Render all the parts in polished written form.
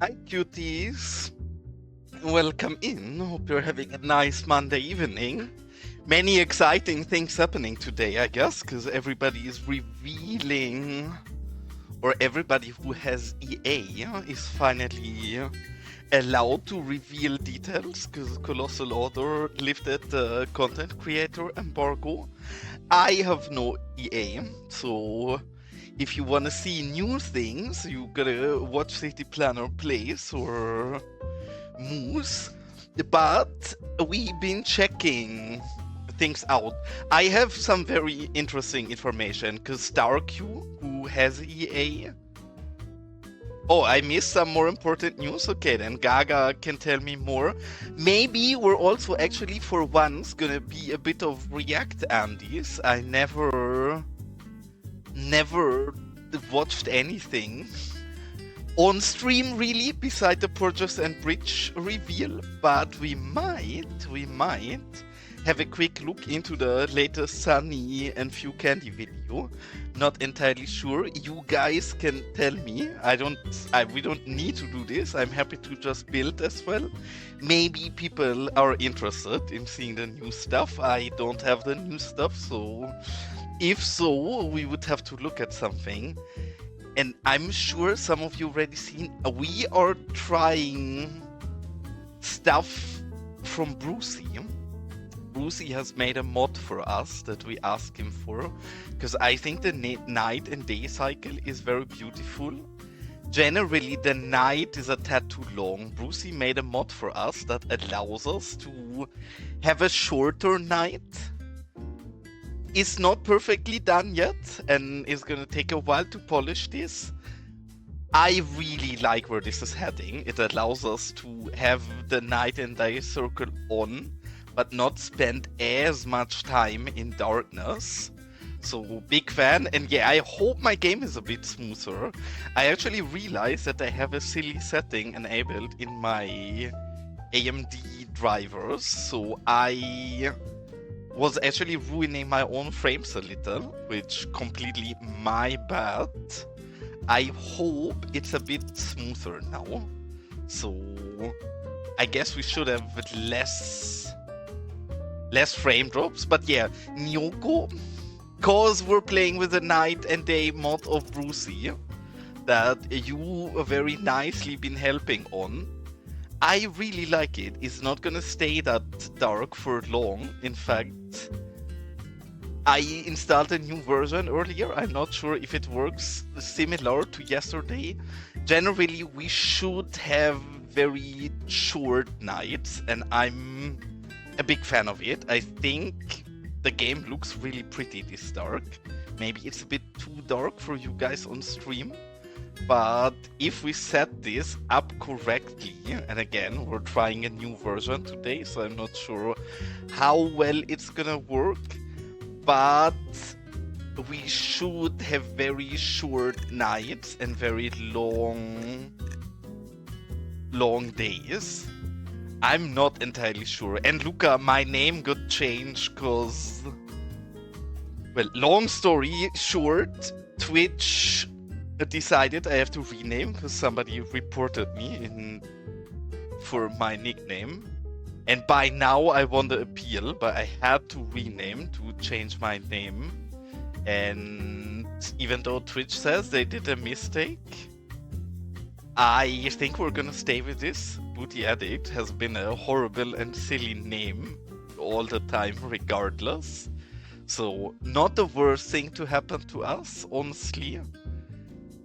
Hi, cuties. Welcome in. Hope you're having a nice Monday evening. Many exciting things happening today, I guess, because everybody is revealing, or everybody who has EA is finally allowed to reveal details, because Colossal Order lifted the content creator embargo. I have no EA, so if you want to see new things, you gotta watch City Planner Plays or Moose. But we've been checking things out. I have some very interesting information because StarQ, who has EA. Oh, I missed some more important news. Okay, then Gaga can tell me more. Maybe we're also actually for once gonna be a bit of React Andes. I never watched anything on stream really beside the Purchase and Bridge reveal, but we might have a quick look into the latest Sunny and Few Candy video. Not entirely sure. You guys can tell me. We don't need to do this. I'm happy to just build as well. Maybe people are interested in seeing the new stuff. I don't have the new stuff, so if so, we would have to look at something. And I'm sure some of you already seen, we are trying stuff from Brucey. Brucey has made a mod for us that we ask him for, because I think the night and day cycle is very beautiful. Generally, the night is a tad too long. Brucey made a mod for us that allows us to have a shorter night. It's not perfectly done yet, and it's gonna take a while to polish this. I really like where this is heading. It allows us to have the night and day circle on, but not spend as much time in darkness. So, big fan, and yeah, I hope my game is a bit smoother. I actually realized that I have a silly setting enabled in my AMD drivers, so I was actually ruining my own frames a little, which completely my bad. I hope it's a bit smoother now. So I guess we should have less frame drops. But yeah, Nyoko, cause we're playing with the night and day mod of Brucey that you very nicely been helping on. I really like it. It's not gonna stay that dark for long. In fact, I installed a new version earlier. I'm not sure if it works similar to yesterday. Generally, we should have very short nights, and I'm a big fan of it. I think the game looks really pretty this dark. Maybe it's a bit too dark for you guys on stream. But if we set this up correctly, and again, we're trying a new version today, so I'm not sure how well it's gonna work, but we should have very short nights and very long days. I'm not entirely sure. And Luca, my name got changed because, well, long story short, Twitch decided I have to rename because somebody reported me for my nickname, and by now I won the appeal, but I had to rename to change my name. And even though Twitch says they did a mistake, I think we're gonna stay with this. Booty Addict has been a horrible and silly name all the time regardless, so not the worst thing to happen to us, honestly.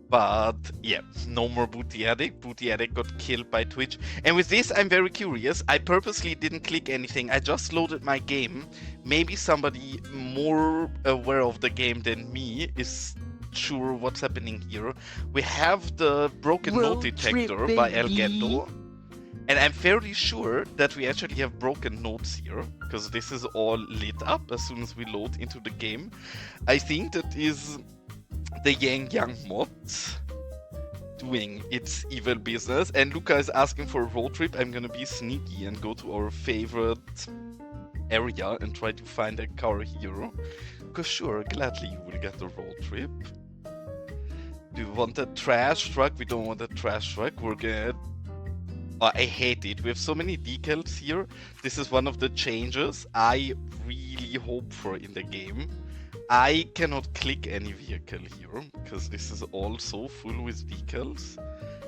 But yeah, no more Booty Addict. Booty Addict got killed by Twitch. And with this, I'm very curious. I purposely didn't click anything. I just loaded my game. Maybe somebody more aware of the game than me is sure what's happening here. We have the broken note detector by Elgato. And I'm fairly sure that we actually have broken notes here, because this is all lit up as soon as we load into the game. I think that is the Yang Yang mod doing its evil business. And Luca is asking for a road trip. I'm gonna be sneaky and go to our favorite area and try to find a car hero. Because sure, gladly you will get a road trip. Do you want a trash truck? We don't want a trash truck. We're gonna... Oh, I hate it. We have so many decals here. This is one of the changes I really hope for in the game. I cannot click any vehicle here, because this is all so full with decals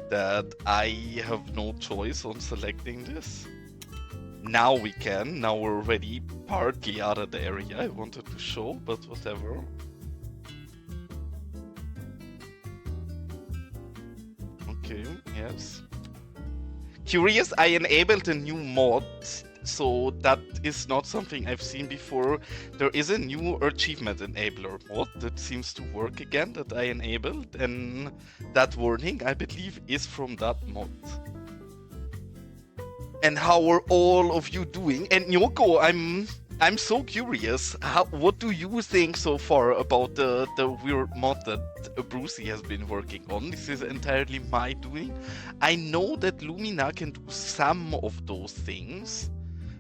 that I have no choice on selecting this. Now we can. Now we're already partly out of the area I wanted to show, but whatever. Okay, yes. Curious, I enabled a new mod, so that is not something I've seen before. There is a new achievement enabler mod that seems to work again that I enabled, and that warning, I believe, is from that mod. And how are all of you doing? And Nyoko, I'm so curious. What do you think so far about the weird mod that Brucey has been working on? This is entirely my doing. I know that Lumina can do some of those things.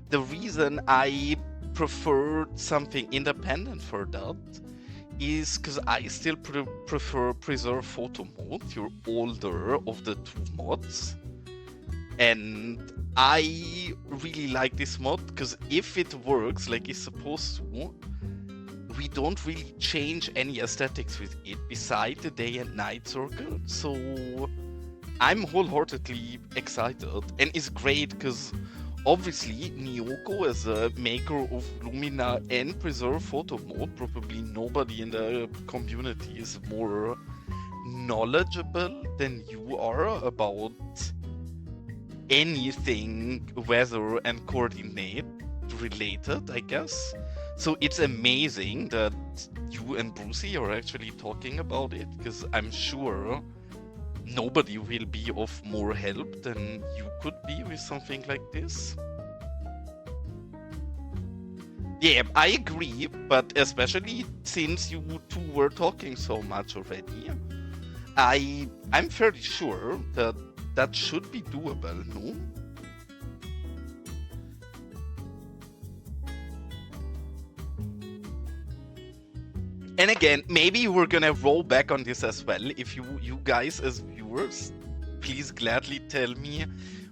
The reason I preferred something independent for that is because I still prefer Preserve Photo mode, your older of the two mods. And I really like this mod because if it works like it's supposed to, we don't really change any aesthetics with it beside the day and night circle. So I'm wholeheartedly excited, and it's great because obviously Nyoko, as a maker of Lumina and Preserve Photo mode, probably nobody in the community is more knowledgeable than you are about anything weather and coordinate related, I guess. So it's amazing that you and Brucey are actually talking about it, because I'm sure nobody will be of more help than you could be with something like this. Yeah, I agree, but especially since you two were talking so much already, I'm fairly sure that that should be doable, no? And again, maybe we're gonna roll back on this as well. If you guys as viewers, please gladly tell me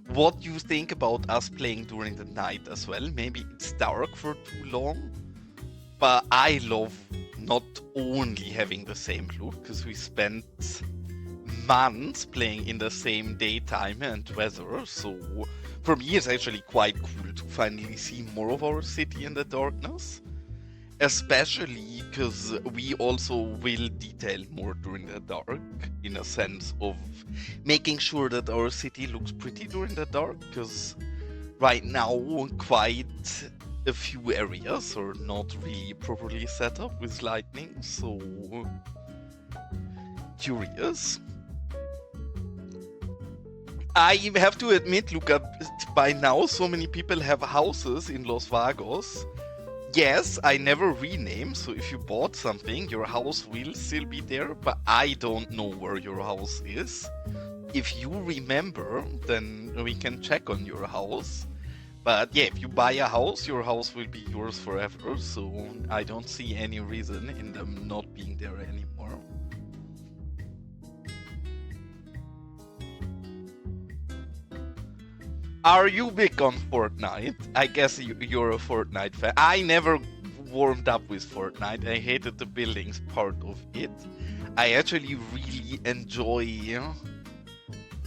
what you think about us playing during the night as well. Maybe it's dark for too long, but I love not only having the same look, because we spent months playing in the same daytime and weather, so for me it's actually quite cool to finally see more of our city in the darkness, especially because we also will detail more during the dark, in a sense of making sure that our city looks pretty during the dark, because right now quite a few areas are not really properly set up with lighting, so curious. I have to admit, Luca, by now so many people have houses in Los Vagos. Yes, I never rename, so if you bought something, your house will still be there, but I don't know where your house is. If you remember, then we can check on your house. But yeah, if you buy a house, your house will be yours forever, so I don't see any reason in them not being there anymore. Are you big on Fortnite? I guess you're a Fortnite fan. I never warmed up with Fortnite. I hated the buildings part of it. I actually really enjoy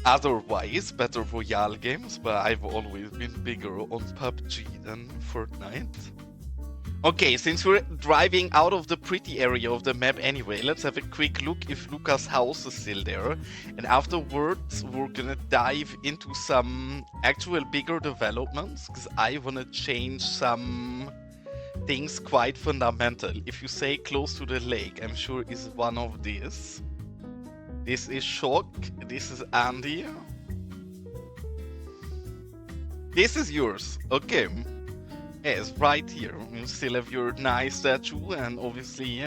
otherwise Battle Royale games, but I've always been bigger on PUBG than Fortnite. Okay, since we're driving out of the pretty area of the map anyway, let's have a quick look if Luca's house is still there. And afterwards, we're gonna dive into some actual bigger developments, because I wanna change some things quite fundamental. If you say close to the lake, I'm sure is one of these. This is Shock, this is Andy. This is yours, okay. Yes, right here. You still have your nice statue, and obviously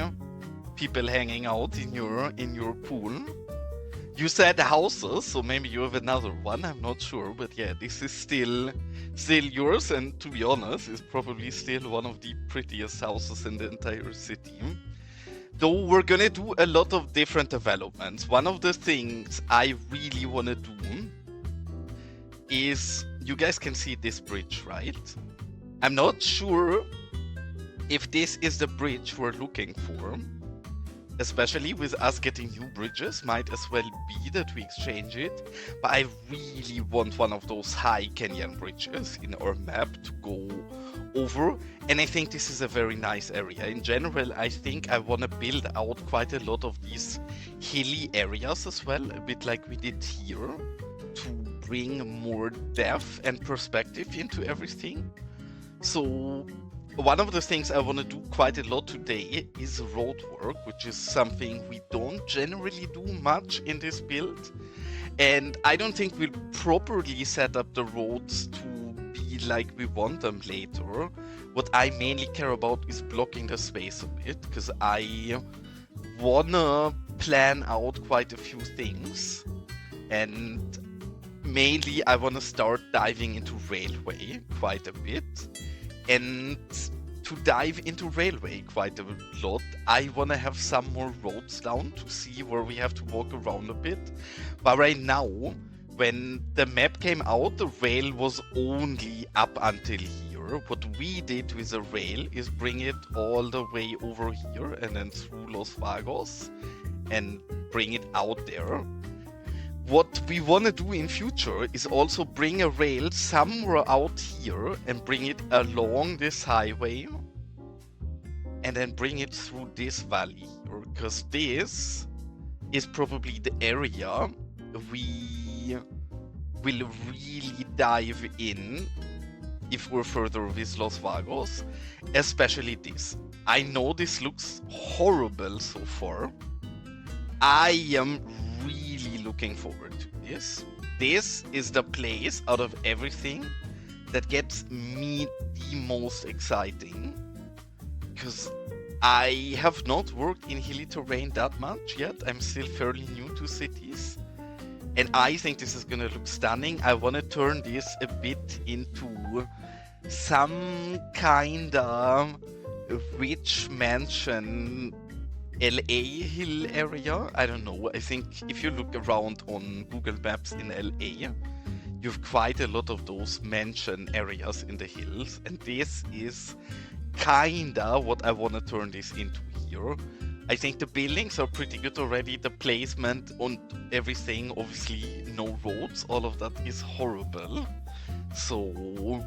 people hanging out in your pool. You said houses, so maybe you have another one. I'm not sure, but yeah, this is still yours, and to be honest, it's probably still one of the prettiest houses in the entire city. Though we're gonna do a lot of different developments, one of the things I really wanna do is, you guys can see this bridge, right? I'm not sure if this is the bridge we're looking for, especially with us getting new bridges, might as well be that we exchange it. But I really want one of those high canyon bridges in our map to go over, and I think this is a very nice area. In general, I think I want to build out quite a lot of these hilly areas as well, a bit like we did here, to bring more depth and perspective into everything. So one of the things I want to do quite a lot today is road work, which is something we don't generally do much in this build. And I don't think we'll properly set up the roads to be like we want them later. What I mainly care about is blocking the space a bit, because I wanna plan out quite a few things. And mainly I wanna start diving into railway quite a bit. And to dive into railway quite a lot, I want to have some more roads down to see where we have to walk around a bit. But right now, when the map came out, the rail was only up until here. What we did with the rail is bring it all the way over here and then through Los Vagos and bring it out there. What we want to do in future is also bring a rail somewhere out here and bring it along this highway and then bring it through this valley here, because this is probably the area we will really dive in if we're further with Los Vagos, especially this. I know this looks horrible so far. I am really looking forward to this. This is the place out of everything that gets me the most exciting, because I have not worked in hilly terrain that much yet. I'm still fairly new to cities, and I think this is gonna look stunning. I want to turn this a bit into some kind of rich mansion LA hill area. I don't know. I think if you look around on Google Maps in LA, you have quite a lot of those mansion areas in the hills, and this is kinda what I want to turn this into here. I think the buildings are pretty good already. The placement on everything, obviously no roads, all of that is horrible. So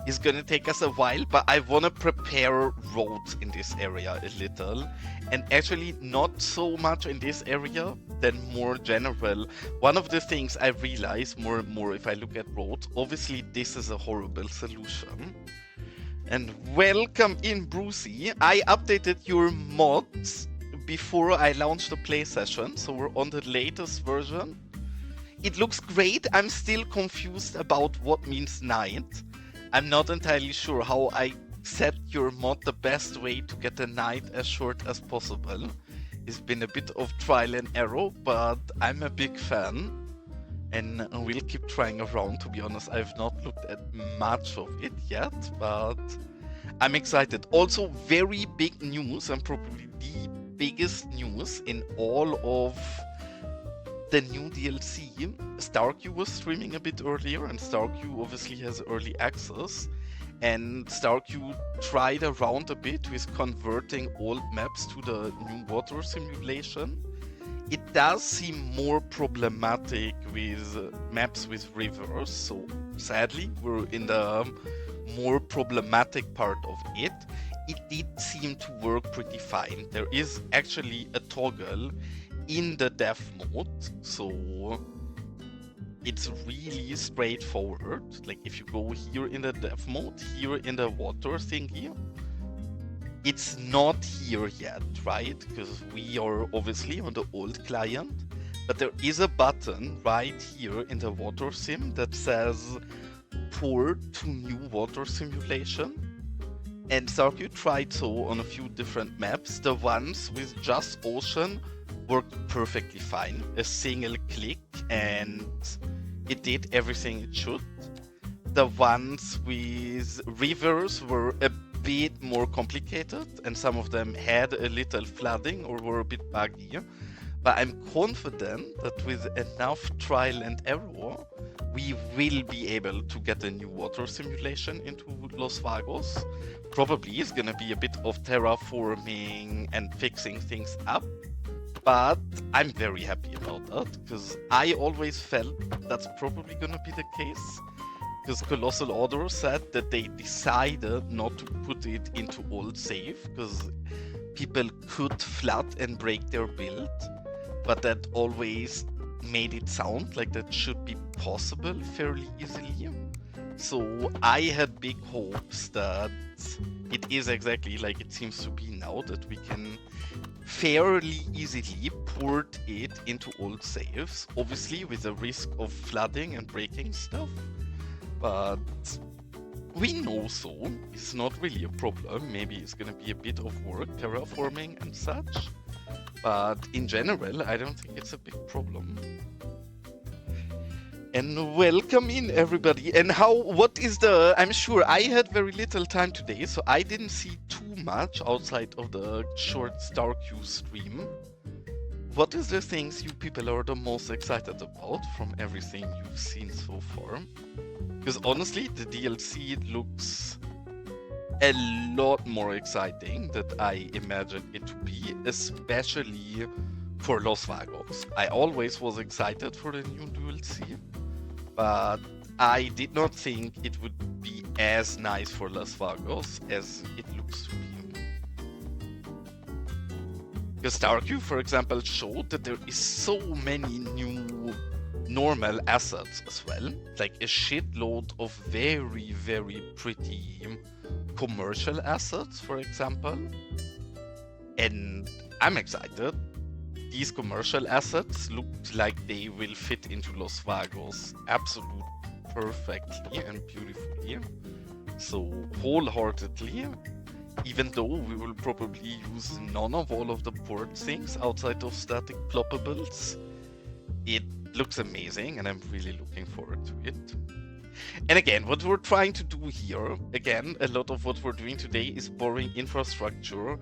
it's gonna take us a while, but I wanna prepare roads in this area a little, and actually not so much in this area, than more general. One of the things I realize more and more if I look at roads, obviously this is a horrible solution. And welcome in, Brucey. I updated your mods before I launched the play session, so we're on the latest version. It looks great. I'm still confused about what means night. I'm not entirely sure how I set your mod the best way to get the night as short as possible. It's been a bit of trial and error, but I'm a big fan. And we'll keep trying around. To be honest, I've not looked at much of it yet, but I'm excited. Also, very big news, and probably the biggest news in all of the new DLC. StarQ was streaming a bit earlier, and StarQ obviously has early access. And StarQ tried around a bit with converting old maps to the new water simulation. It does seem more problematic with maps with rivers, so sadly we're in the more problematic part of it. It did seem to work pretty fine. There is actually a toggle in the dev mode, so it's really straightforward. Like if you go here in the dev mode, here in the water thingy, it's not here yet, right? Because we are obviously on the old client, but there is a button right here in the water sim that says port to new water simulation. And StarQ tried so on a few different maps. The ones with just ocean worked perfectly fine. A single click and it did everything it should. The ones with rivers were a bit more complicated, and some of them had a little flooding or were a bit buggy. But I'm confident that with enough trial and error, we will be able to get a new water simulation into Los Vagos. Probably it's gonna be a bit of terraforming and fixing things up, but I'm very happy about that, because I always felt that's probably gonna be the case. Because Colossal Order said that they decided not to put it into old save, because people could flood and break their build, but that always made it sound like that should be possible fairly easily. So I had big hopes that it is exactly like it seems to be now, that we can fairly easily port it into old saves, obviously with the risk of flooding and breaking stuff. But we know so. It's not really a problem. Maybe it's gonna be a bit of work, terraforming and such. But in general, I don't think it's a big problem. And welcome in, everybody. And what is I'm sure I had very little time today, so I didn't see too much outside of the short StarQ stream. What is the things you people are the most excited about from everything you've seen so far? Because honestly, the DLC looks a lot more exciting than I imagined it to be, especially for Los Vagos. I always was excited for the new DLC, but I did not think it would be as nice for Los Vagos as it looks to be. Because StarQ, for example, showed that there is so many new normal assets as well, like a shitload of very, very pretty commercial assets, for example. And I'm excited. These commercial assets look like they will fit into Los Vagos absolutely perfectly and beautifully. So wholeheartedly, even though we will probably use none of all of the port things outside of static ploppables, it looks amazing and I'm really looking forward to it. And again, what we're trying to do here, again, a lot of what we're doing today is borrowing infrastructure.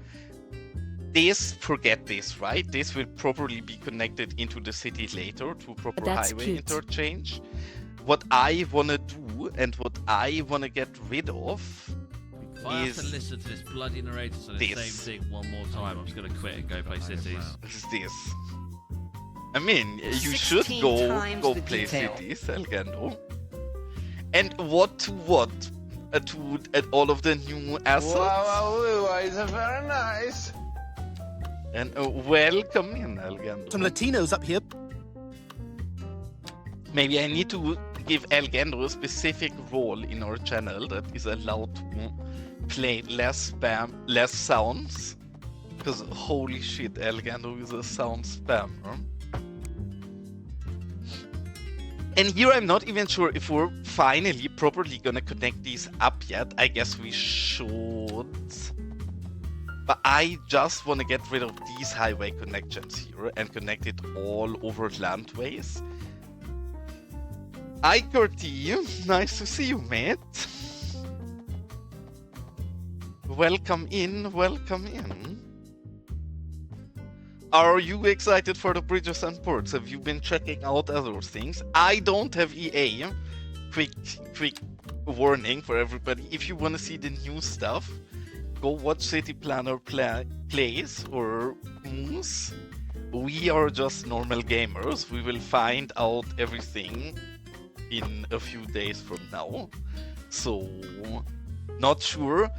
Forget this, right? This will probably be connected into the city later to proper highway interchange. What I want to do and what I want to get rid of if I have to listen to this bloody narrator say the same thing one more time, I'm just going to quit and go play Cities. This. I mean, you should go play Cities, Elgando. And what? To all of the new assets? Wow, it's very nice. And welcome in, Elgando. Some Latinos up here. Maybe I need to give Elgando a specific role in our channel that is allowed to play less spam, less sounds. Because holy shit, Elgando is a sound spammer. And here I'm not even sure if we're finally properly gonna connect these up yet. I guess we should. But I just want to get rid of these highway connections here and connect it all over landways. Hi, Curti. Nice to see you, mate. Welcome in, welcome in. Are you excited for the bridges and ports? Have you been checking out other things? I don't have EA. Quick warning for everybody. If you want to see the new stuff, go watch City Planner Plays or Moose. We are just normal gamers. We will find out everything in a few days from now. So, not sure.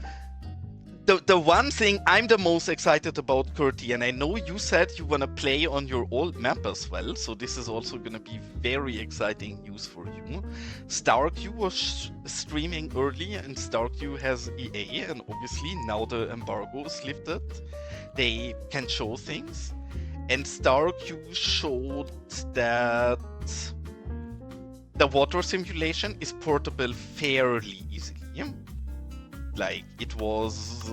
The one thing I'm the most excited about, Curti, and I know you said you want to play on your old map as well, so this is also going to be very exciting news for you. StarQ was streaming early, and StarQ has EA, and obviously now the embargo is lifted, they can show things. And StarQ showed that the water simulation is portable fairly easily. Like, it was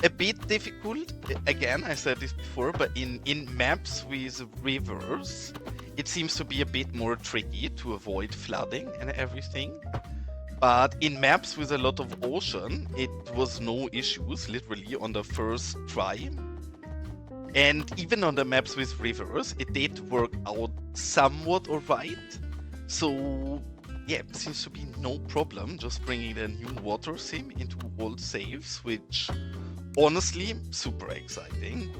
a bit difficult. Again, I said this before, but in maps with rivers, it seems to be a bit more tricky to avoid flooding and everything. But in maps with a lot of ocean, it was no issues, literally, on the first try. And even on the maps with rivers, it did work out somewhat alright. So, yeah, it seems to be no problem just bringing the new water sim into old saves, which, honestly, super exciting.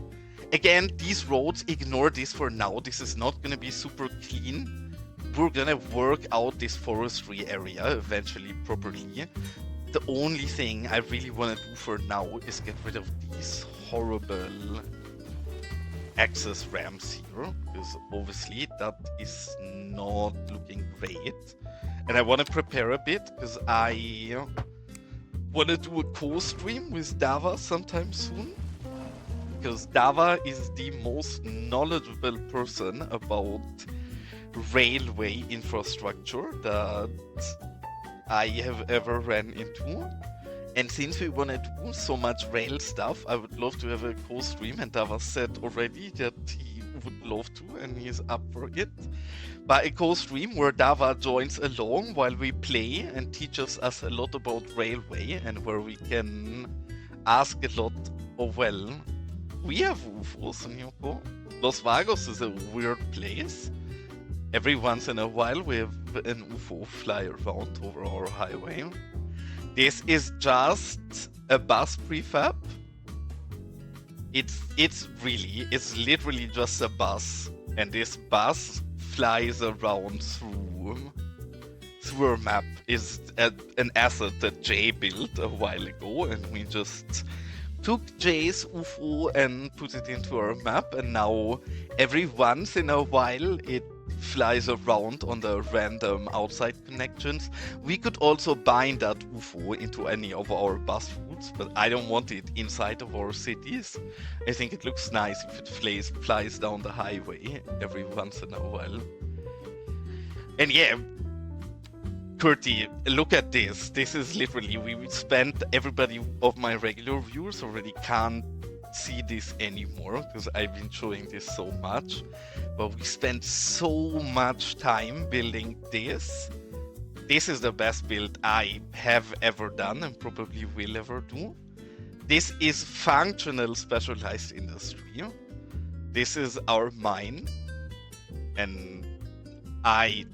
Again, these roads, ignore this for now. This is not going to be super clean. We're gonna work out this forestry area eventually properly. The only thing I really want to do for now is get rid of these horrible access ramps here, because obviously that is not looking great. And I want to prepare a bit, because I want to do a co-stream with Dava sometime soon. Because Dava is the most knowledgeable person about railway infrastructure that I have ever ran into. And since we want to do so much rail stuff, I would love to have a co-stream, and Dava said already that he would love to and he's up for it. But a co-stream where Dava joins along while we play and teaches us a lot about railway, and where we can ask a lot of, well, we have UFOs in Yoko. Los Vagos is a weird place. Every once in a while we have an UFO fly around over our highway. This is just a bus prefab. It's literally just a bus, and this bus flies around through a map. Is an asset that Jay built a while ago, and we just took Jay's UFO and put it into our map, and now every once in a while it flies around on the random outside connections. We could also bind that UFO into any of our bus routes, but I don't want it inside of our cities. I think it looks nice if it flies down the highway every once in a while. And yeah, Kurti, look at this. This is literally, we spent, everybody of my regular viewers already can't see this anymore because I've been showing this so much. But we spent so much time building this. This is the best build I have ever done and probably will ever do. This is functional specialized industry. This is our mine. And I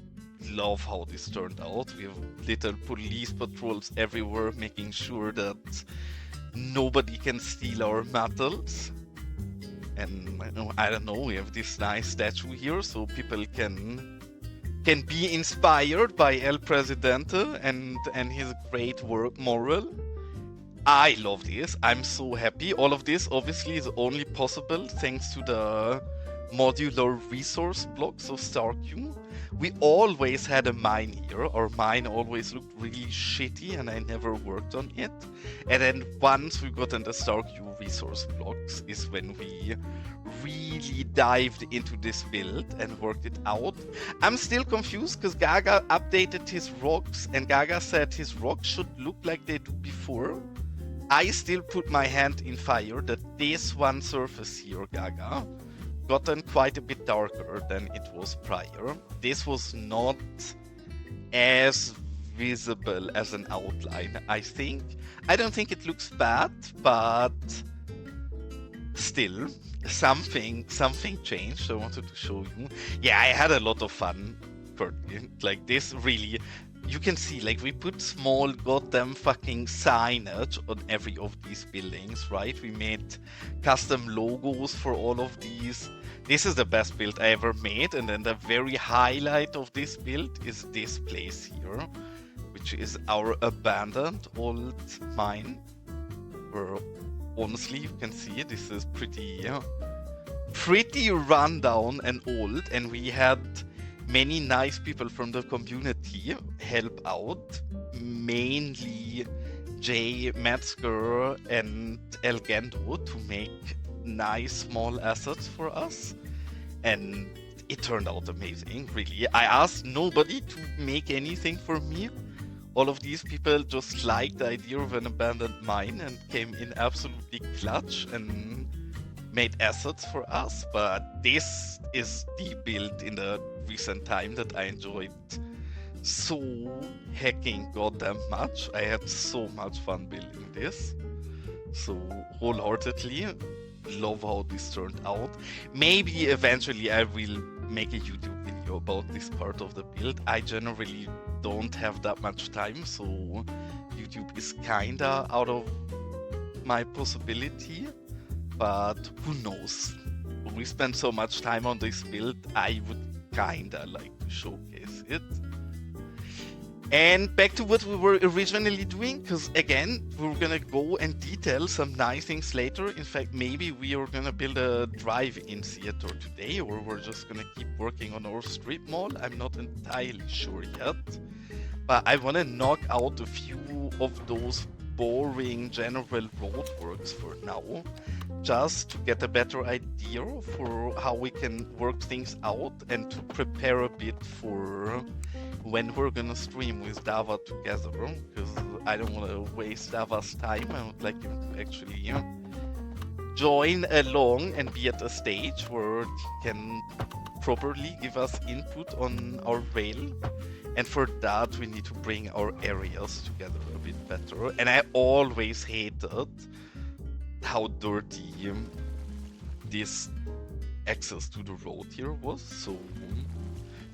love how this turned out. We have little police patrols everywhere making sure that nobody can steal our metals. And I don't know, we have this nice statue here so people can be inspired by El Presidente and his great work moral. I love this. I'm so happy. All of this obviously is only possible thanks to the modular resource blocks of StarQ. We always had a mine here. Our mine always looked really shitty and I never worked on it. And then once we got in the StarQ resource blocks is when we really dived into this build and worked it out. I'm still confused because Gaga updated his rocks and Gaga said his rocks should look like they do before. I still put my hand in fire that this one surface here, Gaga, gotten quite a bit darker than it was prior. This was not as visible as an outline, I think. I don't think it looks bad, but still, something changed. I wanted to show you. Yeah, I had a lot of fun, Courtney. Like this really, you can see, like we put small goddamn fucking signage on every of these buildings, right? We made custom logos for all of these. This is the best build I ever made, and then the very highlight of this build is this place here, which is our abandoned old mine, where honestly you can see this is pretty rundown and old, and we had many nice people from the community help out, mainly Jay Metzger and El Gendo, to make nice small assets for us, and it turned out amazing, really. I asked nobody to make anything for me. All of these people just liked the idea of an abandoned mine and came in absolutely clutch and made assets for us. But this is the build in the recent time that I enjoyed so hecking goddamn much. I had so much fun building this. So wholeheartedly love how this turned out. Maybe eventually I will make a YouTube video about this part of the build. I generally don't have that much time, so YouTube is kinda out of my possibility, but who knows? When we spend so much time on this build, I would kinda like to showcase it. And back to what we were originally doing, because again, we're gonna go and detail some nice things later. In fact, maybe we are gonna build a drive-in theater today, or we're just gonna keep working on our strip mall. I'm not entirely sure yet. But I wanna knock out a few of those boring general roadworks for now, just to get a better idea for how we can work things out and to prepare a bit for when we're gonna stream with Dava together, because I don't want to waste Dava's time. I would like him to actually join along and be at a stage where he can properly give us input on our rail. And for that, we need to bring our areas together a bit better. And I always hated how dirty this access to the road here was. So,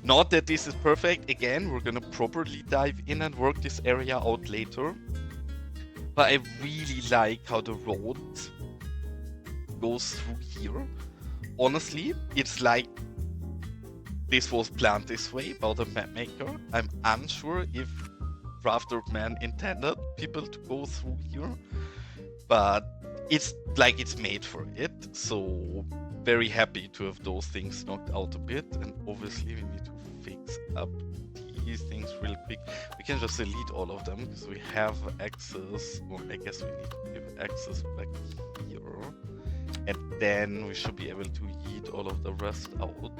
not that this is perfect. Again, we're gonna properly dive in and work this area out later. But I really like how the road goes through here. Honestly, it's like this was planned this way by the map maker. I'm unsure if Drafter Man intended people to go through here, but it's like it's made for it. So very happy to have those things knocked out a bit. And obviously we need to fix up these things real quick. We can just delete all of them because we have access, or I guess we need to give access back here. And then we should be able to yeet all of the rest out.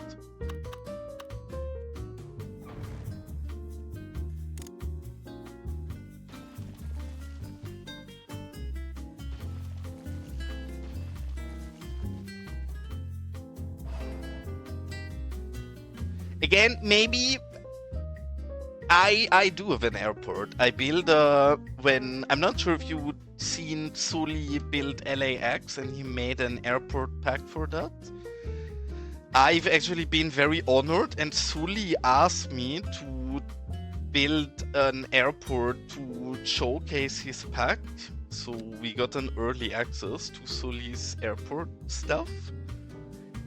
Again, maybe I do have an airport. I build when I'm not sure if you seen Sully build LAX and he made an airport pack for that. I've actually been very honored, and Sully asked me to build an airport to showcase his pack. So we got an early access to Sully's airport stuff.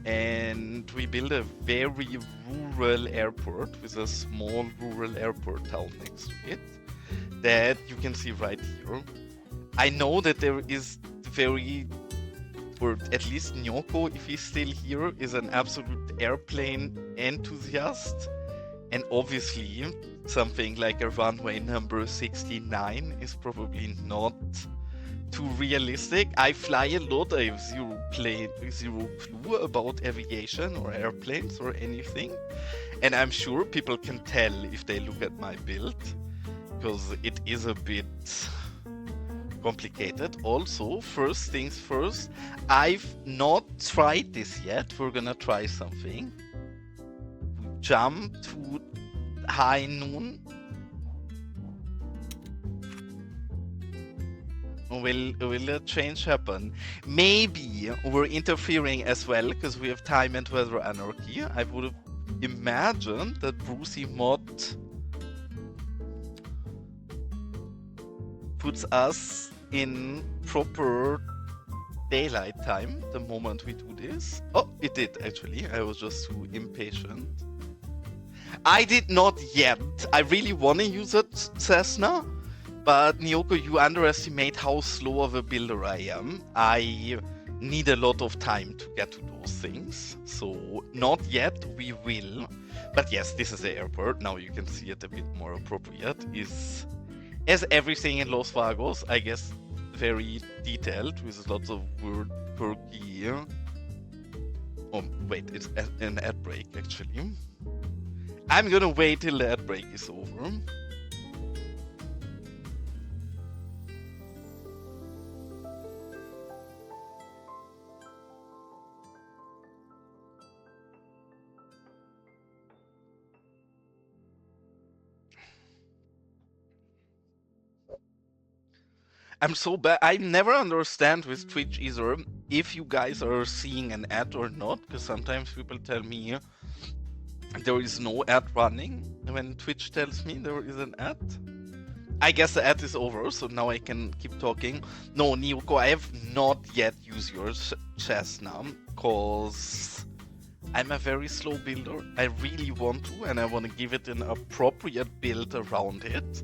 And we built a very rural airport with a small rural airport town next to it that you can see right here. I know that there is very, or at least Nyoko, if he's still here, is an absolute airplane enthusiast. And obviously, something like a runway number 69 is probably not too realistic. I fly a lot. I have zero clue about aviation or airplanes or anything. And I'm sure people can tell if they look at my build, because it is a bit complicated. Also, first things first, I've not tried this yet. We're gonna try something. We jump to high noon. Will a change happen? Maybe we're interfering as well because we have time and weather anarchy. I would have imagined that Brucey Mod puts us in proper daylight time the moment we do this. Oh, it did actually. I was just too impatient. I did not yet. I really want to use it, Cessna. But Nyoko, you underestimate how slow of a builder I am. I need a lot of time to get to those things. So not yet, we will. But yes, this is the airport. Now you can see it a bit more appropriate. Is, as everything in Los Vagos, I guess, very detailed with lots of weird perky. Oh wait, it's an ad break actually. I'm gonna wait till the ad break is over. I'm so bad. I never understand with Twitch either if you guys are seeing an ad or not, because sometimes people tell me there is no ad running when Twitch tells me there is an ad. I guess the ad is over, so now I can keep talking. No, Nioko, I have not yet used your chest now, because I'm a very slow builder. I really want to, and I want to give it an appropriate build around it.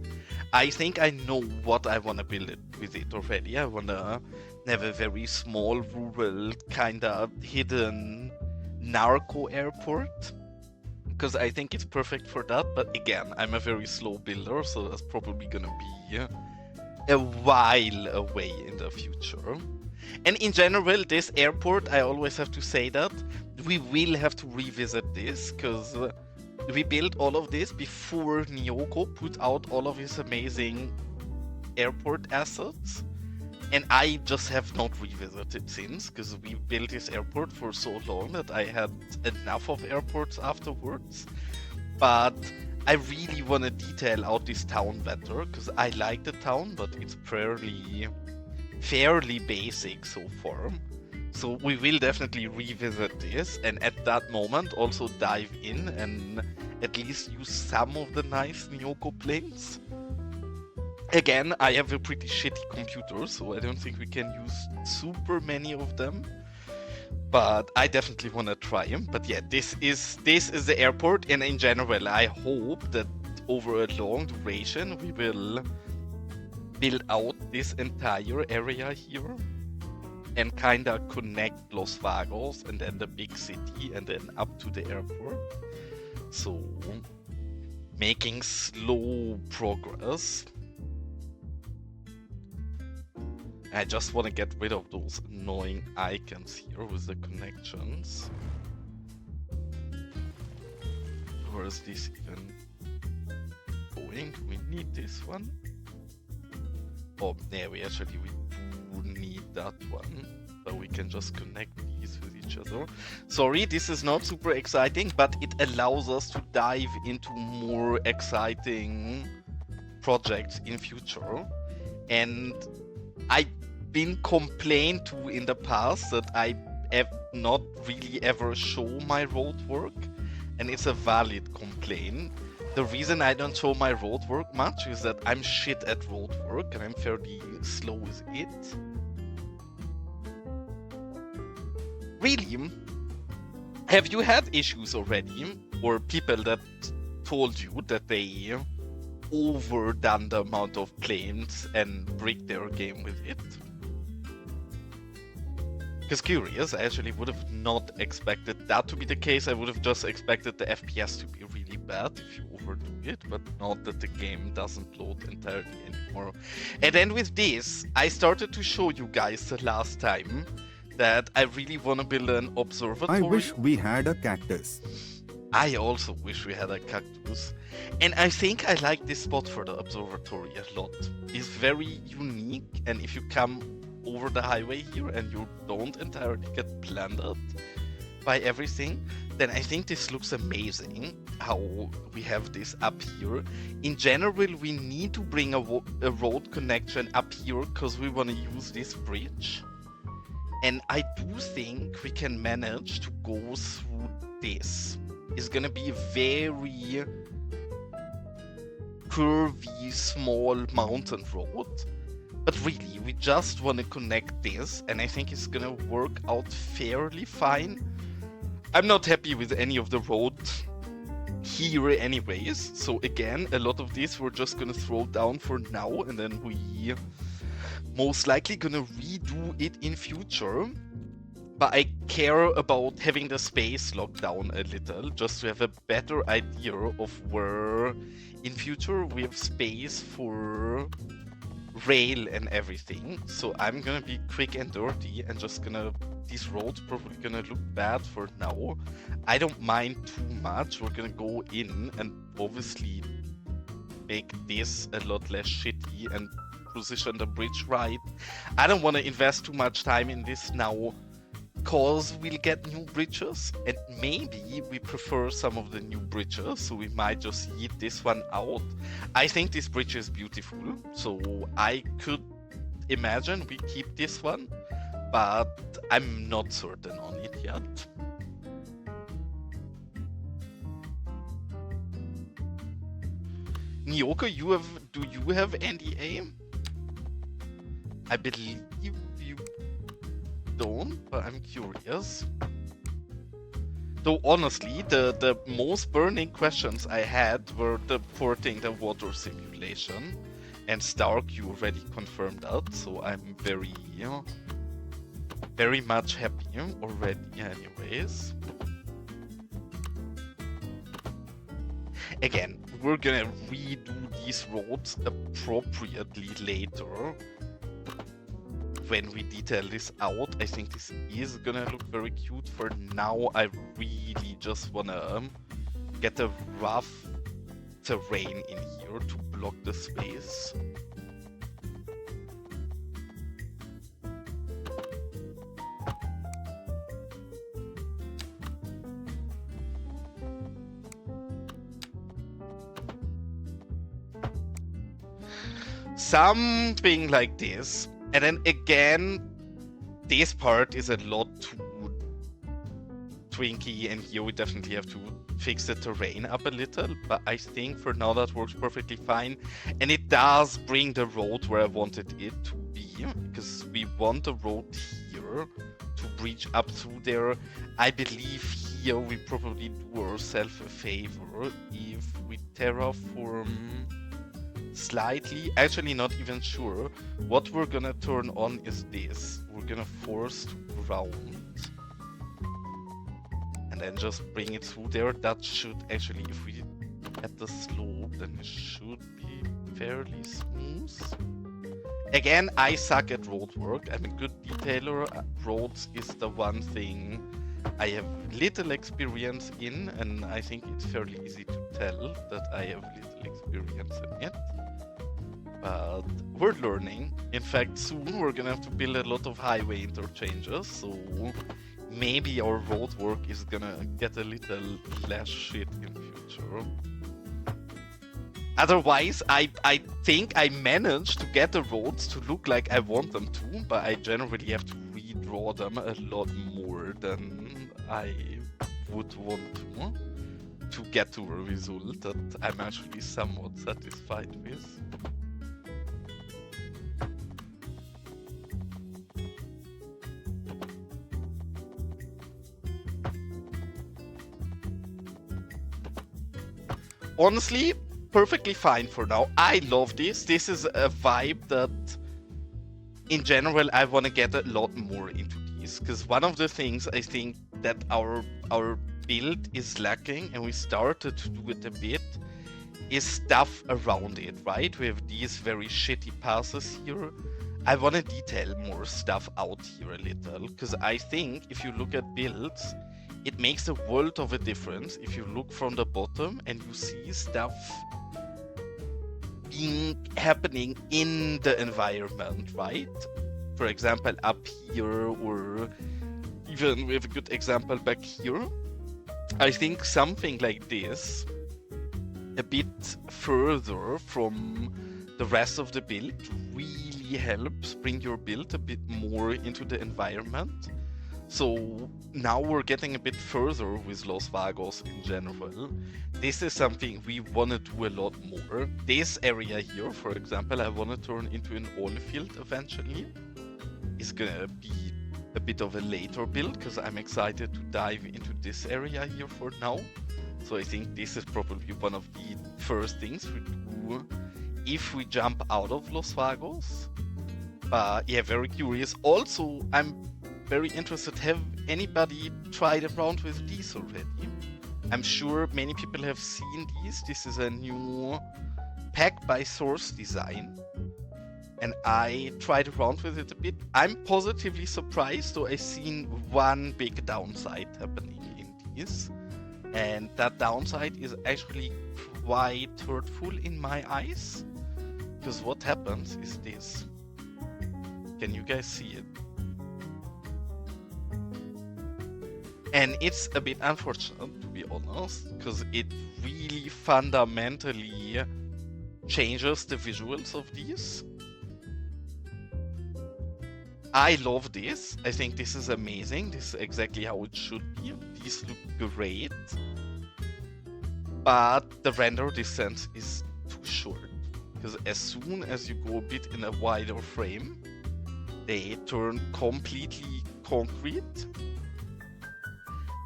I think I know what I want to build it with it already. I want to have a very small, rural, kind of hidden narco airport, because I think it's perfect for that. But again, I'm a very slow builder, so that's probably gonna be a while away in the future. And in general, this airport, I always have to say that we will have to revisit this, because we built all of this before Nioko put out all of his amazing airport assets. And I just have not revisited since, because we built this airport for so long that I had enough of airports afterwards. But I really want to detail out this town better, because I like the town, but it's fairly basic so far. So we will definitely revisit this, and at that moment also dive in and at least use some of the nice Nioko planes. Again, I have a pretty shitty computer, so I don't think we can use super many of them. But I definitely want to try them. But yeah, this is the airport, and in general, I hope that over a long duration we will build out this entire area here and kind of connect Los Vagos and then the big city and then up to the airport. So, making slow progress. I just want to get rid of those annoying icons here with the connections. Where is this even going? Do we need this one? Oh, yeah, we do need that one. But we can just connect these with each other. Sorry, this is not super exciting, but it allows us to dive into more exciting projects in future. And I've been complained to in the past that I have not really ever show my road work, and it's a valid complaint. The reason I don't show my road work much is that I'm shit at road work and I'm fairly slow with it. Really? Have you had issues already, or people that told you that they overdone the amount of planes and brick their game with it? Because curious, I actually would have not expected that to be the case. I would have just expected the FPS to be really bad if you overdo it, but not that the game doesn't load entirely anymore. And then with this, I started to show you guys the last time that I really want to build an observatory. I wish we had a cactus. I also wish we had a cactus. And I think I like this spot for the observatory a lot. It's very unique, and if you come over the highway here and you don't entirely get blended by everything, then I think this looks amazing how we have this up here. In general, we need to bring a road connection up here because we want to use this bridge. And I do think we can manage to go through this. It's gonna be a very curvy, small mountain road. But really, we just want to connect this, and I think it's gonna work out fairly fine. I'm not happy with any of the road here anyways, so again, a lot of this we're just gonna throw down for now, and then we most likely gonna redo it in future. But I care about having the space locked down a little, just to have a better idea of where in future we have space for rail and everything. So I'm gonna be quick and dirty and just gonna, these roads probably gonna look bad for now. I don't mind too much. We're gonna go in and obviously make this a lot less shitty and position the bridge right. I don't want to invest too much time in this now, cause we'll get new bridges, and maybe we prefer some of the new bridges, so we might just eat this one out. I think this bridge is beautiful, so I could imagine we keep this one, but I'm not certain on it yet. Nyoko, do you have NDA? I believe you don't, but I'm curious. Though honestly, the most burning questions I had were the porting the water simulation. And Stark, you already confirmed that, so I'm very, very much happy already anyways. Again, we're gonna redo these roads appropriately later. When we detail this out, I think this is gonna look very cute. For now, I really just wanna get a rough terrain in here to block the space. Something like this. And then again, this part is a lot too twinky, and here we definitely have to fix the terrain up a little, but I think for now that works perfectly fine. And it does bring the road where I wanted it to be, because we want the road here to breach up through there. I believe here we probably do ourselves a favor if we terraform slightly. Actually, not even sure. What we're gonna turn on is this. We're gonna force to ground. And then just bring it through there. That should actually, if we at the slope, then it should be fairly smooth. Again, I suck at road work. I'm a good detailer. Roads is the one thing I have little experience in, and I think it's fairly easy to tell that I have little experience in it. But we're learning. In fact, soon we're gonna have to build a lot of highway interchanges, so maybe our road work is gonna get a little less shit in future. Otherwise, I think I managed to get the roads to look like I want them to, but I generally have to redraw them a lot more than I would want to get to a result that I'm actually somewhat satisfied with. Honestly, perfectly fine for now. I love this. This is a vibe that, in general, I want to get a lot more into these. Because one of the things I think that our build is lacking, and we started to do it a bit, is stuff around it, right? We have these very shitty passes here. I want to detail more stuff out here a little. Because I think if you look at builds, it makes a world of a difference if you look from the bottom and you see stuff happening in the environment, right? For example, up here, or even we have a good example back here. I think something like this, a bit further from the rest of the build, really helps bring your build a bit more into the environment. So now we're getting a bit further with Los Vagos in general. This is something we want to do a lot more. This area here, for example, I want to turn into an oil field eventually. It's gonna be a bit of a later build because I'm excited to dive into this area here for now. So I think this is probably one of the first things we do if we jump out of Los Vagos. Yeah, very curious. Also, I'm very interested. Have anybody tried around with these already? I'm sure many people have seen these. This is a new pack by Source design, and I tried around with it a bit. I'm positively surprised, though I've seen one big downside happening in these, and that downside is actually quite hurtful in my eyes, because what happens is this. Can you guys see it? And it's a bit unfortunate, to be honest, because it really fundamentally changes the visuals of these. I love this. I think this is amazing. This is exactly how it should be. These look great. But the render distance is too short. Because as soon as you go a bit in a wider frame, they turn completely concrete.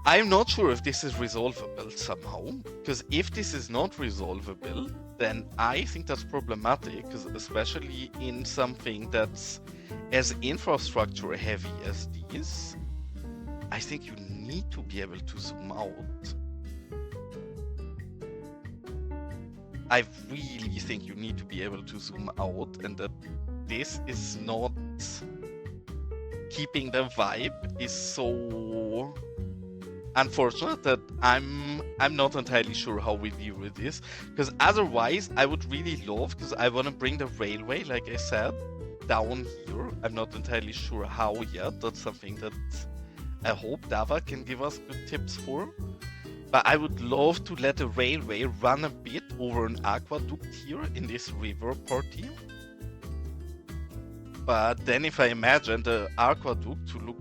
I'm not sure if this is resolvable somehow, because if this is not resolvable, then I think that's problematic, because especially in something that's as infrastructure heavy as these, I think you need to be able to zoom out. I really think you need to be able to zoom out, and that this is not keeping the vibe is so unfortunate that I'm not entirely sure how we deal with this, because otherwise I would really love, because I want to bring the railway, like I said, down here. I'm not entirely sure how yet. That's something that I hope Dava can give us good tips for. But I would love to let the railway run a bit over an aqueduct here in this river party. But then if I imagine the aqueduct to look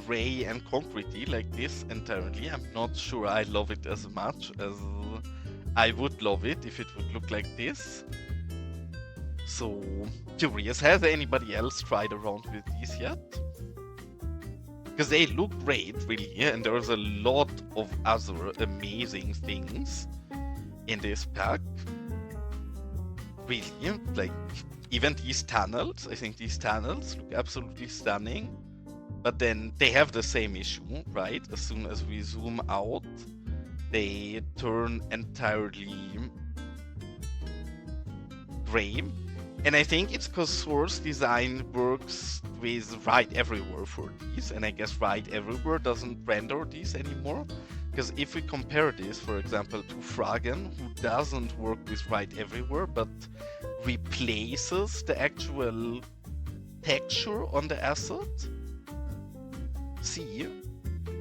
gray and concretey like this entirely, I'm not sure I love it as much as I would love it if it would look like this. So, curious, has anybody else tried around with these yet? Because they look great, really, and there's a lot of other amazing things in this pack. Really, like, even these tunnels, I think these tunnels look absolutely stunning. But then they have the same issue, right? As soon as we zoom out, they turn entirely gray. And I think it's because source design works with right everywhere for these, and I guess right everywhere doesn't render these anymore. Because if we compare this, for example, to Fragen, who doesn't work with right everywhere, but replaces the actual texture on the asset, see,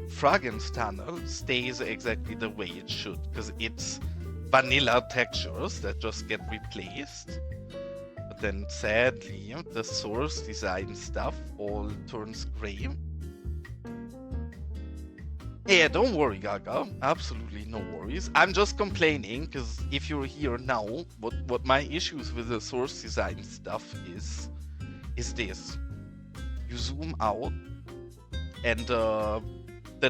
Fragen's tunnel stays exactly the way it should, because it's vanilla textures that just get replaced. But then sadly, the source design stuff all turns gray. Yeah, don't worry, Gaga. Absolutely no worries. I'm just complaining, because if you're here now, what my issues with the source design stuff is this. You zoom out, and the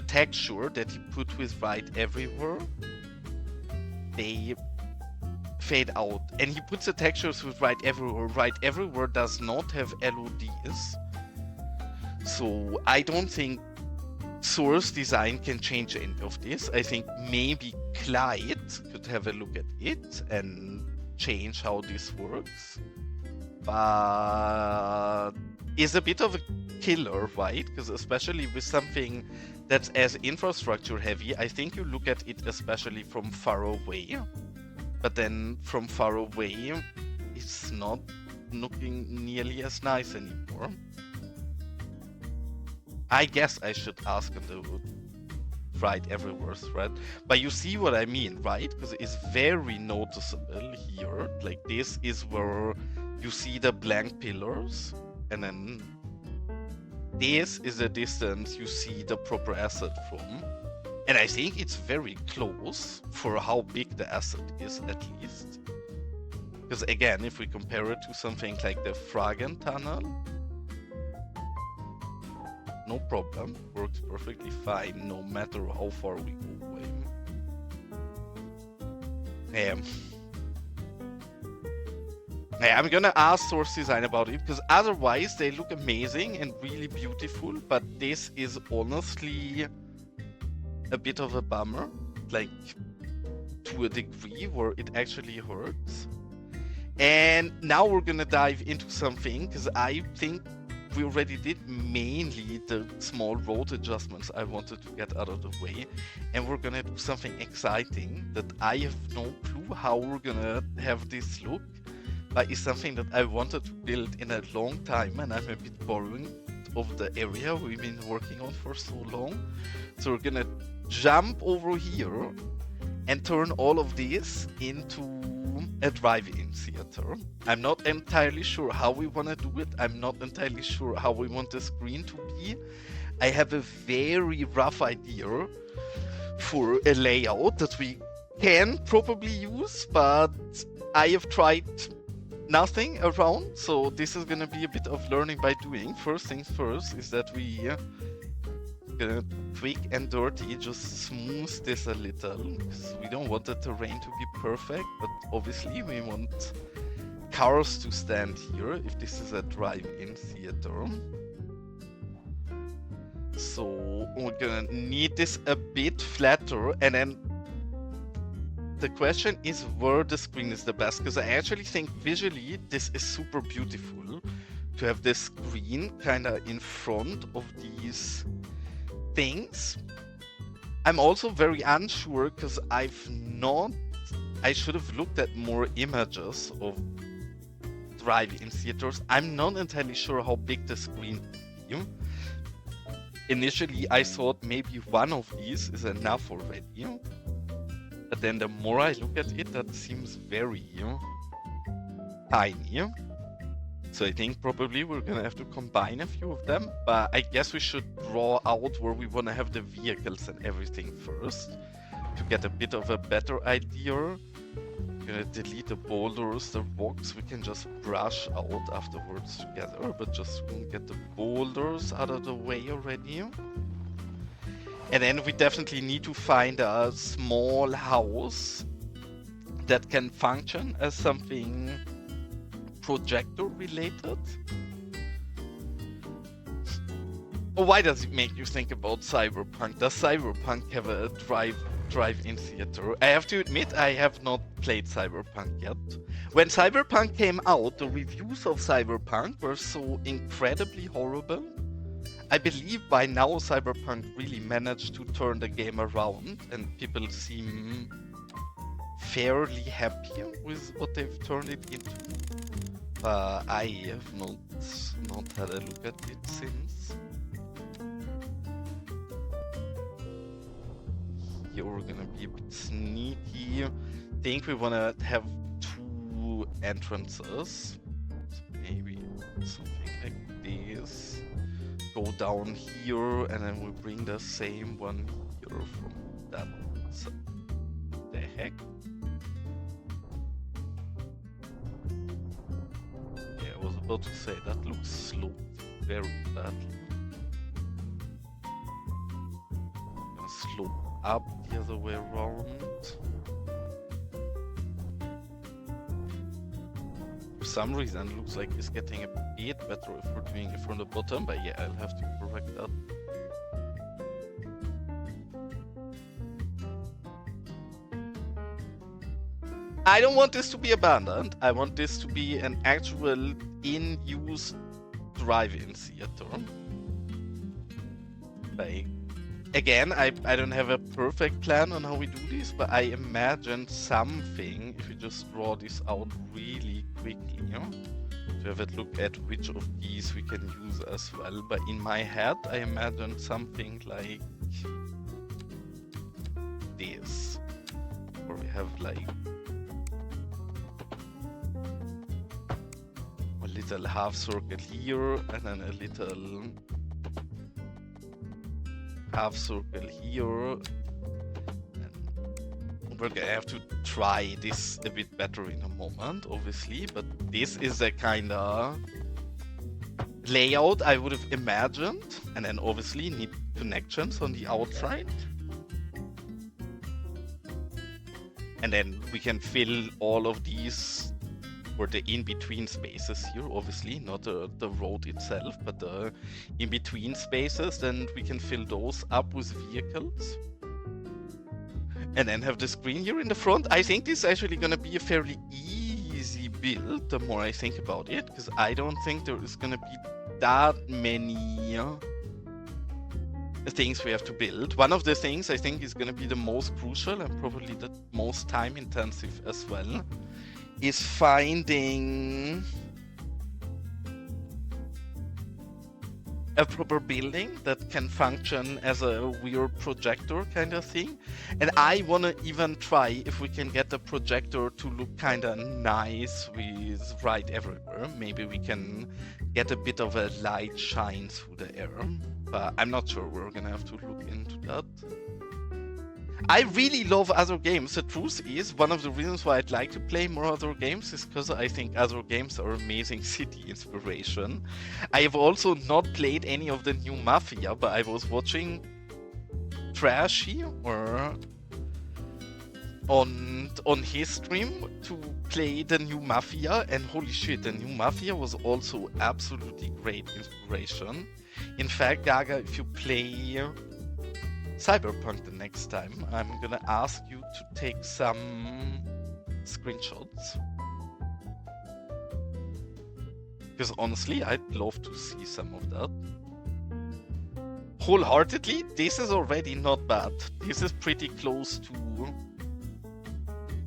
texture that you put with right everywhere, they fade out. And he puts the textures with right everywhere. Right everywhere does not have LODs. So I don't think source design can change any of this. I think maybe Clyde could have a look at it and change how this works. But it's a bit of a killer, right? Because especially with something that's as infrastructure heavy, I think you look at it especially from far away. But then from far away, it's not looking nearly as nice anymore. I guess I should ask in the right everywhere thread. But you see what I mean, right? Because it's very noticeable here. Like this is where you see the blank pillars, and then this is the distance you see the proper asset from. And I think it's very close for how big the asset is, at least. Because again, if we compare it to something like the Fragen tunnel, no problem, works perfectly fine no matter how far we go away. Yeah, I'm gonna ask source design about it, because otherwise they look amazing and really beautiful, but this is honestly a bit of a bummer, like to a degree where it actually hurts. And now we're gonna dive into something, because I think we already did mainly the small road adjustments I wanted to get out of the way, and we're gonna do something exciting that I have no clue how we're gonna have this look, but it's something that I wanted to build in a long time, and I'm a bit borrowing of the area we've been working on for so long. So we're gonna jump over here and turn all of this into a drive-in theater. I'm not entirely sure how we want to do it. I'm not entirely sure how we want the screen to be. I have a very rough idea for a layout that we can probably use, but I have tried nothing around, so this is gonna be a bit of learning by doing. First things first is that we gonna quick and dirty just smooth this a little, because we don't want the terrain to be perfect, but obviously we want cars to stand here if this is a drive-in theater. So we're gonna need this a bit flatter, and then the question is where the screen is the best, because I actually think visually this is super beautiful to have this screen kind of in front of these things. I'm also very unsure because I should have looked at more images of drive-in theaters. I'm not entirely sure how big the screen is. Initially I thought maybe one of these is enough already. But then the more I look at it, that seems very tiny. So I think probably we're gonna have to combine a few of them, but I guess we should draw out where we want to have the vehicles and everything first to get a bit of a better idea. I'm gonna delete the boulders, the rocks we can just brush out afterwards together, but just get the boulders out of the way already. And then we definitely need to find a small house that can function as something projector related. Why does it make you think about Cyberpunk? Does Cyberpunk have a drive-in theater? I have to admit I have not played Cyberpunk yet. When Cyberpunk came out, the reviews of Cyberpunk were so incredibly horrible. I believe by now Cyberpunk really managed to turn the game around and people seem fairly happy with what they've turned it into. I have not had a look at it since. Here we're gonna be a bit sneaky. I think we wanna have 2 entrances. So maybe something like this. Go down here and then we bring the same one here from that side. The heck? Yeah, I was about to say that looks sloped very badly. I'm gonna slope up the other way around. For some reason it looks like it's getting a bit better if we're doing it from the bottom, but yeah, I'll have to correct that. I don't want this to be abandoned. I want this to be an actual in-use drive-in theater. Like, again, I don't have a perfect plan on how we do this, but I imagine something, if we just draw this out really quickly, to have a look at which of these we can use as well. But in my head, I imagine something like this, where we have like a little half circle here, and then a little half circle here. And we're gonna have to try this a bit better in a moment, obviously, but this is the kind of layout I would have imagined, and then obviously need connections on the outside. And then we can fill all of these, or the in-between spaces here, obviously, not the road itself, but the in-between spaces, then we can fill those up with vehicles. And then have the screen here in the front. I think this is actually gonna be a fairly easy build, the more I think about it, because I don't think there is gonna be that many things we have to build. One of the things I think is gonna be the most crucial and probably the most time intensive as well is finding a proper building that can function as a weird projector kind of thing. And I want to even try if we can get the projector to look kind of nice with right everywhere. Maybe we can get a bit of a light shine through the air. But I'm not sure. We're going to have to look into that. I really love other games. The truth is, one of the reasons why I'd like to play more other games is because I think other games are amazing city inspiration. I have also not played any of the new Mafia, but I was watching Trashy or on his stream to play the new Mafia, and holy shit, the new Mafia was also absolutely great inspiration. In fact, Gaga, if you play Cyberpunk the next time, I'm gonna ask you to take some screenshots. Because honestly, I'd love to see some of that. Wholeheartedly, this is already not bad. This is pretty close to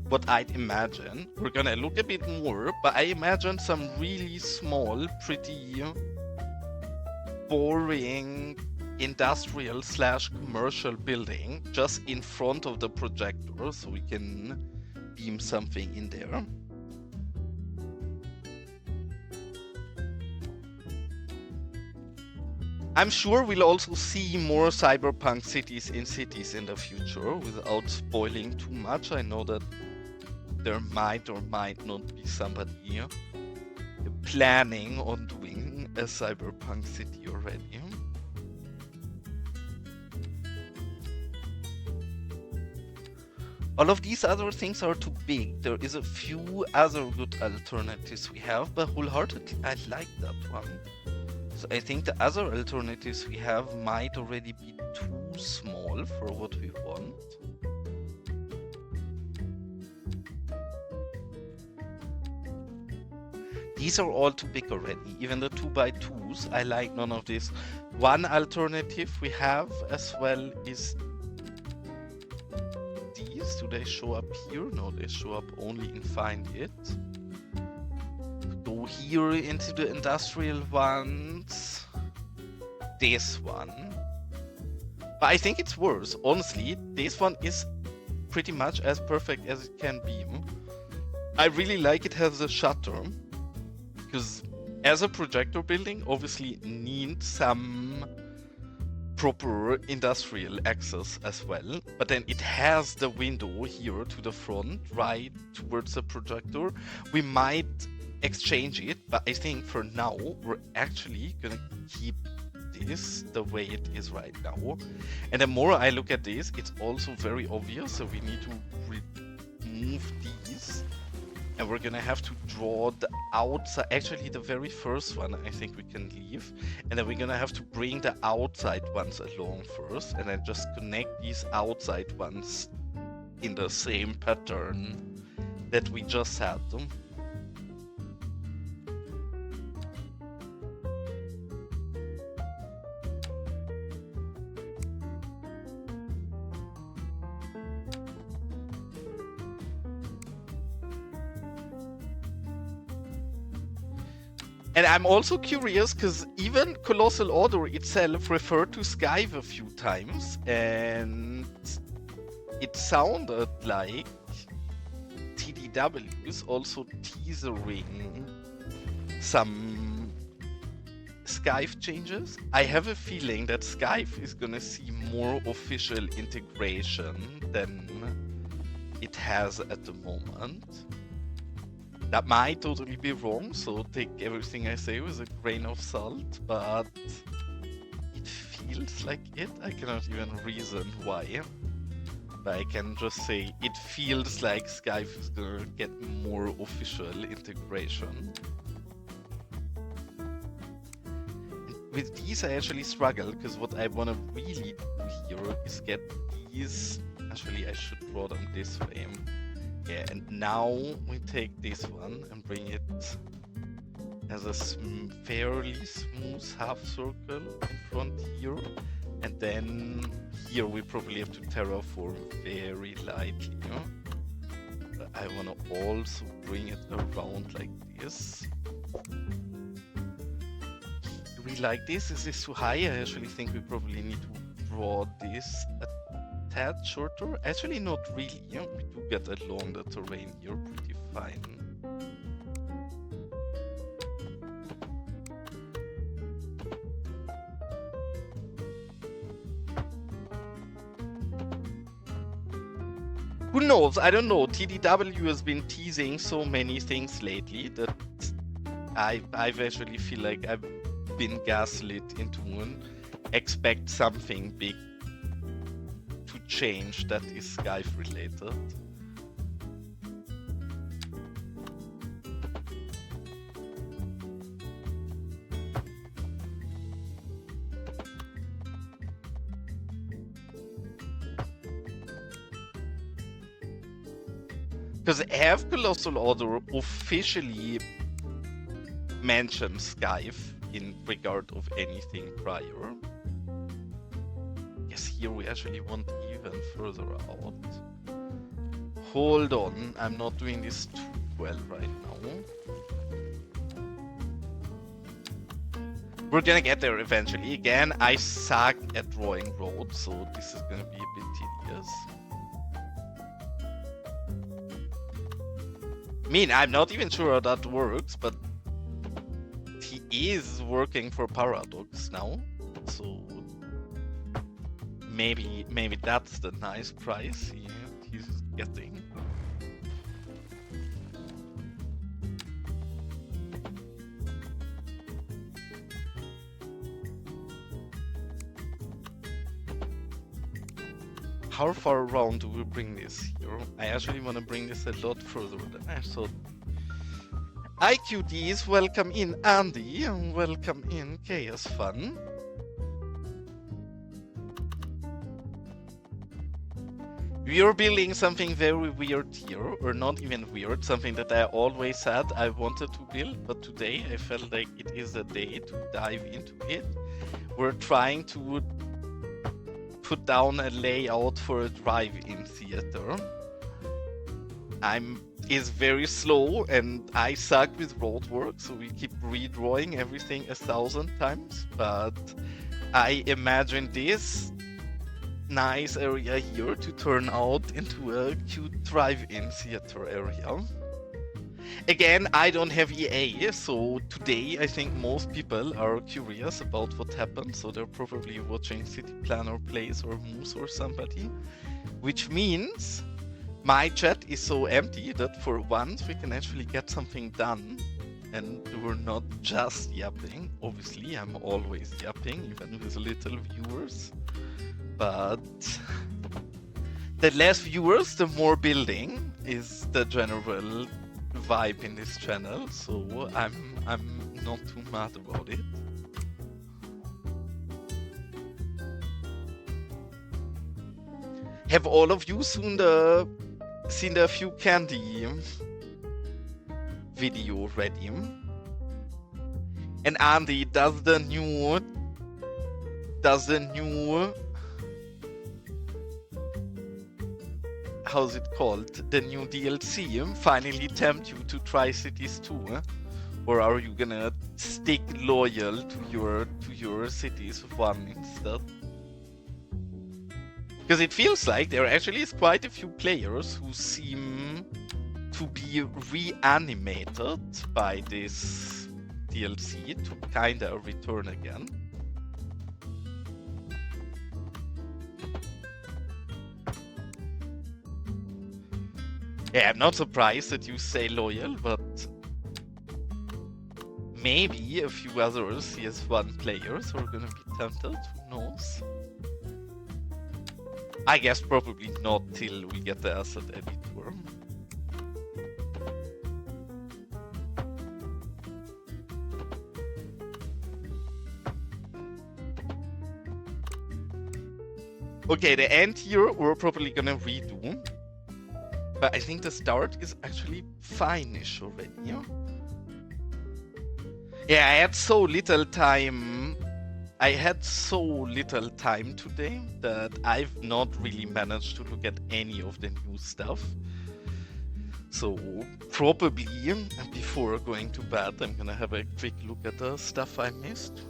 what I'd imagine. We're gonna look a bit more, but I imagine some really small, pretty boring industrial / commercial building just in front of the projector so we can beam something in there. I'm sure we'll also see more cyberpunk cities in the future without spoiling too much. I know that there might or might not be somebody planning on doing a cyberpunk city already. All of these other things are too big. There is a few other good alternatives we have, but wholeheartedly I like that one. So I think the other alternatives we have might already be too small for what we want. These are all too big already, even the 2x2s. I like none of this. One alternative we have as well is these. Do they show up here? No, they show up only in Find It. Go here into the industrial ones. This one. But I think it's worse. Honestly, this one is pretty much as perfect as it can be. I really like it has a shutter. Because as a projector building, obviously needs some proper industrial access as well. But then it has the window here to the front, right towards the projector. We might exchange it, but I think for now, we're actually gonna keep this the way it is right now. And the more I look at this, it's also very obvious, so we need to remove these. And we're gonna have to draw the outside, actually the very first one I think we can leave. And then we're gonna have to bring the outside ones along first, and then just connect these outside ones in the same pattern that we just had them. And I'm also curious because even Colossal Order itself referred to Skype a few times, and it sounded like TDW is also teasering some Skype changes. I have a feeling that Skype is gonna see more official integration than it has at the moment. That might totally be wrong, so take everything I say with a grain of salt, but it feels like it. I cannot even reason why, but I can just say it feels like Skype is gonna get more official integration. With these I actually struggle, because what I want to really do here is get these. Actually, I should draw them this way. Yeah, and now we take this one and bring it as a fairly smooth half circle in front here. And then here we probably have to terraform very lightly. But I want to also bring it around like this. Do we like this? Is this too high? I actually think we probably need to draw this a tad shorter. Actually, not really. Yeah, we do get along the terrain here pretty fine. Who knows? I don't know. TDW has been teasing so many things lately that I actually feel like I've been gaslit into expect something big to change that is Skype related. Because have Colossal Order officially mentioned Skype in regard of anything prior? Yes, here we actually want even further out. Hold on, I'm not doing this too well right now. We're gonna get there eventually. Again, I suck at drawing roads, so this is gonna be a bit tedious. I mean, I'm not even sure how that works, but he is working for Paradox now, so maybe that's the nice price he's getting. How far around do we bring this here? I actually want to bring this a lot further than I thought. IQDs, welcome in Andy, and welcome in Chaos Fun. We are building something very weird here, or not even weird, something that I always said I wanted to build, but today I felt like it is a day to dive into it. We're trying to put down a layout for a drive-in theater. Is very slow and I suck with road work, so we keep redrawing everything 1,000 times, but I imagine this nice area here to turn out into a cute drive-in theater area. Again, I don't have EA, so today I think most people are curious about what happened, so they're probably watching City Planner Plays or Moose or somebody, which means my chat is so empty that for once we can actually get something done and we're not just yapping. Obviously, I'm always yapping, even with little viewers, but the less viewers, the more building is the general vibe in this channel, so I'm not too mad about it. Have all of you seen the Few Candy video ready? And Andy, does the new how's it called? The new DLC finally tempt you to try Cities 2? Or are you gonna stick loyal to your Cities 1 instead? Because it feels like there actually is quite a few players who seem to be reanimated by this DLC to kinda return again. Yeah, I'm not surprised that you say loyal, but maybe a few other CS1 players are gonna be tempted, who knows? I guess probably not till we get the asset editor. Okay, the end here we're probably gonna redo. But I think the start is actually fine-ish already. Yeah, I had so little time. I had so little time today that I've not really managed to look at any of the new stuff. So probably before going to bed, I'm gonna have a quick look at the stuff I missed.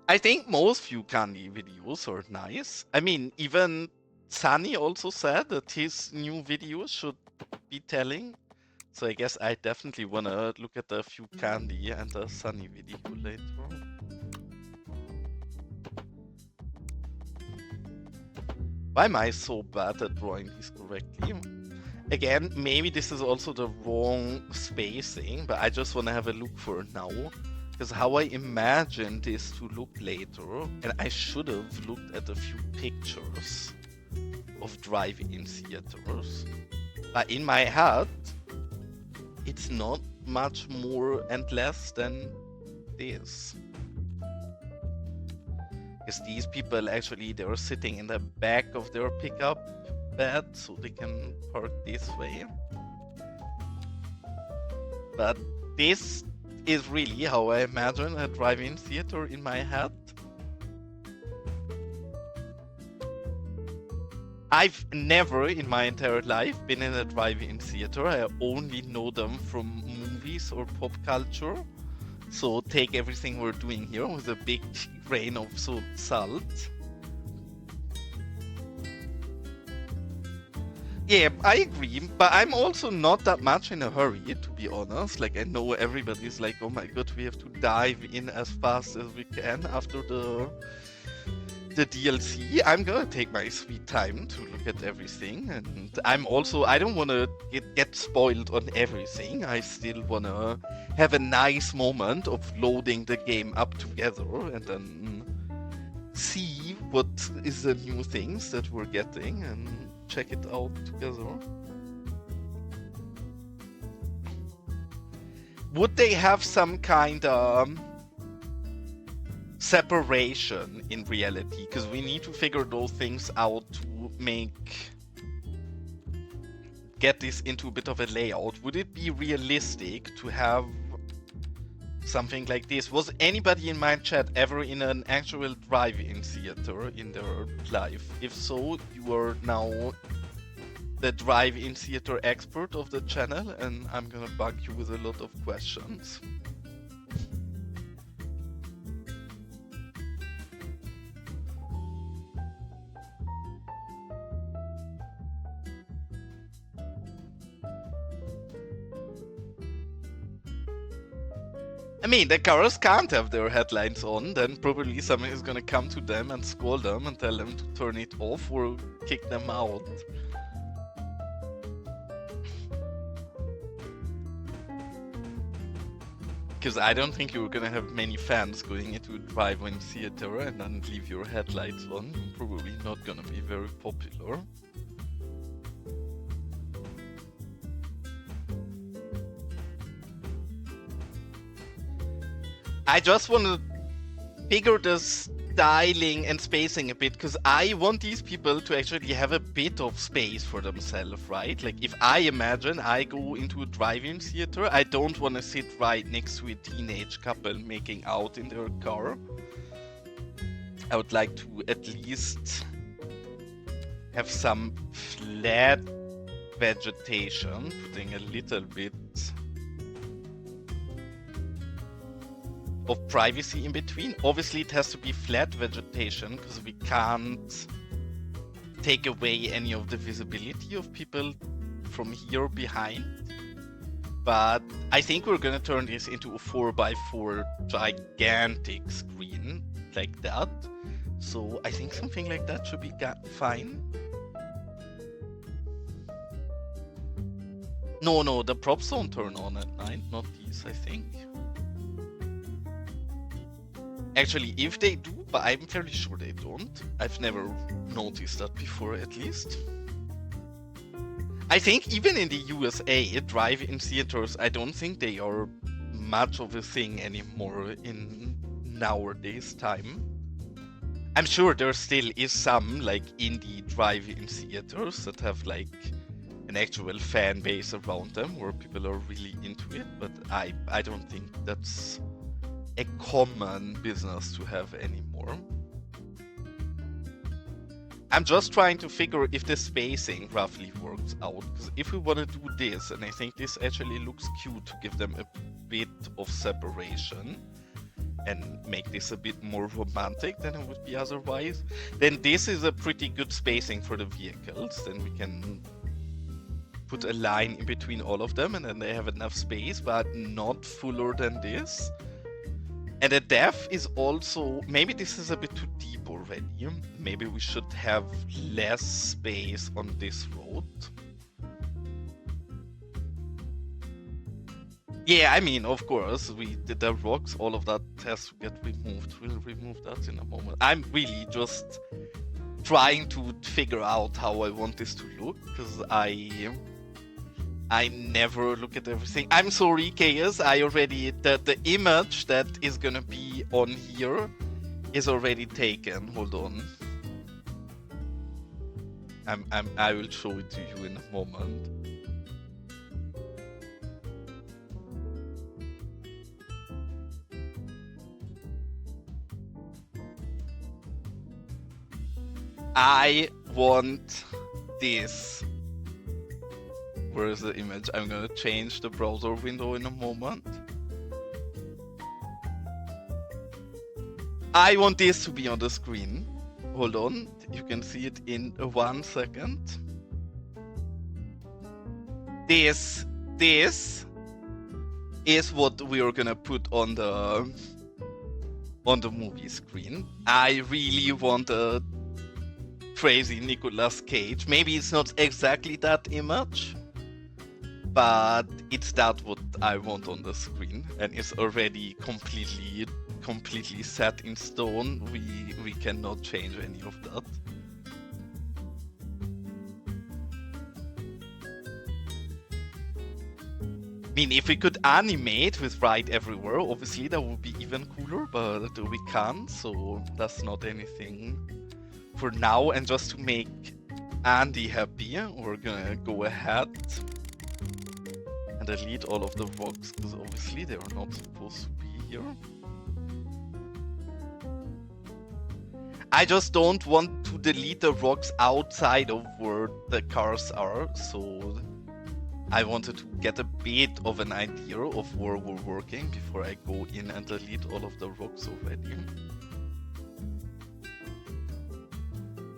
I think most View Candy videos are nice. I mean, even Sunny also said that his new videos should be telling. So I guess I definitely wanna look at the View Candy and the Sunny video later. Why am I so bad at drawing these correctly? Again, maybe this is also the wrong spacing, but I just want to have a look for now. Because how I imagine this to look later, and I should have looked at a few pictures of drive-in theaters. But in my head, it's not much more and less than this. Because these people actually, they're sitting in the back of their pickup bed, so they can park this way. But this is really how I imagine a drive-in theater in my head. I've never in my entire life been in a drive-in theater. I only know them from movies or pop culture. So take everything we're doing here with a big grain of salt. Yeah, I agree, but I'm also not that much in a hurry, to be honest. Like, I know everybody's like, oh my god, we have to dive in as fast as we can after the DLC. I'm gonna take my sweet time to look at everything, and I'm also, I don't want to get spoiled on everything. I still want to have a nice moment of loading the game up together and then see what is the new things that we're getting and check it out together. Would they have some kind of separation in reality? Because we need to figure those things out to get this into a bit of a layout. Would it be realistic to have something like this? Was anybody in my chat ever in an actual drive-in theater in their life? If so, you are now the drive-in theater expert of the channel, and I'm gonna bug you with a lot of questions. I mean, the cars can't have their headlights on, then probably someone is gonna come to them and scold them and tell them to turn it off or kick them out. Because I don't think you're gonna have many fans going into a drive-in theater and then leave your headlights on. You're probably not gonna be very popular. I just want to figure the styling and spacing a bit, because I want these people to actually have a bit of space for themselves, right? Like, if I imagine I go into a drive-in theater, I don't want to sit right next to a teenage couple making out in their car. I would like to at least have some flat vegetation, putting a little bit of privacy in between. Obviously it has to be flat vegetation because we can't take away any of the visibility of people from here behind. But I think we're gonna turn this into a 4x4 gigantic screen like that. So I think something like that should be fine. No, the props don't turn on at night, not these, I think. Actually, if they do, but I'm fairly sure they don't. I've never noticed that before, at least. I think even in the USA, drive-in theaters, I don't think they are much of a thing anymore in nowadays time. I'm sure there still is some, like, indie drive-in theaters that have, like, an actual fan base around them where people are really into it, but I don't think that's a common business to have anymore. I'm just trying to figure if the spacing roughly works out, because if we want to do this, and I think this actually looks cute to give them a bit of separation, and make this a bit more romantic than it would be otherwise. Then this is a pretty good spacing for the vehicles. Then we can put a line in between all of them, and then they have enough space, but not fuller than this. And the depth is also, maybe this is a bit too deep already. Maybe we should have less space on this road. Yeah, I mean, of course, we did the rocks, all of that has to get removed. We'll remove that in a moment. I'm really just trying to figure out how I want this to look, because I never look at everything. I'm sorry, Chaos, the image that is gonna be on here is already taken. Hold on. I will show it to you in a moment. I want this. Where is the image? I'm gonna change the browser window in a moment. I want this to be on the screen. Hold on, you can see it in 1 second. This is what we are gonna put on the movie screen. I really want a crazy Nicolas Cage. Maybe it's not exactly that image, but it's that what I want on the screen, and it's already completely set in stone. We cannot change any of that. I mean, if we could animate with Ride Everywhere, obviously that would be even cooler, but we can't, so that's not anything for now. And just to make Andy happy, we're gonna go ahead and delete all of the rocks, because obviously they are not supposed to be here. I just don't want to delete the rocks outside of where the cars are, so I wanted to get a bit of an idea of where we're working before I go in and delete all of the rocks already.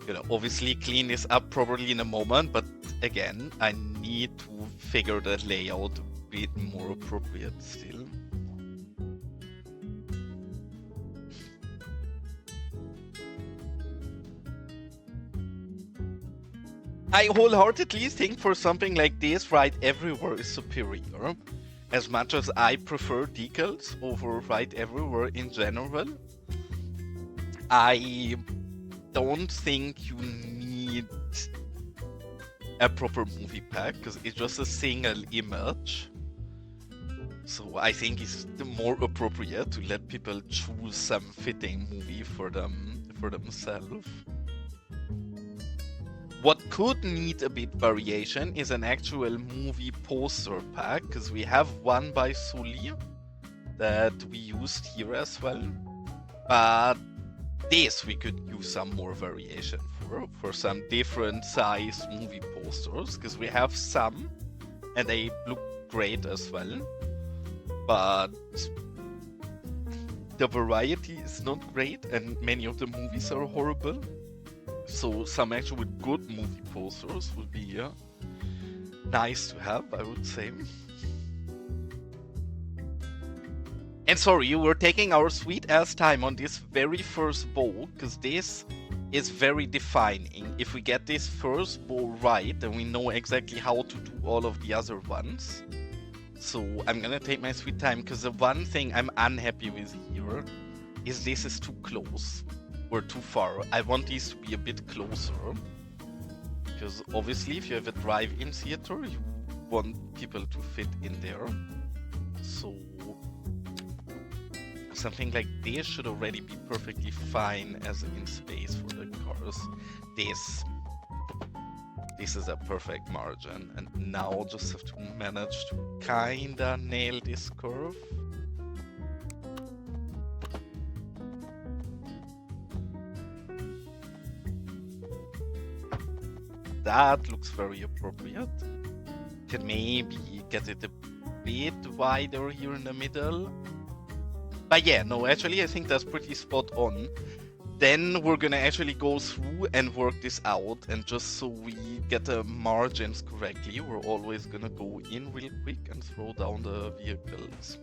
Gonna obviously clean this up properly in a moment, but again, I need to figure the layout a bit more appropriate still. I wholeheartedly think for something like this, Ride Everywhere is superior. As much as I prefer decals over Ride Everywhere in general, I don't think you need a proper movie pack, because it's just a single image. So I think it's more appropriate to let people choose some fitting movie for themselves. What could need a bit variation is an actual movie poster pack, because we have one by Sully that we used here as well. But this we could use some more variation for some different size movie posters, because we have some and they look great as well. But the variety is not great and many of the movies are horrible. So some actual good movie posters would be nice to have, I would say. And sorry, we're taking our sweet ass time on this very first bow, because this is very defining. If we get this first bow right, then we know exactly how to do all of the other ones. So I'm gonna take my sweet time, because the one thing I'm unhappy with here is this is too close. Or too far. I want these to be a bit closer, because obviously if you have a drive-in theater, you want people to fit in there. So something like this should already be perfectly fine as in space for the cars. This is a perfect margin, and now I'll just have to manage to kinda nail this curve. That looks very appropriate. Can maybe get it a bit wider here in the middle. But yeah, no, actually, I think that's pretty spot on. Then we're gonna actually go through and work this out, and just so we get the margins correctly, we're always gonna go in real quick and throw down the vehicles.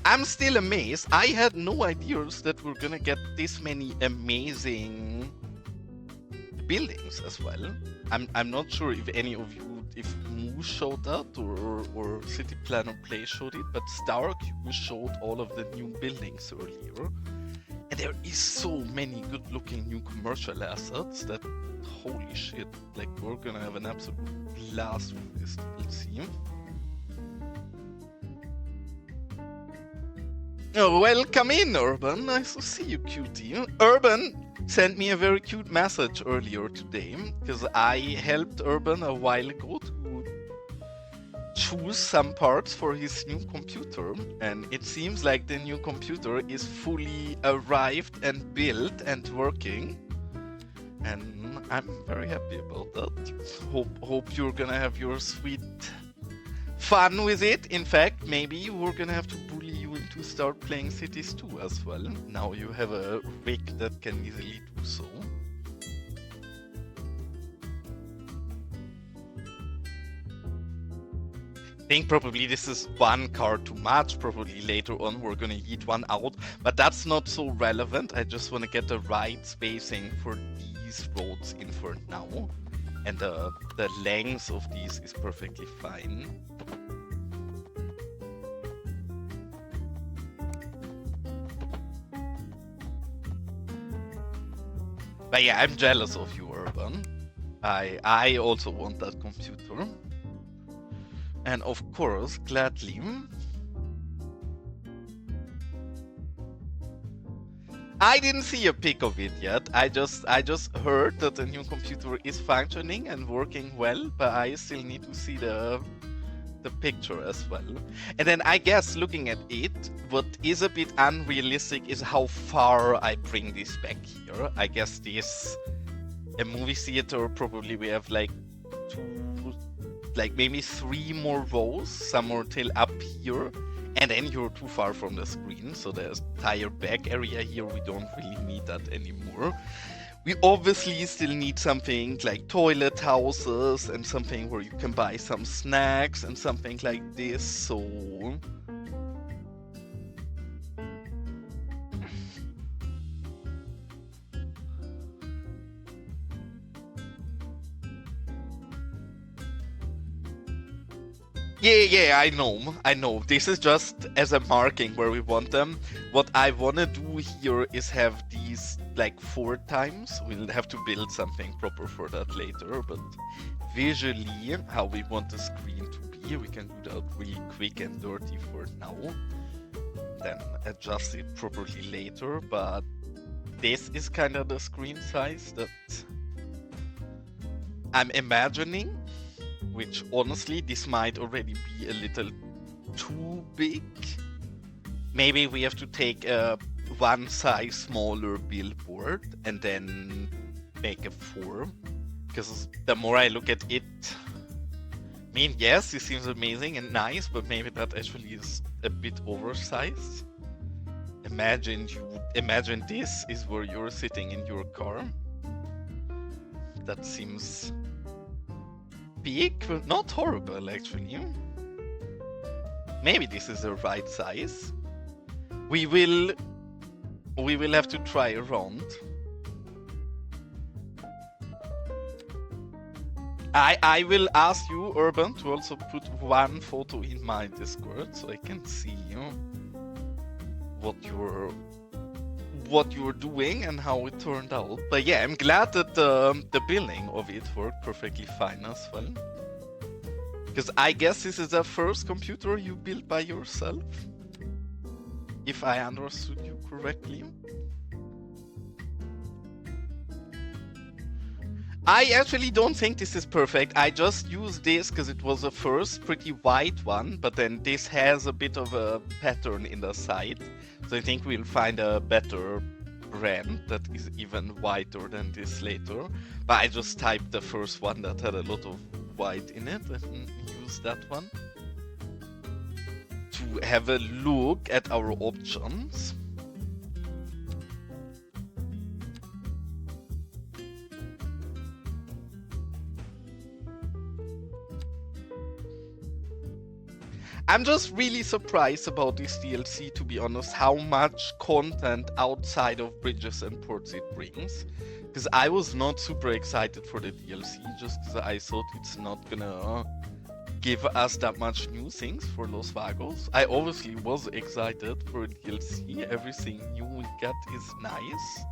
I'm still amazed. I had no ideas that we're gonna get this many amazing buildings as well. I'm not sure if any of you, if Moo showed that or City Planner Play showed it, but StarQ showed all of the new buildings earlier. And there is so many good looking new commercial assets that, holy shit, like we're gonna have an absolute blast with this, we'll see. Oh, welcome in, Urban. Nice to see you, cutie. Urban sent me a very cute message earlier today, because I helped Urban a while ago to choose some parts for his new computer, and it seems like the new computer is fully arrived and built and working, and I'm very happy about that. Hope you're gonna have your sweet fun with it. In fact, maybe we're gonna have to bully you into start playing Cities 2 as well. Now you have a rig that can easily do so. I think probably this is one car too much. Probably later on we're gonna eat one out, but that's not so relevant. I just want to get the right spacing for these roads in for now. And the length of these is perfectly fine. But yeah, I'm jealous of you, Urban. I also want that computer. And of course, gladly. I didn't see a pic of it yet. I just heard that the new computer is functioning and working well, but I still need to see the picture as well. And then I guess looking at it, what is a bit unrealistic is how far I bring this back here. I guess this a movie theater, probably we have like maybe 3 more rows, somewhere till up here. And then you're too far from the screen, so there's tire back area here, we don't really need that anymore. We obviously still need something like toilet houses and something where you can buy some snacks and something like this, so... Yeah, I know. This is just as a marking where we want them. What I want to do here is have these like 4 times. We'll have to build something proper for that later, but visually how we want the screen to be, we can do that really quick and dirty for now. Then adjust it properly later, but this is kind of the screen size that I'm imagining. Which honestly, this might already be a little too big. Maybe we have to take a 1 size smaller billboard and then make a 4. Because the more I look at it, I mean, yes, it seems amazing and nice, but maybe that actually is a bit oversized. Imagine this is where you're sitting in your car. That seems big, but not horrible actually. Maybe this is the right size. We will have to try around. I will ask you, Urban, to also put 1 photo in my Discord so I can see what you're doing and how it turned out. But yeah, I'm glad that the building of it worked perfectly fine as well. Because I guess this is the first computer you built by yourself, if I understood you correctly. I actually don't think this is perfect. I just used this because it was the first pretty white one, but then this has a bit of a pattern in the side. So I think we'll find a better brand that is even whiter than this later. But I just typed the first one that had a lot of white in it and used that one. to have a look at our options. I'm just really surprised about this DLC, to be honest, how much content outside of Bridges and Ports it brings. Because I was not super excited for the DLC, just because I thought it's not gonna give us that much new things for Los Vagos. I obviously was excited for a DLC, everything new we get is nice.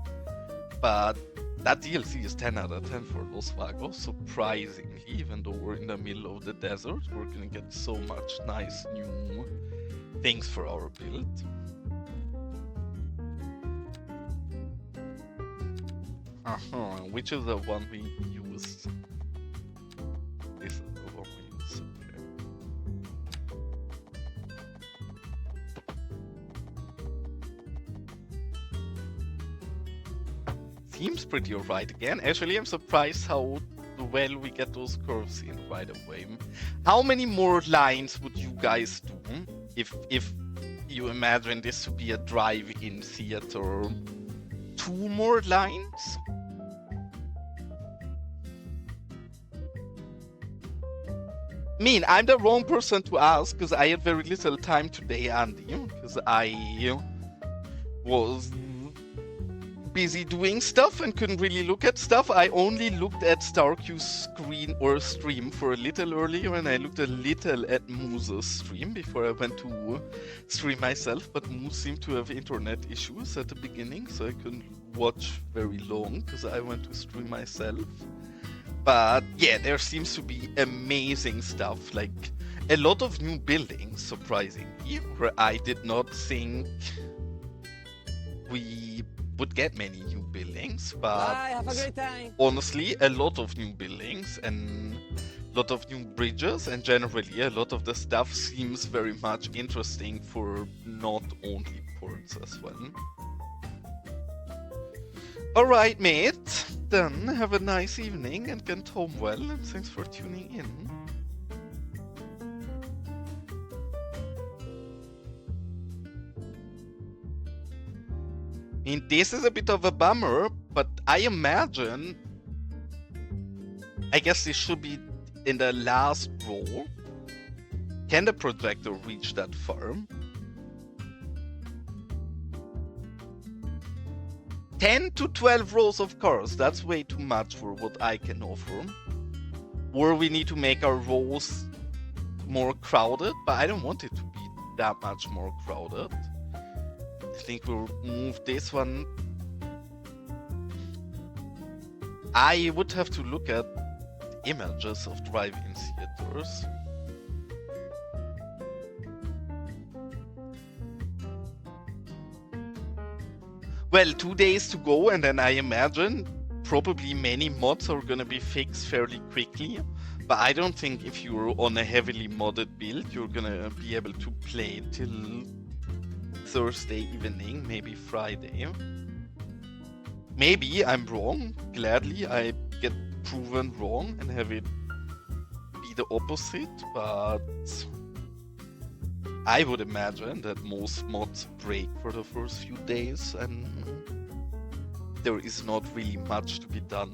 But that DLC is 10 out of 10 for Los Vagos, surprisingly, even though we're in the middle of the desert, we're gonna get so much nice new things for our build. Which is the one we use? This is the one we use, okay. Seems pretty alright again. Actually, I'm surprised how well we get those curves in right away. How many more lines would you guys do if you imagine this to be a drive-in theater? 2 more lines? I'm the wrong person to ask because I had very little time today, Andy, because I was busy doing stuff and couldn't really look at stuff. I only looked at StarQ's screen or stream for a little earlier, and I looked a little at Moose's stream before I went to stream myself, but Moose seemed to have internet issues at the beginning, so I couldn't watch very long because I went to stream myself. But yeah, there seems to be amazing stuff, like a lot of new buildings, surprisingly, where I did not think we would get many new buildings, but bye, have a great time. Honestly, a lot of new buildings and a lot of new bridges, and generally a lot of the stuff seems very much interesting for not only ports as well. Alright, mate. Then have a nice evening and get home well, and thanks for tuning in. This is a bit of a bummer, but I imagine... I guess this should be in the last row. Can the projector reach that far? 10 to 12 rows of cars, that's way too much for what I can offer. Or we need to make our rows more crowded, but I don't want it to be that much more crowded. I think we'll move this one. I would have to look at images of drive-in theaters. Well, 2 days to go, and then I imagine probably many mods are gonna be fixed fairly quickly. But I don't think if you're on a heavily modded build, you're gonna be able to play till Thursday evening, maybe Friday. Maybe I'm wrong. Gladly I get proven wrong and have it be the opposite, but I would imagine that most mods break for the first few days and there is not really much to be done.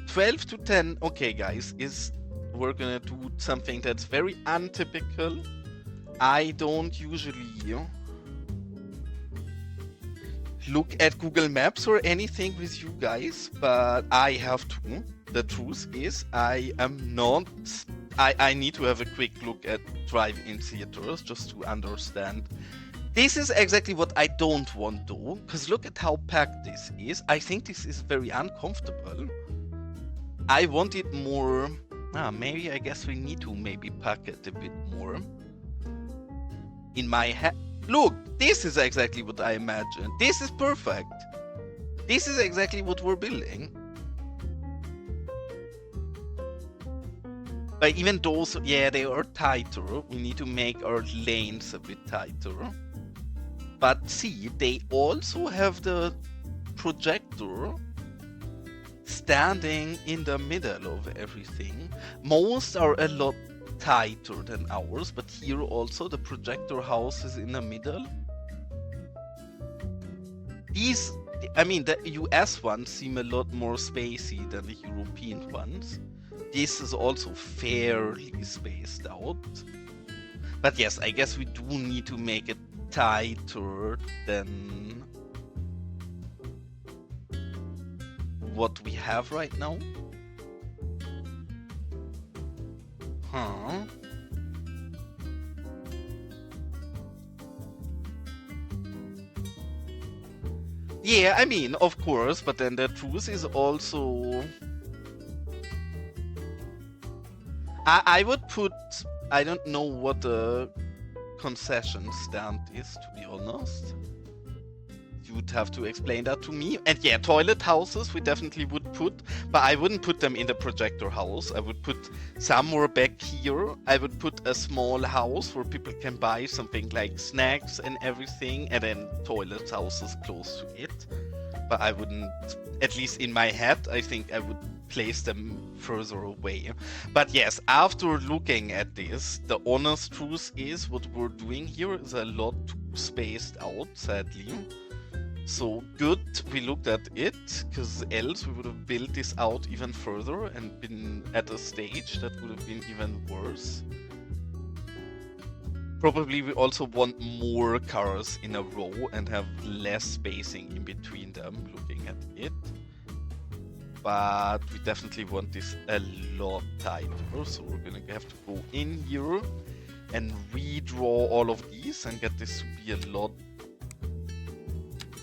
$12 to $10, okay guys, we're gonna do something that's very untypical. I don't usually look at Google Maps or anything with you guys, but I have to. The truth is, I need to have a quick look at drive-in theaters just to understand. This is exactly what I don't want though, because look at how packed this is. I think this is very uncomfortable. I want it more... maybe I guess we need to maybe pack it a bit more. In my head... Look, this is exactly what I imagined. This is perfect. This is exactly what we're building. But even those, yeah, they are tighter. We need to make our lanes a bit tighter. But see, they also have the projector standing in the middle of everything. Most are a lot tighter than ours, but here also the projector house is in the middle. These, I mean, the US ones seem a lot more spacey than the European ones. This is also fairly spaced out. But yes, I guess we do need to make it tighter than what we have right now. Huh. Yeah, I mean, of course, but then the truth is also... I would put... I don't know what the concession stand is, to be honest. You'd have to explain that to me. And yeah, toilet houses we definitely would put, but I wouldn't put them in the projector house. I would put somewhere back here. I would put a small house where people can buy something like snacks and everything, and then toilet houses close to it. But I wouldn't, at least in my head, I think I would place them further away. But yes, after looking at this, the honest truth is what we're doing here is a lot too spaced out, sadly. So good we looked at it, because else we would have built this out even further and been at a stage that would have been even worse. Probably we also want more cars in a row and have less spacing in between them, looking at it. But we definitely want this a lot tighter, so we're gonna have to go in here and redraw all of these and get this to be a lot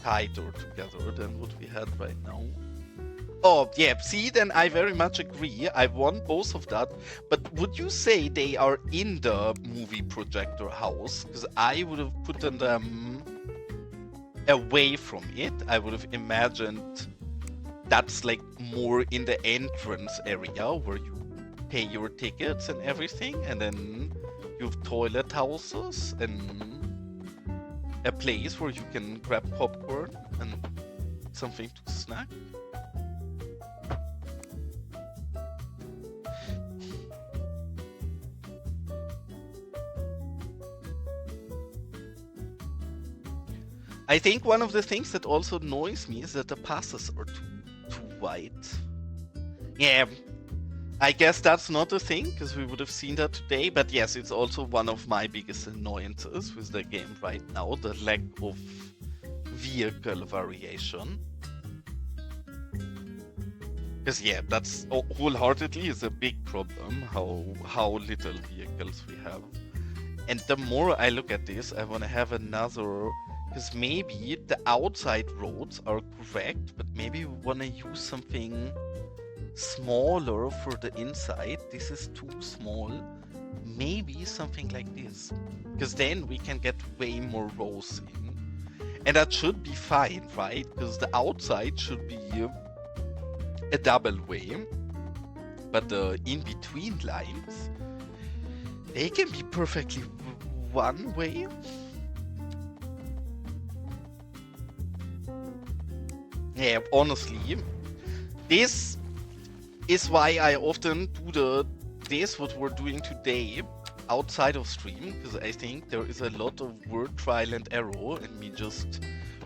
tighter together than what we had right now. Oh, yeah, see, then I very much agree. I want both of that, but would you say they are in the movie projector house? Because I would have put them away from it. I would have imagined that's like more in the entrance area where you pay your tickets and everything, and then you have toilet houses and a place where you can grab popcorn and something to snack. I think one of the things that also annoys me is that the passes are too wide. Yeah, I guess that's not a thing, because we would have seen that today, but yes, it's also one of my biggest annoyances with the game right now, the lack of vehicle variation. Because yeah, that's wholeheartedly is a big problem, how little vehicles we have. And the more I look at this, I want to have another... Because maybe the outside roads are correct, but maybe we want to use something smaller for the inside. This is too small. Maybe something like this. Because then we can get way more rows in. And that should be fine, right? Because the outside should be a double way. But the in-between lines, they can be perfectly one way. Yeah, honestly, this is why I often do this what we're doing today outside of stream, because I think there is a lot of word trial and error and me just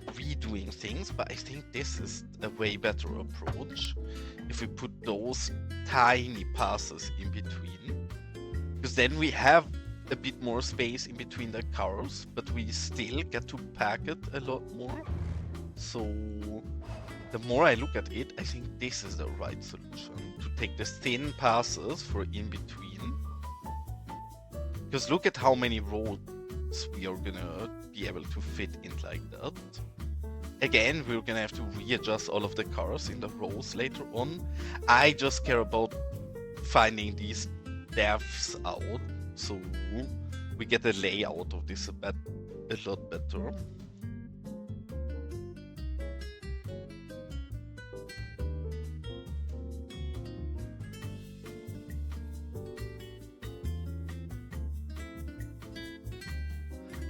redoing things, but I think this is a way better approach if we put those tiny passes in between, because then we have a bit more space in between the cars, but we still get to pack it a lot more. So the more I look at it, I think this is the right solution, to take the thin passes for in between. Because look at how many roads we are gonna be able to fit in like that. Again, we're gonna have to readjust all of the cars in the rows later on. I just care about finding these depths out, so we get the layout of this a lot better.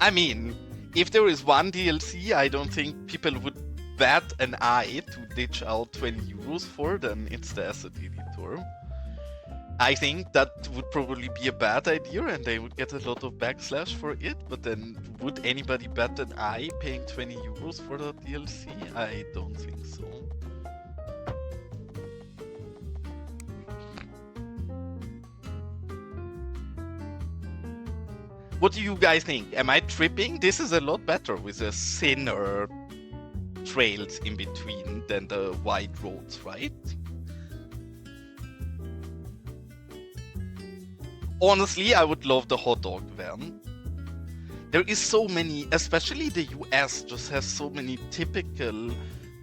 I mean, if there is one DLC I don't think people would bat an eye to ditch out 20 euros for, then it's the asset editor. I think that would probably be a bad idea and they would get a lot of backslash for it, but then would anybody bat an eye paying 20 euros for that DLC? I don't think so. What do you guys think? Am I tripping? This is a lot better with the thinner trails in between than the wide roads, right? Honestly, I would love the hot dog van. There is so many, especially the US just has so many typical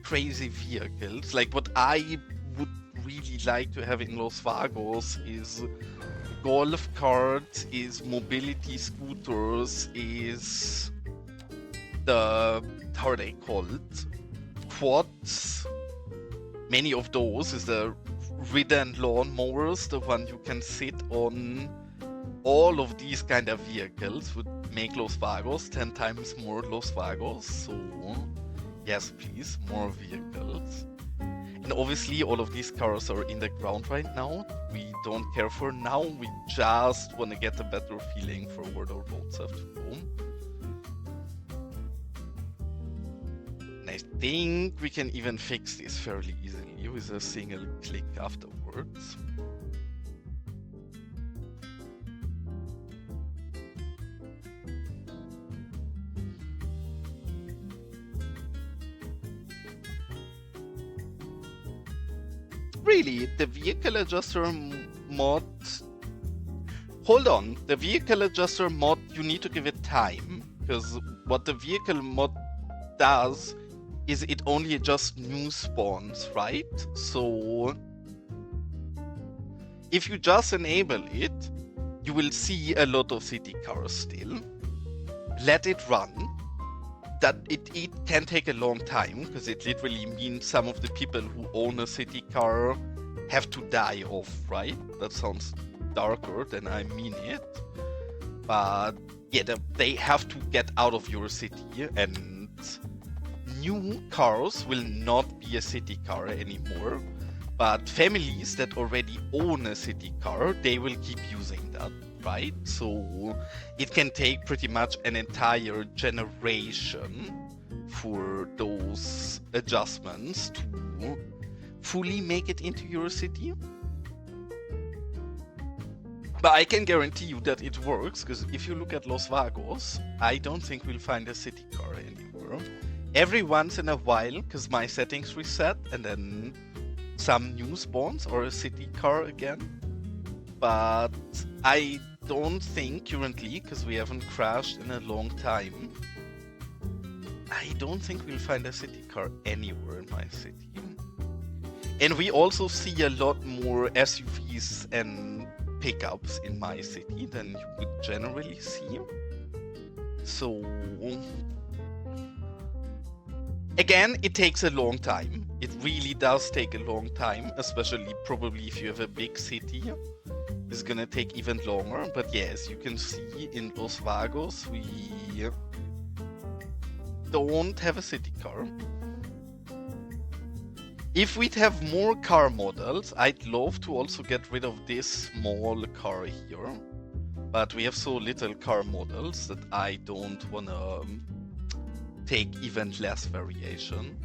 crazy vehicles. Like what I would really like to have in Los Vagos is golf carts, is mobility scooters, is the, how are they called? Quads. Many of those is the ridden lawn mowers, the one you can sit on. All of these kind of vehicles would make Los Vagos 10 times more Los Vagos. So yes, please, more vehicles. And obviously all of these cars are in the ground right now. We don't care for now, we just want to get a better feeling for where the roads have to go. And I think we can even fix this fairly easily with a single click afterwards. Really, the vehicle adjuster mod... Hold on, the vehicle adjuster mod, you need to give it time. Because what the vehicle mod does is it only adjusts new spawns, right? So if you just enable it, you will see a lot of city cars still. Let it run. That it can take a long time, because it literally means some of the people who own a city car have to die off, right? That sounds darker than I mean it. But yeah, they have to get out of your city, and new cars will not be a city car anymore. But families that already own a city car, they will keep using that, right? So it can take pretty much an entire generation for those adjustments to fully make it into your city. But I can guarantee you that it works, because if you look at Los Vagos, I don't think we'll find a city car anywhere. Every once in a while, because my settings reset, and then some new spawns or a city car again. But I don't think currently, because we haven't crashed in a long time, I don't think we'll find a city car anywhere in my city. And we also see a lot more SUVs and pickups in my city than you would generally see. So again, it takes a long time. It really does take a long time, especially probably if you have a big city. It's gonna take even longer, but yes, you can see in Los Vagos we don't have a city car. If we'd have more car models, I'd love to also get rid of this small car here. But we have so little car models that I don't wanna take even less variation.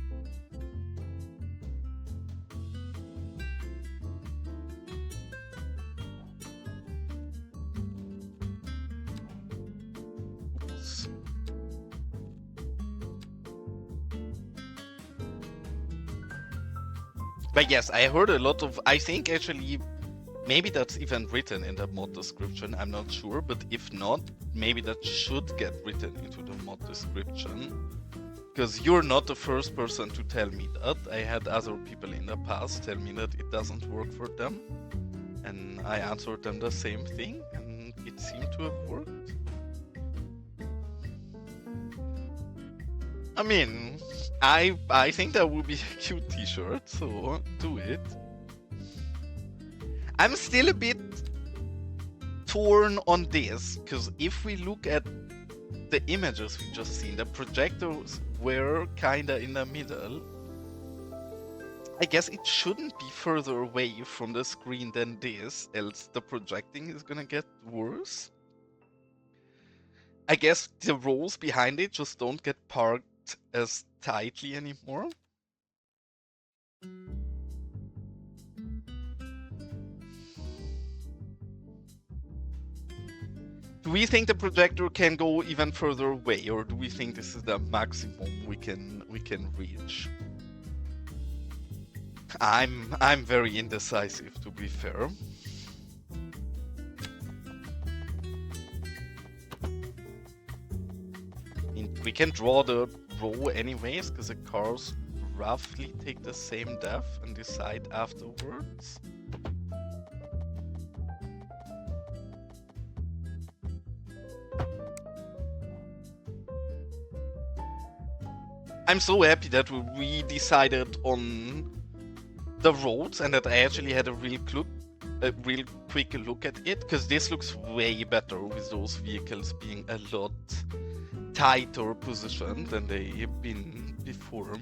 Oops. But yes, I heard a lot of, I think actually, maybe that's even written in the mod description, I'm not sure, but if not, maybe that should get written into the mod description. Because you're not the first person to tell me that. I had other people in the past tell me that it doesn't work for them. And I answered them the same thing, and it seemed to have worked. I mean, I think that would be a cute t-shirt, so do it. I'm still a bit torn on this, because if we look at the images we just seen, the projectors somewhere kinda in the middle. I guess it shouldn't be further away from the screen than this, else the projecting is gonna get worse. I guess the rows behind it just don't get parked as tightly anymore. Do we think the projector can go even further away, or do we think this is the maximum we can reach? I'm very indecisive, to be fair. We can draw the row anyways, because the cars roughly take the same depth and decide afterwards. I'm so happy that we decided on the roads and that I actually had a real quick look at it, because this looks way better with those vehicles being a lot tighter positioned than they've been before.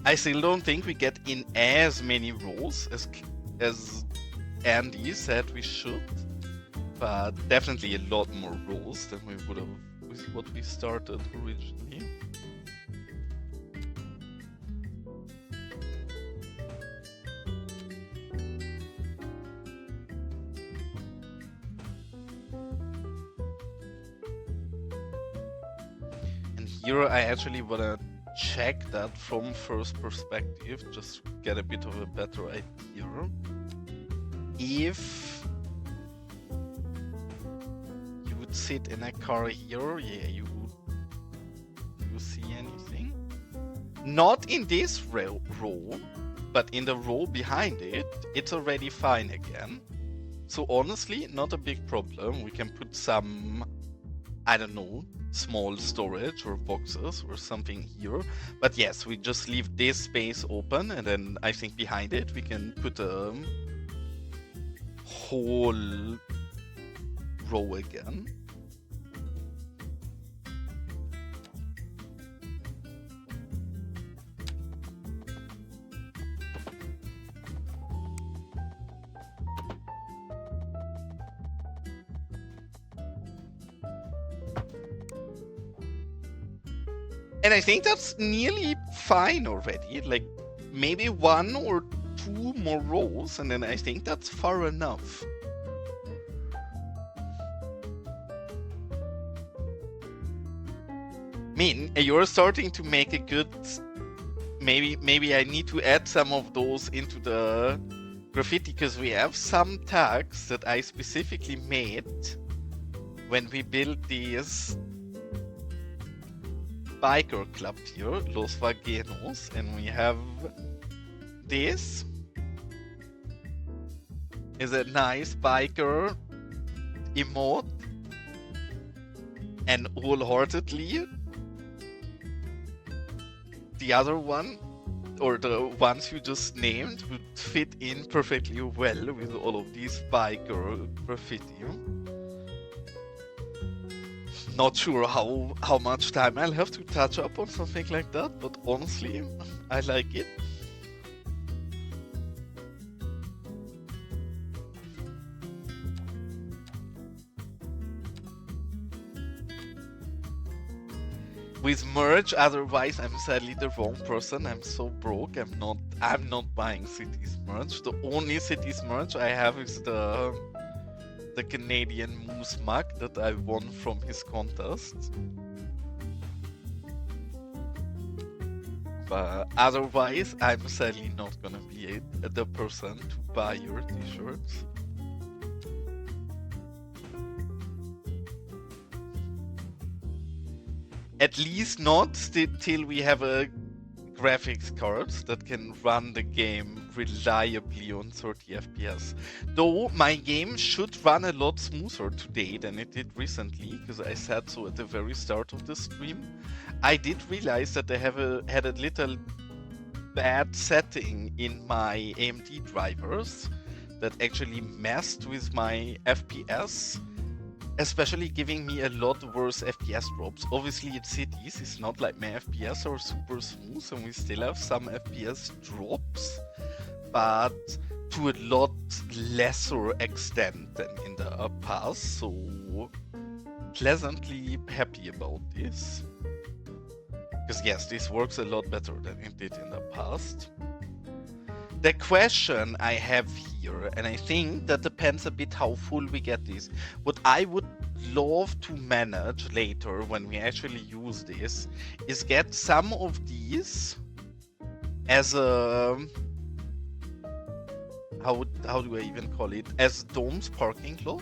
I still don't think we get in as many rows as Andy said we should, but definitely a lot more rows than we would have with what we started originally. And here I actually want to check that from first perspective, just to get a bit of a better idea. If you would sit in a car here, yeah, you see anything? Not in this row, but in the row behind it, it's already fine again. So honestly, not a big problem. We can put some, I don't know, small storage or boxes or something here. But yes, we just leave this space open, and then I think behind it we can put a whole row again. And I think that's nearly fine already. Like maybe one or two more rows, and then I think that's far enough. I mean, you're starting to make a good... Maybe I need to add some of those into the graffiti, because we have some tags that I specifically made when we built these biker club here, Los Vagos, and we have this is a nice biker emote, and wholeheartedly the other one, or the ones you just named, would fit in perfectly well with all of these biker graffiti. Not sure how much time I'll have to touch up on something like that, but honestly, I like it. With merch, otherwise I'm sadly the wrong person. I'm so broke. I'm not buying Cities merch. The only Cities merch I have is the Canadian Moose mug that I won from his contest. But otherwise, I'm sadly not gonna be the person to buy your t-shirts. At least not till we have a graphics card that can run the game reliably on 30 FPS. Though my game should run a lot smoother today than it did recently, because I said so at the very start of the stream. I did realize that I had a little bad setting in my AMD drivers that actually messed with my FPS especially giving me a lot worse FPS drops. Obviously, it's cities. It's not like my FPS are super smooth, and we still have some FPS drops, but to a lot lesser extent than in the past. So pleasantly happy about this. Because yes, this works a lot better than it did in the past. The question I have here, and I think that depends a bit how full we get this. What I would love to manage later when we actually use this is get some of these as a... How do I even call it? As domes parking lot.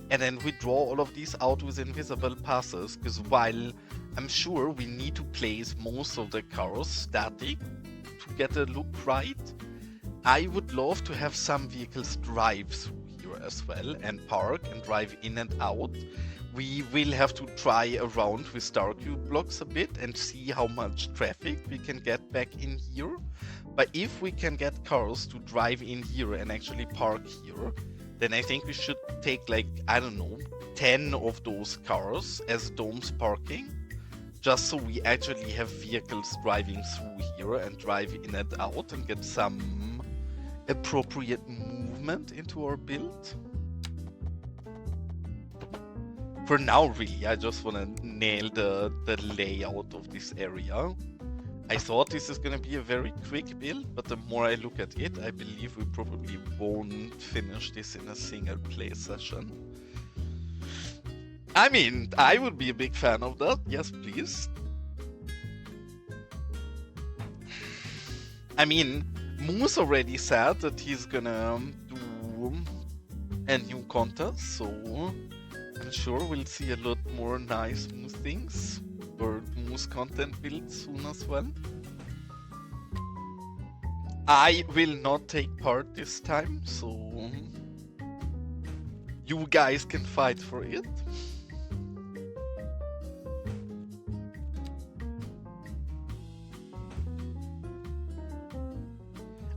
And then we draw all of these out with invisible passes, because while I'm sure we need to place most of the cars static to get a look right, I would love to have some vehicles drive through here as well and park and drive in and out. We will have to try around with star cube blocks a bit and see how much traffic we can get back in here. But if we can get cars to drive in here and actually park here, then I think we should take, like, I don't know, 10 of those cars as domes parking, just so we actually have vehicles driving through here and drive in and out and get some appropriate movement into our build. For now, really, I just want to nail the layout of this area. I thought this is going to be a very quick build, but the more I look at it, I believe we probably won't finish this in a single play session. I mean, I would be a big fan of that. Yes, please. I mean, Moose already said that he's gonna do a new contest, so I'm sure we'll see a lot more nice Moose things or Moose content builds soon as well. I will not take part this time, so you guys can fight for it.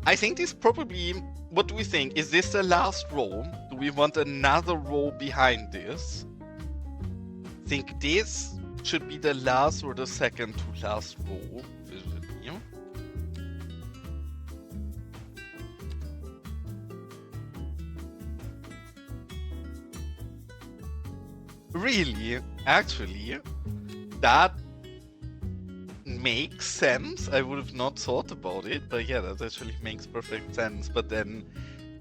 I think this probably... What do we think? Is this the last row? Do we want another row behind this? Think this should be the last or the second to last row, visually. Really? Actually, that makes sense. I would have not thought about it, but yeah, that actually makes perfect sense. But then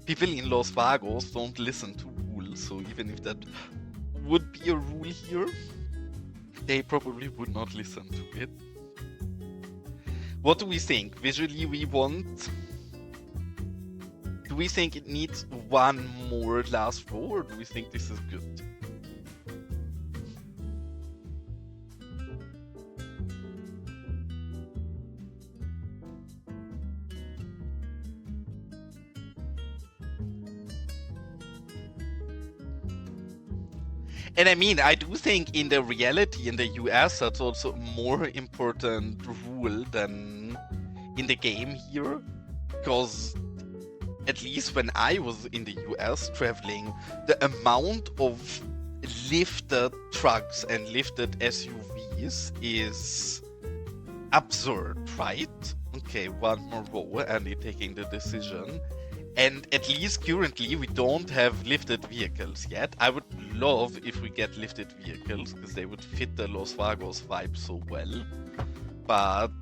people in Los Vagos don't listen to rules, so even if that would be a rule here, they probably would not listen to it. What do we think? Visually, we want... Do we think it needs one more last row, or do we think this is good? And I mean, I do think in the reality in the US, that's also a more important rule than in the game here. Because at least when I was in the US traveling, the amount of lifted trucks and lifted SUVs is absurd, right? Okay, one more row, Andy taking the decision. And at least currently we don't have lifted vehicles yet. I would love if we get lifted vehicles, because they would fit the Los Vagos vibe so well. But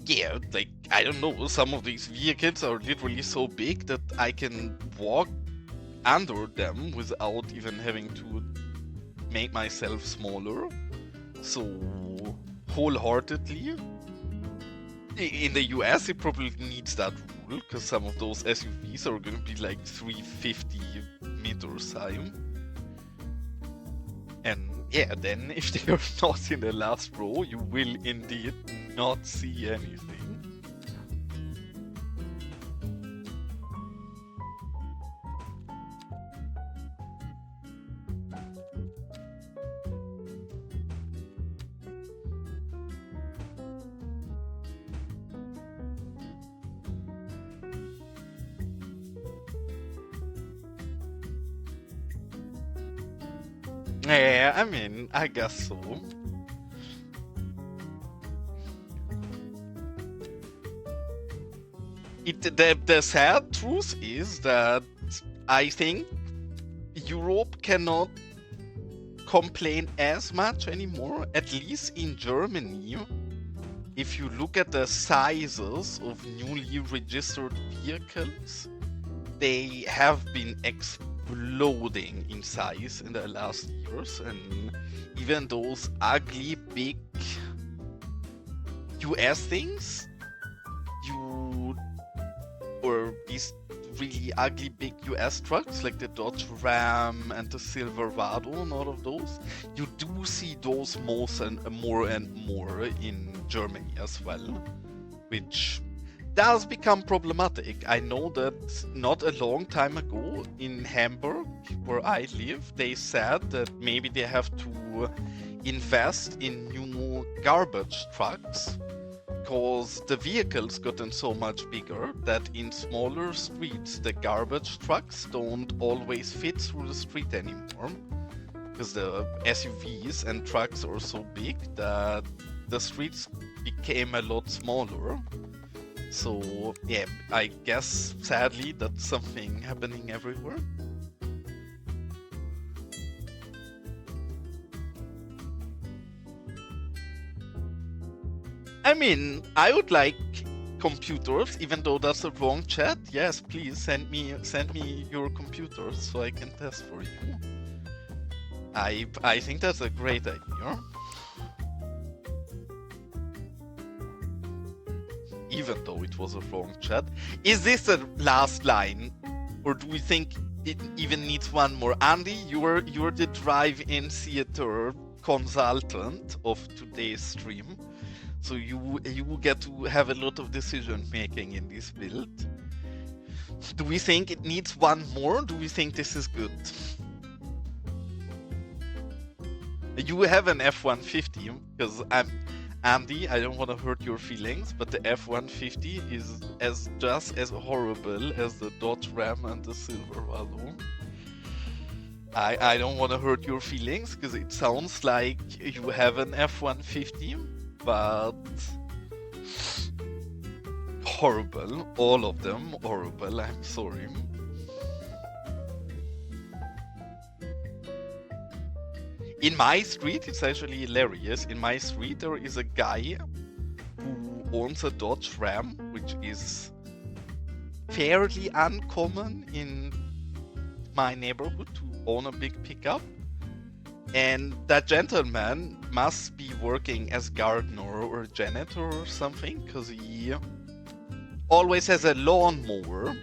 yeah, like, I don't know, some of these vehicles are literally so big that I can walk under them without even having to make myself smaller. So wholeheartedly, in the US it probably needs that rule, because some of those SUVs are going to be like 350 meters high. And yeah, then if they are not in the last row, you will indeed not see anything. Yeah, I mean, I guess so. The sad truth is that I think Europe cannot complain as much anymore, at least in Germany. If you look at the sizes of newly registered vehicles, they have been exploding in size in the last years, and even those ugly big US things, or these really ugly big US trucks like the Dodge Ram and the Silverado and all of those, you do see those more and more in Germany as well, which does become problematic. I know that not a long time ago in Hamburg, where I live, they said that maybe they have to invest in new garbage trucks because the vehicles gotten so much bigger that in smaller streets the garbage trucks don't always fit through the street anymore, because the SUVs and trucks are so big that the streets became a lot smaller. So yeah, I guess sadly that's something happening everywhere. I mean, I would like computers, even though that's the wrong chat. Yes, please send me your computers so I can test for you. I think that's a great idea. Even though it was a wrong chat. Is this the last line? Or do we think it even needs one more? Andy, you're the drive-in theater consultant of today's stream. So you get to have a lot of decision making in this build. Do we think it needs one more? Do we think this is good? You have an F-150, because Andy, I don't want to hurt your feelings, but the F-150 is just as horrible as the Dodge Ram and the Silverado. I don't want to hurt your feelings, because it sounds like you have an F-150, but horrible. All of them horrible, I'm sorry. In my street, it's actually hilarious. In my street, there is a guy who owns a Dodge Ram, which is fairly uncommon in my neighborhood to own a big pickup. And that gentleman must be working as gardener or janitor or something, because he always has a lawnmower.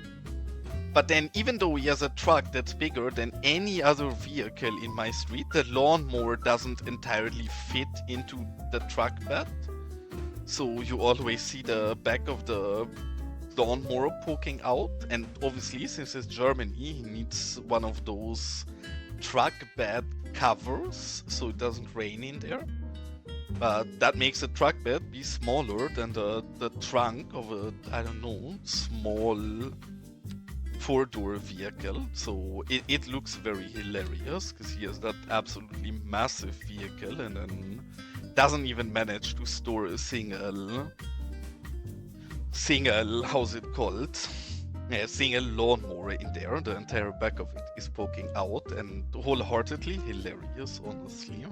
But then, even though he has a truck that's bigger than any other vehicle in my street, the lawnmower doesn't entirely fit into the truck bed. So you always see the back of the lawnmower poking out. And obviously, since it's Germany, he needs one of those truck bed covers so it doesn't rain in there. But that makes the truck bed be smaller than the trunk of a, I don't know, small four-door vehicle. So it looks very hilarious, because he has that absolutely massive vehicle and then doesn't even manage to store a single how's it called? Yeah, single lawnmower in there. The entire back of it is poking out, and wholeheartedly hilarious, honestly.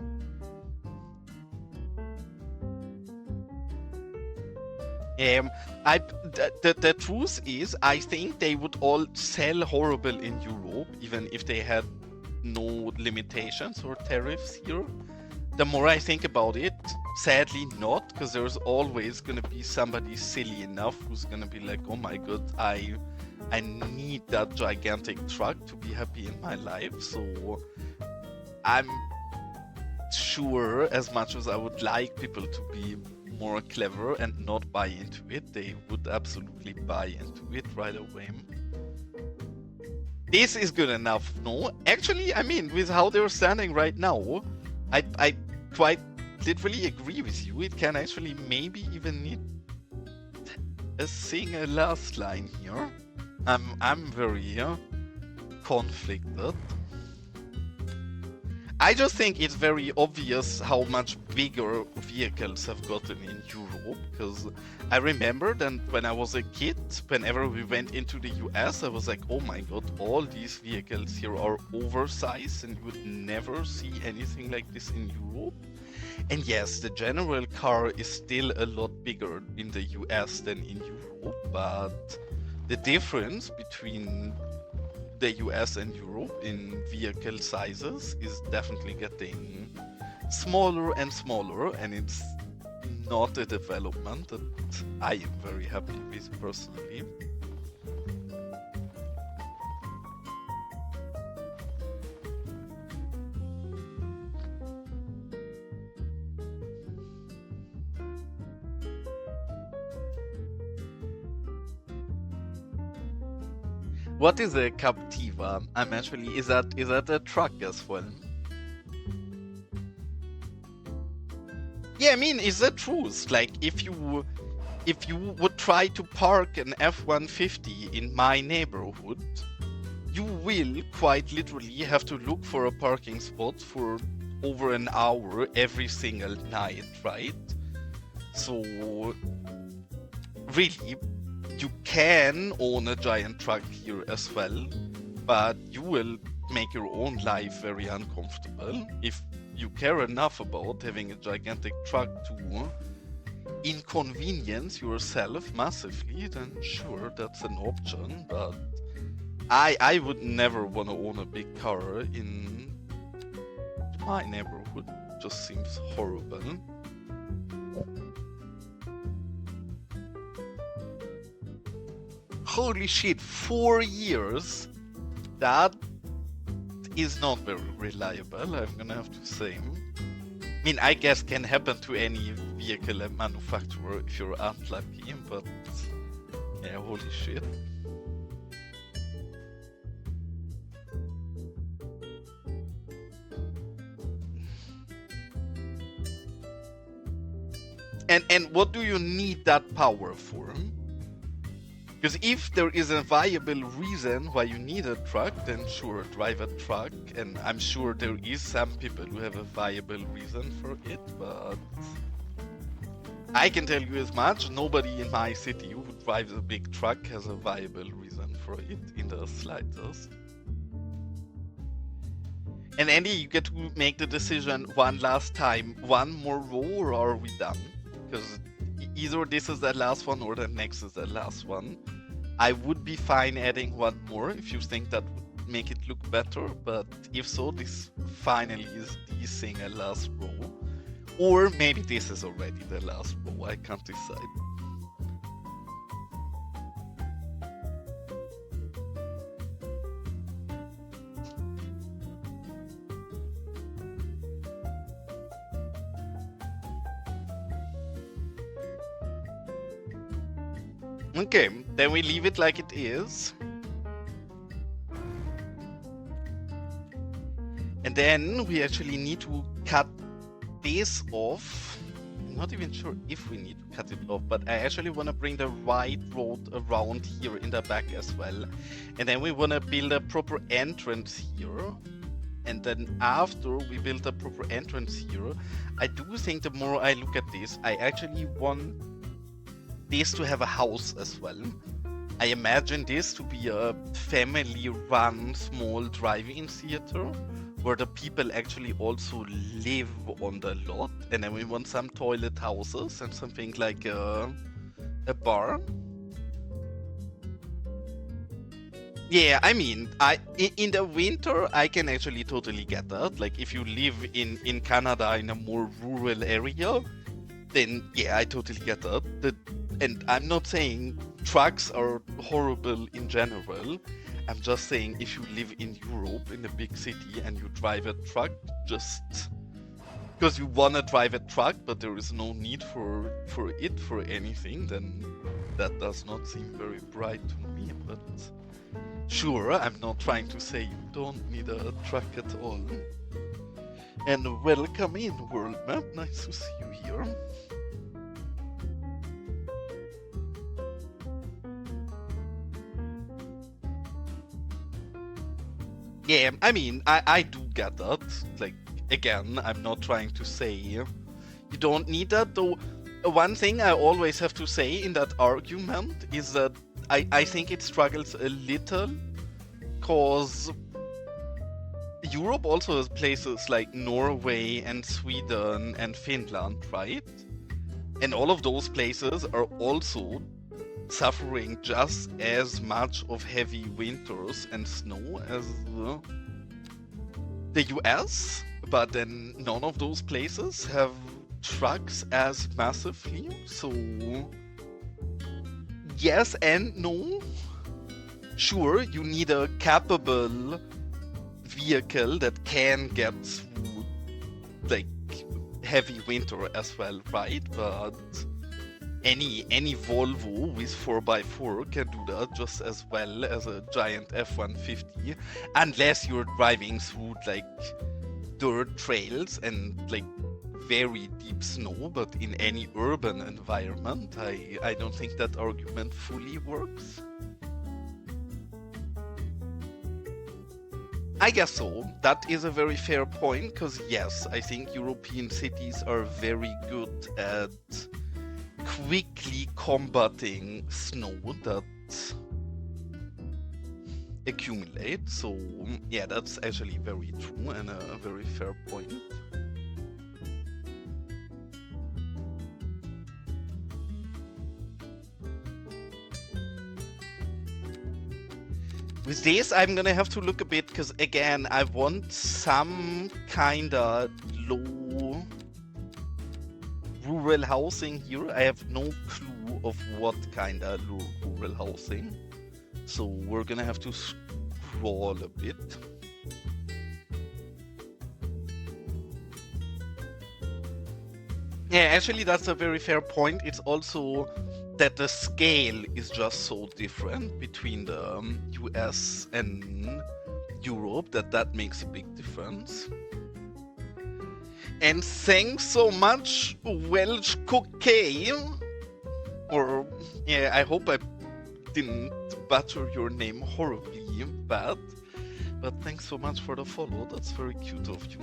The truth is, I think they would all sell horrible in Europe, even if they had no limitations or tariffs here. The more I think about it, sadly not, because there's always gonna be somebody silly enough who's gonna be like, oh my god, I need that gigantic truck to be happy in my life. So I'm sure, as much as I would like people to be more clever and not buy into it, they would absolutely buy into it right away. This is good enough, no? Actually, I mean, with how they're standing right now, I quite literally agree with you. It can actually maybe even need a single last line here. I'm very conflicted. I just think it's very obvious how much bigger vehicles have gotten in Europe, because I remember that when I was a kid, whenever we went into the US, I was like, oh my god, all these vehicles here are oversized and you would never see anything like this in Europe. And yes, the general car is still a lot bigger in the US than in Europe, but the difference between the US and Europe in vehicle sizes is definitely getting smaller and smaller, and it's not a development that I am very happy with personally. What is a Captiva? I'm actually, is that a truck as well? Yeah, I mean, is that truth? Like, if you would try to park an F-150 in my neighborhood, you will quite literally have to look for a parking spot for over an hour every single night, right? So, really, you can own a giant truck here as well, but you will make your own life very uncomfortable. If you care enough about having a gigantic truck to inconvenience yourself massively, then sure, that's an option, but I would never want to own a big car in my neighborhood. It just seems horrible. Holy shit, 4 years? That is not very reliable, I'm gonna have to say. I mean, I guess can happen to any vehicle manufacturer if you're unlucky, but yeah, holy shit. And what do you need that power for? Because if there is a viable reason why you need a truck, then sure, drive a truck. And I'm sure there is some people who have a viable reason for it, but I can tell you as much, nobody in my city who drives a big truck has a viable reason for it in the slightest. And Andy, you get to make the decision one last time, one more row, or are we done? Because either this is the last one or the next is the last one. I would be fine adding one more if you think that would make it look better, but if so, this finally is the single last row. Or maybe this is already the last row, I can't decide. Okay, then we leave it like it is. And then we actually need to cut this off. I'm not even sure if we need to cut it off, but I actually want to bring the right road around here in the back as well. And then we want to build a proper entrance here. And then after we build a proper entrance here, I do think the more I look at this, I actually want this to have a house as well. I imagine this to be a family-run small drive-in theater where the people actually also live on the lot, and then we want some toilet houses and something like a bar. Yeah, I mean, in the winter I can actually totally get that. Like if you live in Canada in a more rural area, then yeah, I totally get that. And I'm not saying trucks are horrible in general. I'm just saying if you live in Europe, in a big city, and you drive a truck just because you want to drive a truck, but there is no need for it for anything, then that does not seem very bright to me. But sure, I'm not trying to say you don't need a truck at all. And welcome in, World Map. Nice to see you here. Yeah, I mean, I do get that. Like, again, I'm not trying to say you don't need that, though. One thing I always have to say in that argument is that I think it struggles a little, because Europe also has places like Norway and Sweden and Finland, right? And all of those places are also suffering just as much of heavy winters and snow as the US, but then none of those places have trucks as massively. So yes and no. Sure, you need a capable vehicle that can get through like heavy winter as well, right? But any Volvo with 4x4 can do that just as well as a giant F-150, unless you're driving through like dirt trails and like very deep snow. But in any urban environment, I don't think that argument fully works. I guess so. That is a very fair point, because yes, I think European cities are very good at quickly combating snow that accumulates. So yeah, that's actually very true and a very fair point. With this, I'm gonna have to look a bit, because again, I want some kinda low rural housing here. I have no clue of what kinda low rural housing. So we're gonna have to scroll a bit. Yeah, actually that's a very fair point. It's also that the scale is just so different between the US and Europe that makes a big difference. And thanks so much, Welsh Cookie. Or, yeah, I hope I didn't butcher your name horribly bad. But thanks so much for the follow, that's very cute of you.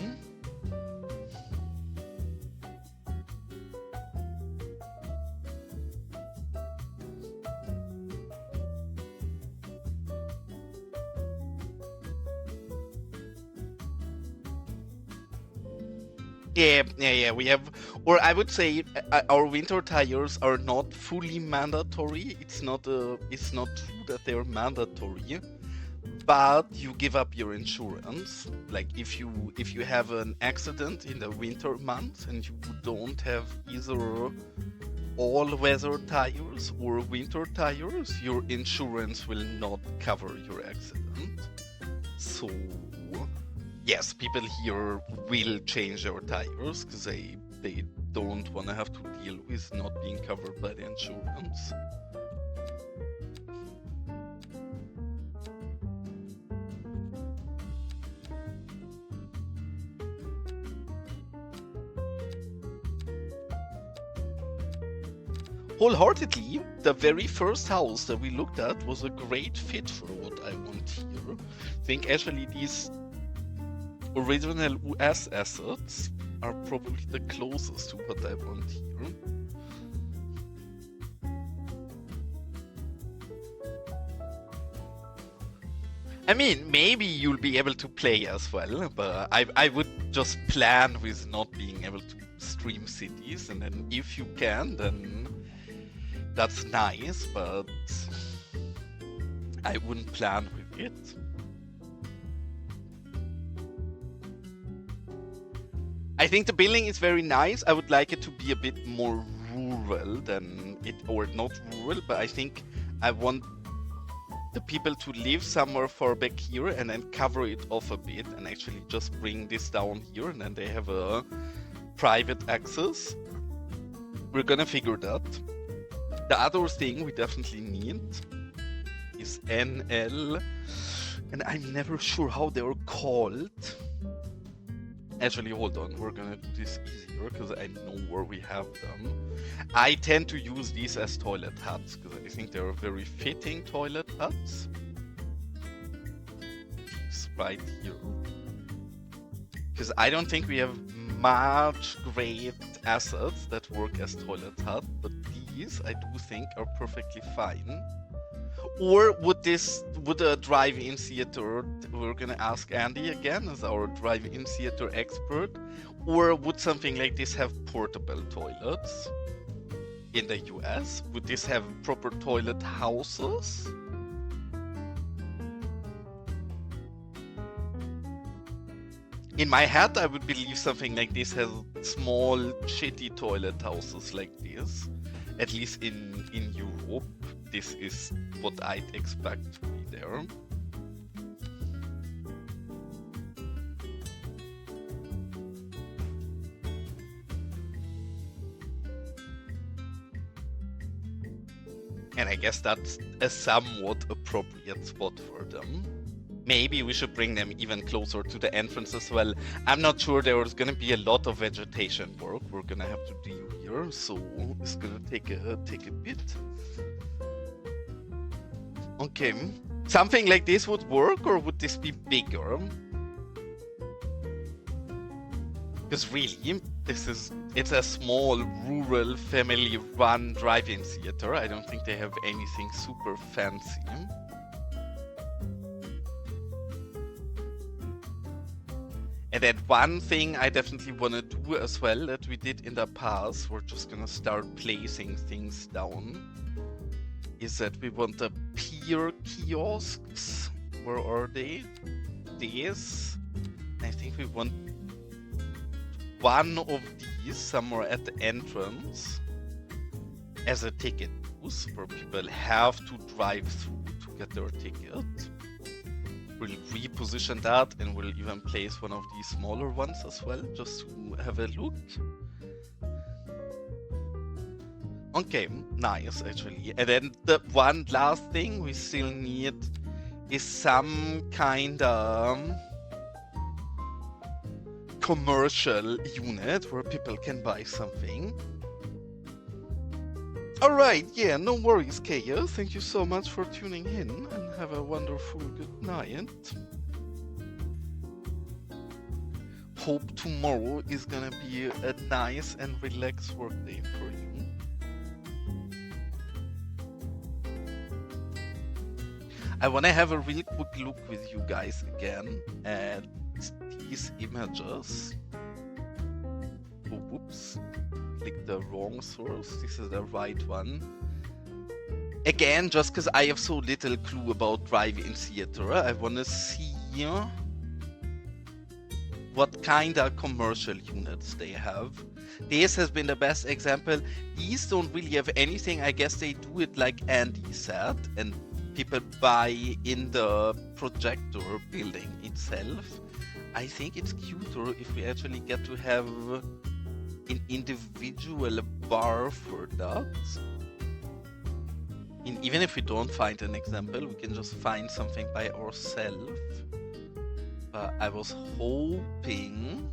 Yeah, we have, or I would say our winter tires are not fully mandatory. It's not true that they're mandatory, but you give up your insurance. Like if you have an accident in the winter months and you don't have either all-weather tires or winter tires, your insurance will not cover your accident. So yes, people here will change their tires because they don't want to have to deal with not being covered by the insurance. Wholeheartedly, the very first house that we looked at was a great fit for what I want here. I think actually these original US assets are probably the closest to what I want here. I mean, maybe you'll be able to play as well, but I would just plan with not being able to stream Cities, and then if you can, then that's nice, but I wouldn't plan with it. I think the building is very nice. I would like it to be a bit more rural than it, or not rural, but I think I want the people to live somewhere far back here and then cover it off a bit and actually just bring this down here, and then they have a private access. We're gonna figure that. The other thing we definitely need is NL, and I'm never sure how they're called. Actually, hold on, we're gonna do this easier because I know where we have them. I tend to use these as toilet huts because I think they're very fitting toilet huts. It's right here. Because I don't think we have much great assets that work as toilet hut, but these I do think are perfectly fine. Or would a drive-in theater, we're gonna ask Andy again as our drive-in theater expert, or would something like this have portable toilets in the US? Would this have proper toilet houses? In my head, I would believe something like this has small, shitty toilet houses like this. At least in Europe, this is what I'd expect to be there. And I guess that's a somewhat appropriate spot for them. Maybe we should bring them even closer to the entrance as well. I'm not sure there's gonna be a lot of vegetation work we're gonna have to do here, so it's gonna take a bit. Okay, something like this would work, or would this be bigger? Because really, it's a small, rural, family-run drive-in theater. I don't think they have anything super fancy. And then one thing I definitely want to do as well that we did in the past, we're just gonna start placing things down, is that we want the pier kiosks. Where are they? These. I think we want one of these somewhere at the entrance as a ticket booth where people have to drive through to get their ticket. We'll reposition that and we'll even place one of these smaller ones as well, just to have a look. Okay, nice actually. And then the one last thing we still need is some kind of commercial unit where people can buy something. Alright, yeah, no worries, Kaya. Thank you so much for tuning in and have a wonderful good night. Hope tomorrow is gonna be a nice and relaxed work day for you. I wanna have a real quick look with you guys again at these images. Oh, whoops. Click the wrong source. This is the right one. Again, just because I have so little clue about drive-in theater, I want to see what kind of commercial units they have. This has been the best example. These don't really have anything. I guess they do it like Andy said, and people buy in the projector building itself. I think it's cuter if we actually get to have an individual bar for that. And even if we don't find an example, we can just find something by ourselves. But I was hoping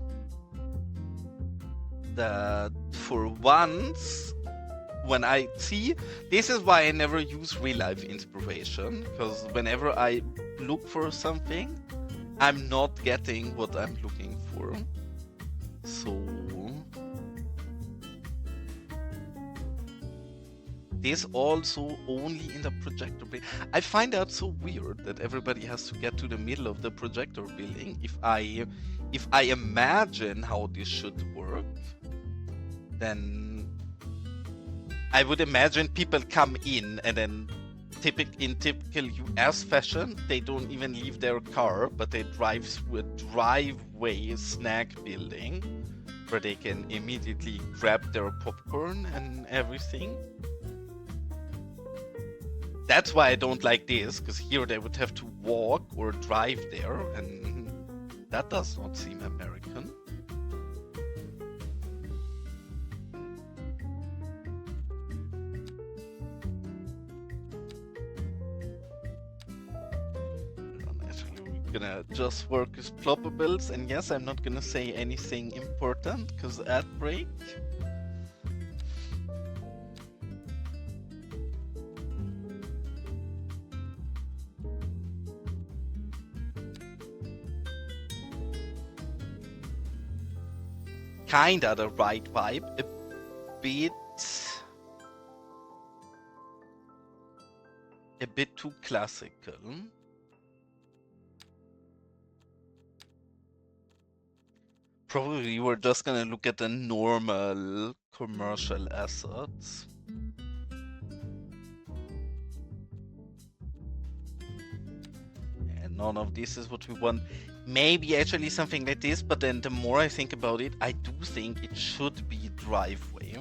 that for once, when I see, this is why I never use real life inspiration, because whenever I look for something, I'm not getting what I'm looking for. So this also only in the projector building. I find that so weird that everybody has to get to the middle of the projector building. If I imagine how this should work, then I would imagine people come in and then in typical US fashion, they don't even leave their car, but they drive through a driveway snack building where they can immediately grab their popcorn and everything. That's why I don't like this, because here they would have to walk or drive there, and that does not seem American. We're gonna just work with ploppables, and yes, I'm not gonna say anything important, because ad break. kinda the right vibe. A bit too classical. Probably we're just gonna look at the normal commercial assets. And none of this is what we want. Maybe actually something like this, but then the more I think about it, I do think it should be driveway.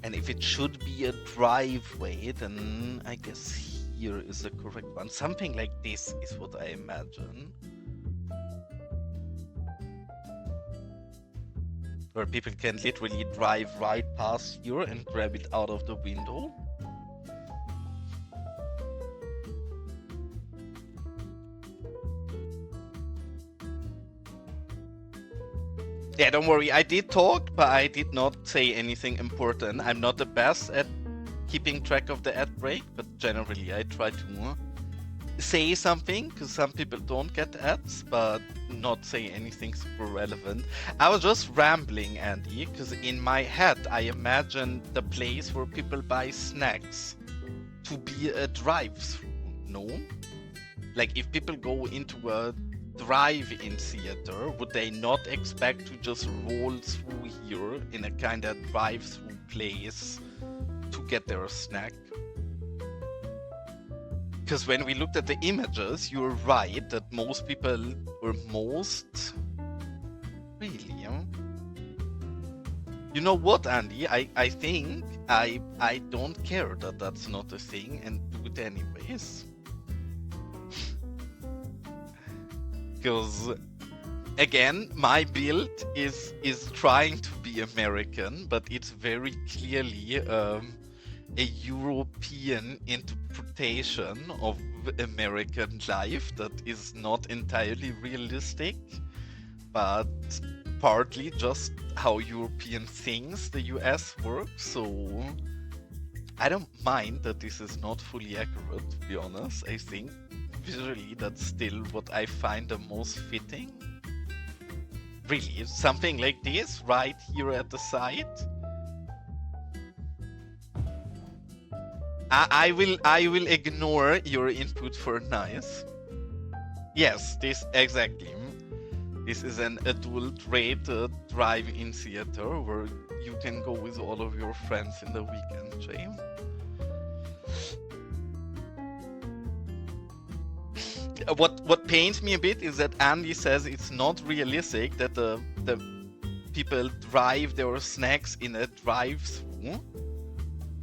And if it should be a driveway, then I guess here is the correct one. Something like this is what I imagine. Where people can literally drive right past here and grab it out of the window. Yeah, don't worry, I did talk, but I did not say anything important. I'm not the best at keeping track of the ad break, but generally I try to say something, because some people don't get ads, but not say anything super relevant. I was just rambling, Andy, because in my head I imagined the place where people buy snacks to be a drive-through, no? Like, if people go into a drive-in theater, would they not expect to just roll through here in a kind of drive-through place to get their snack? Because when we looked at the images, you're right that most people, or most, really, huh? You know what, Andy? I think I don't care that that's not a thing and do it anyways. Because, again, my build is trying to be American, but it's very clearly a European interpretation of American life that is not entirely realistic, but partly just how European thinks the US works. So I don't mind that this is not fully accurate, to be honest. I think visually that's still what I find the most fitting. Really, something like this right here at the side. I will ignore your input for nice. Yes, this exactly. This is an adult-rated drive-in theater where you can go with all of your friends in the weekend, Jay. What pains me a bit is that Andy says it's not realistic that the people drive their snacks in a drive-through.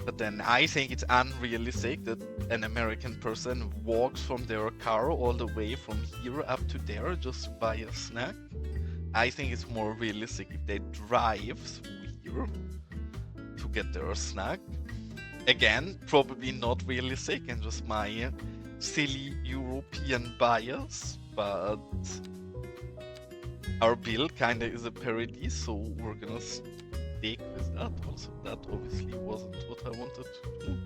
But then I think it's unrealistic that an American person walks from their car all the way from here up to there just to buy a snack. I think it's more realistic if they drive through here to get their snack. Again, probably not realistic and just my silly European bias, but our build kinda is a parody, so we're gonna stick with that. Also, that obviously wasn't what I wanted to do.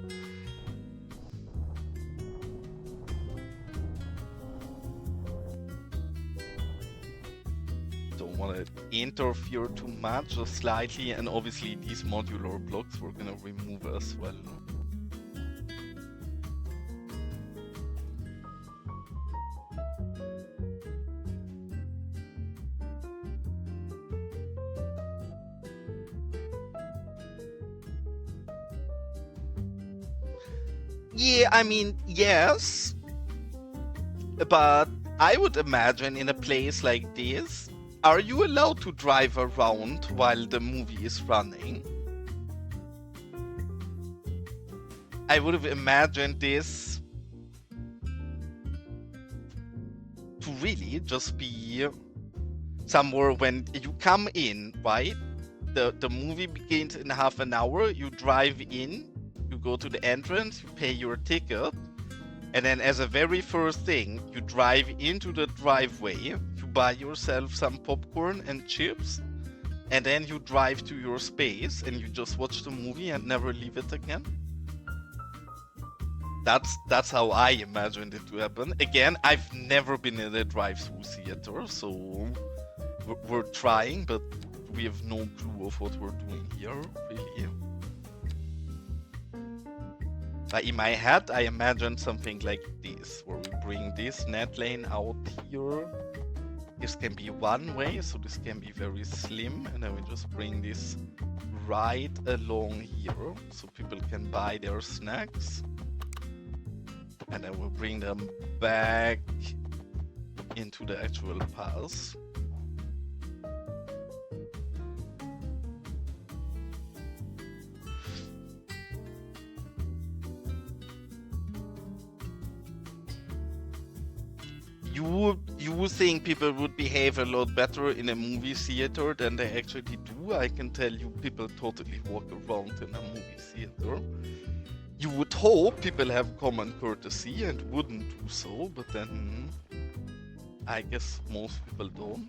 Don't want to interfere too much, just slightly, and obviously these modular blocks we're gonna remove as well. Yeah, I mean, yes, but I would imagine in a place like this, are you allowed to drive around while the movie is running? I would have imagined this to really just be somewhere when you come in, right? The movie begins in half an hour, you drive in, you go to the entrance, you pay your ticket, and then as a very first thing, you drive into the driveway, you buy yourself some popcorn and chips, and then you drive to your space and you just watch the movie and never leave it again. That's how I imagined it to happen. Again, I've never been in a drive-through theater, so we're trying, but we have no clue of what we're doing here, really. But in my head, I imagined something like this, where we bring this net lane out here. This can be one way, so this can be very slim, and then we just bring this right along here, so people can buy their snacks. And then we'll bring them back into the actual pass. You would think people would behave a lot better in a movie theater than they actually do. I can tell you, people totally walk around in a movie theater. You would hope people have common courtesy and wouldn't do so, but then I guess most people don't.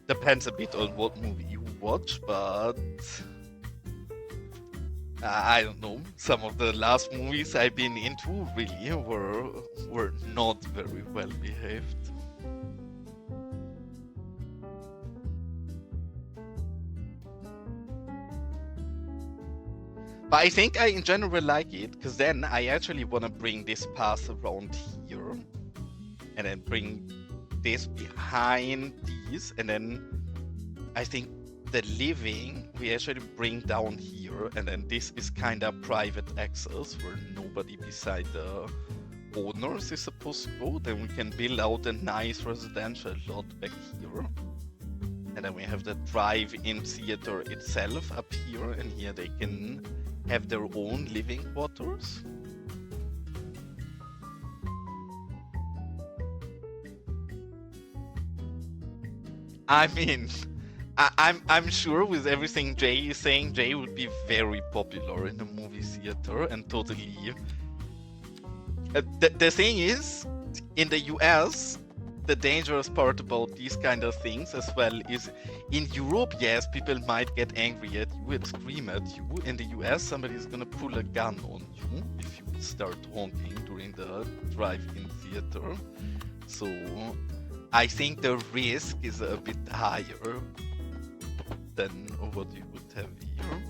Depends a bit on what movie you watch, but I don't know. Some of the last movies I've been into really were not very well behaved. But I think I in general like it, because then I actually want to bring this path around here, and then bring this behind these, and then I think the living we actually bring down here, and then this is kind of private access where nobody beside the owners is supposed to go. Then we can build out a nice residential lot back here. And then we have the drive-in theater itself up here, and here they can have their own living quarters. I mean, I'm sure with everything Jay is saying, Jay would be very popular in a movie theater and totally. The thing is, in the US, the dangerous part about these kind of things as well is in Europe, yes, people might get angry at you and scream at you. In the US, somebody's gonna pull a gun on you if you start honking during the drive-in theater. So I think the risk is a bit higher than what you would have here.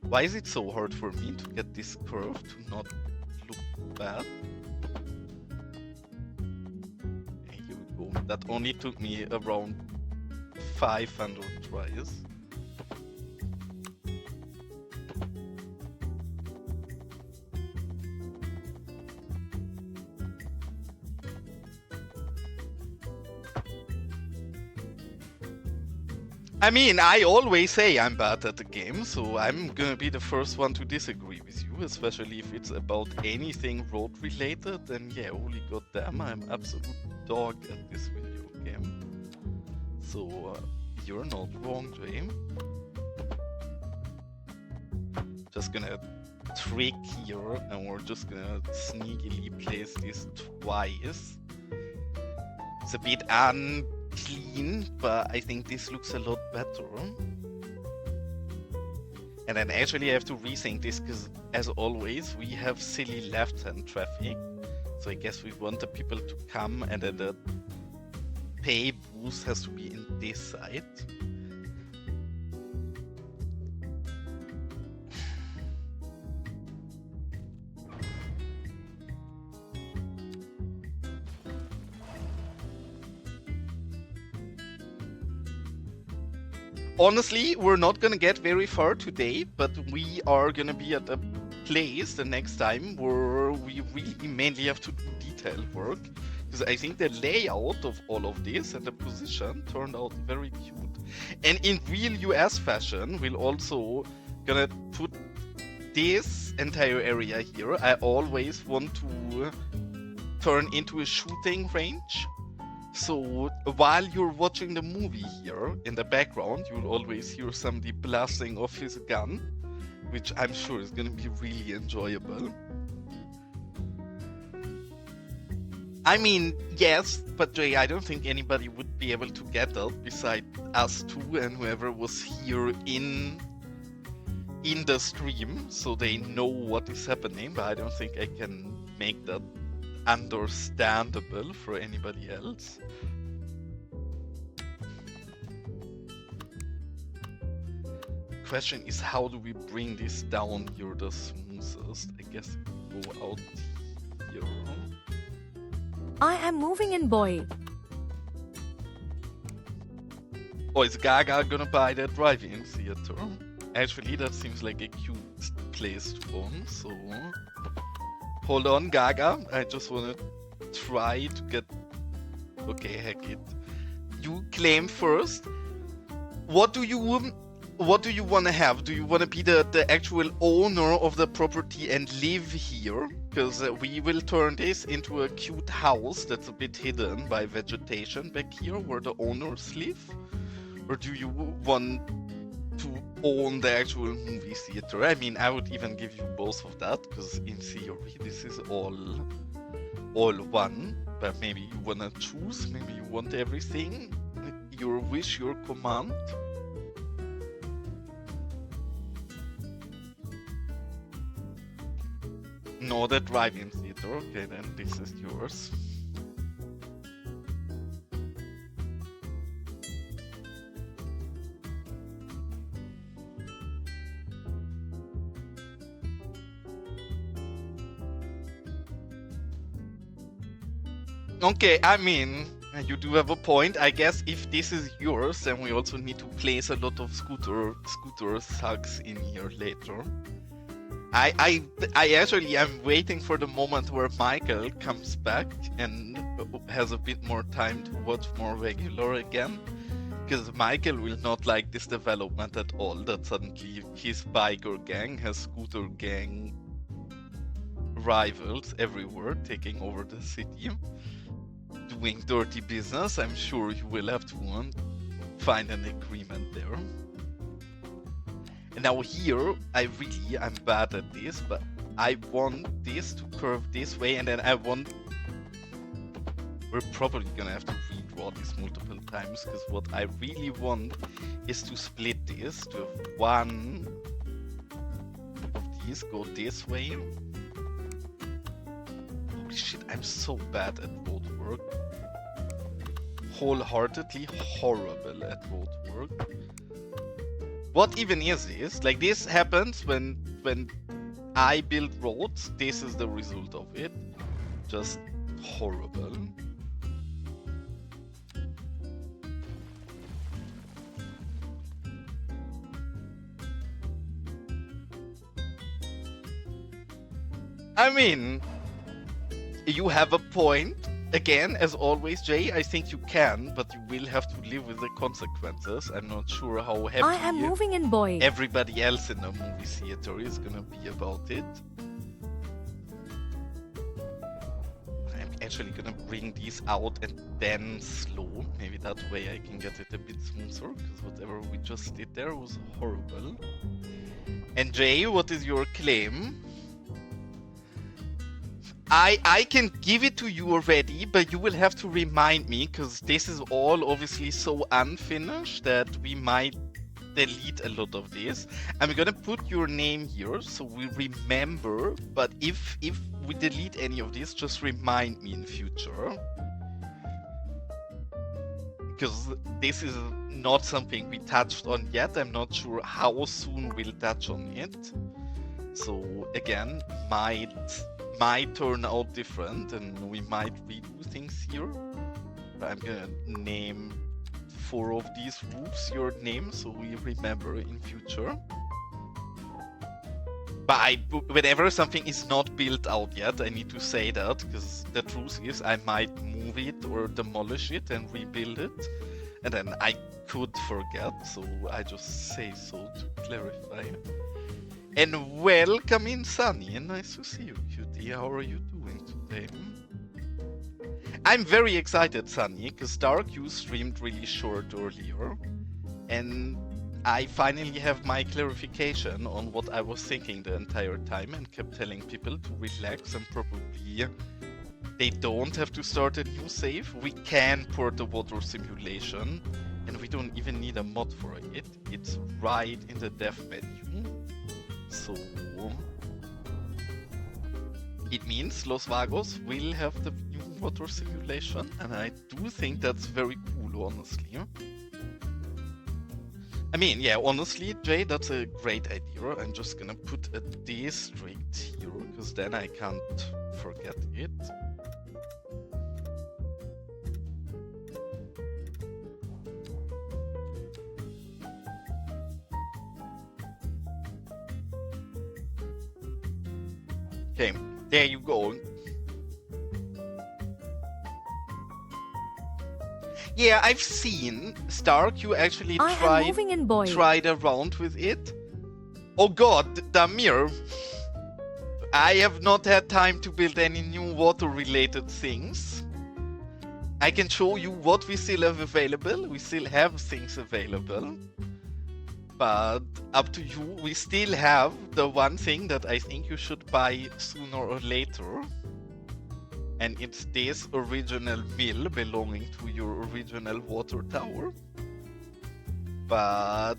Why is it so hard for me to get this curve to not look bad? Here we go. That only took me around 500 tries. I mean, I always say I'm bad at the game, so I'm gonna be the first one to disagree with you, especially if it's about anything road related, then yeah, holy goddamn, I'm absolute dog at this video game. So, you're not wrong, Jay. Just gonna trick here, and we're just gonna sneakily place this twice. It's a bit clean, but I think this looks a lot better. And then actually I have to rethink this, because as always we have silly left-hand traffic, so I guess we want the people to come, and then the pay boost has to be in this side. Honestly, we're not gonna get very far today, but we are gonna be at a place the next time where we really mainly have to do detail work, because I think the layout of all of this and the position turned out very cute. And in real US fashion, we'll also gonna put this entire area here. I always want to turn into a shooting range. So while you're watching the movie here, in the background, you'll always hear somebody blasting off his gun, which I'm sure is gonna be really enjoyable. I mean, yes, but Jay, I don't think anybody would be able to get that beside us two and whoever was here in the stream, so they know what is happening, but I don't think I can make that understandable for anybody else. Question is, how do we bring this down here the smoothest? I guess go out here. I am moving in, boy. Oh, is Gaga gonna buy that drive-in theater? Actually, that seems like a cute place to own, so... Hold on, Gaga. I just wanna try to get... Okay, heck it. You claim first. What do you want to have? Do you want to be the actual owner of the property and live here? Because we will turn this into a cute house that's a bit hidden by vegetation back here where the owners live. Or do you want to own the actual movie theater? I mean, I would even give you both of that, because in theory this is all one. But maybe you want to choose, maybe you want everything. Your wish, your command. No, the drive-in theater. Okay, then this is yours. Okay, I mean, you do have a point. I guess if this is yours, then we also need to place a lot of scooter thugs in here later. I actually am waiting for the moment where Michael comes back and has a bit more time to watch more regular again. Because Michael will not like this development at all, that suddenly his biker gang has scooter gang rivals everywhere taking over the city, doing dirty business. I'm sure you will have to find an agreement there. And now here, I'm bad at this, but I want this to curve this way, and then we're probably gonna have to redraw this multiple times, because what I really want is to split this, to have one of these go this way. Holy shit, I'm so bad at road work. Wholeheartedly horrible at road work. What even is this? Like, this happens when I build roads. This is the result of it. Just horrible. I mean, you have a point. Again, as always, Jay, I think you can, but you will have to live with the consequences. I'm not sure how happy I am moving in, boy. everybody else in the movie theater is gonna be about it. I'm actually gonna bring these out and then slow. Maybe that way I can get it a bit smoother, because whatever we just did there was horrible. And Jay, what is your claim? I can give it to you already, but you will have to remind me, because this is all obviously so unfinished that we might delete a lot of this. I'm gonna put your name here so we remember, but if we delete any of this, just remind me in future. Because this is not something we touched on yet. I'm not sure how soon we'll touch on it. So again, might turn out different and we might redo things here. But I'm gonna name 4 of these roofs your name so we remember in future. But whenever something is not built out yet, I need to say that, because the truth is I might move it or demolish it and rebuild it, and then I could forget, so I just say so to clarify. And welcome in, Sunny, and nice to see you, cutie. How are you doing today? I'm very excited, Sunny, because Dark You streamed really short earlier, and I finally have my clarification on what I was thinking the entire time and kept telling people to relax and probably they don't have to start a new save. We can port the water simulation, and we don't even need a mod for it. It's right in the dev menu. So it means Los Vagos will have the new water simulation, and I do think that's very cool, honestly. I mean, yeah, honestly, Jay, that's a great idea. I'm just gonna put a district here, because then I can't forget it. Okay, there you go. Yeah, I've seen Stark. You actually I am moving in, boy. tried around with it. Oh God, Damir, I have not had time to build any new water-related things. I can show you what we still have available. We still have things available, but up to you. We still have the one thing that I think you should buy sooner or later. And it's this original mill belonging to your original water tower. But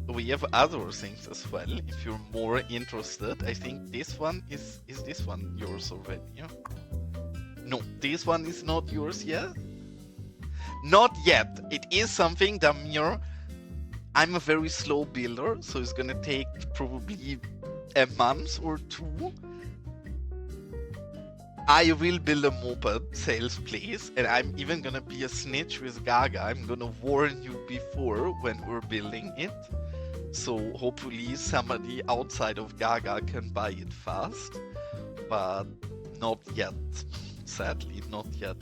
we have other things as well. If you're more interested, I think this one is this one yours already? Yeah? No, this one is not yours yet. Not yet. It is something, Damir. I'm a very slow builder, so it's gonna take probably a month or two. I will build a moped sales place, and I'm even gonna be a snitch with Gaga. I'm gonna warn you before when we're building it. So hopefully somebody outside of Gaga can buy it fast. But not yet. Sadly, not yet.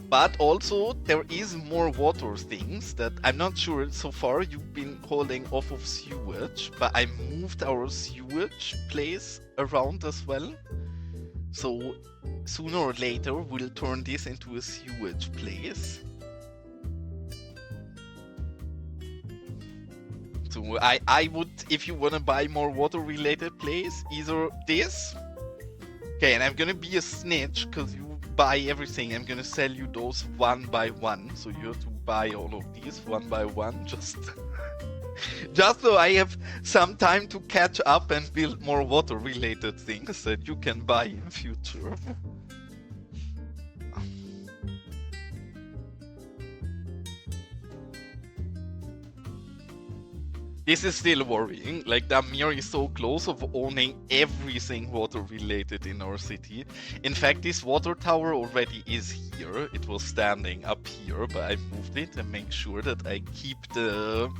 But also, there is more water things that I'm not sure. So far, you've been holding off of sewage, but I moved our sewage place around as well. So sooner or later, we'll turn this into a sewage place. So I would, if you want to buy more water-related place, either this. Okay, and I'm gonna be a snitch, because you buy everything. I'm gonna sell you those one by one, so you have to buy all of these one by one, just so I have some time to catch up and build more water related things that you can buy in future. This is still worrying. Like, Damir is so close of owning everything water related in our city. In fact, this water tower already is here. It was standing up here, but I moved it and make sure that I keep the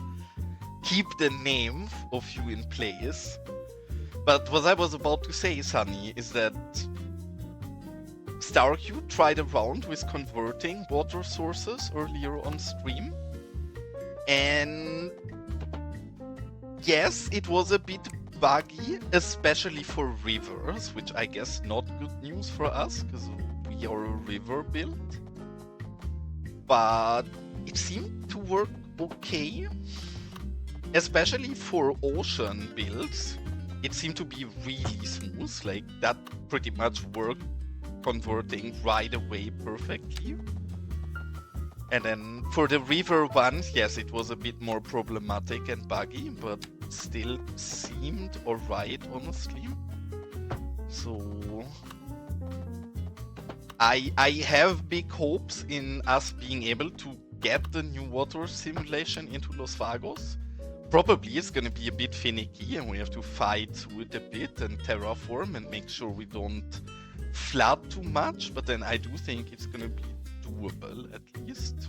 name of you in place. But what I was about to say, Sunny, is that StarQ tried around with converting water sources earlier on stream, and yes, it was a bit buggy, especially for rivers, which I guess not good news for us, because we are a river build. But it seemed to work okay, especially for ocean builds. It seemed to be really smooth, like that pretty much worked, converting right away perfectly. And then for the river ones, yes, it was a bit more problematic and buggy, but still seemed alright, honestly. So I have big hopes in us being able to get the new water simulation into Los Vagos. Probably it's gonna be a bit finicky, and we have to fight through it a bit and terraform and make sure we don't flood too much, but then I do think it's gonna be doable at least.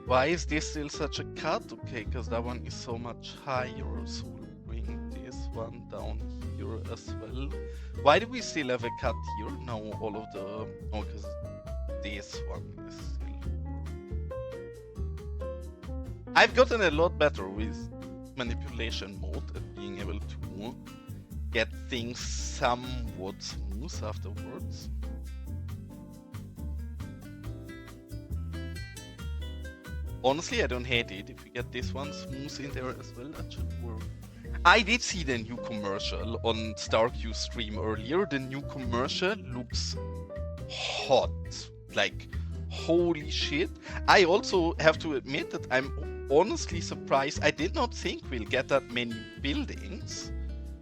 Why is this still such a cut? Okay, because that one is so much higher, so we'll bring this one down here as well. Why do we still have a cut here? Now all of the... oh, because this one is still... I've gotten a lot better with manipulation mode and being able to get things somewhat smooth afterwards. Honestly, I don't hate it. If we get this one smooth in there as well, that should work. I did see the new commercial on StarQ's stream earlier. The new commercial looks hot. Like, holy shit. I also have to admit that I'm honestly surprised. I did not think we'll get that many buildings.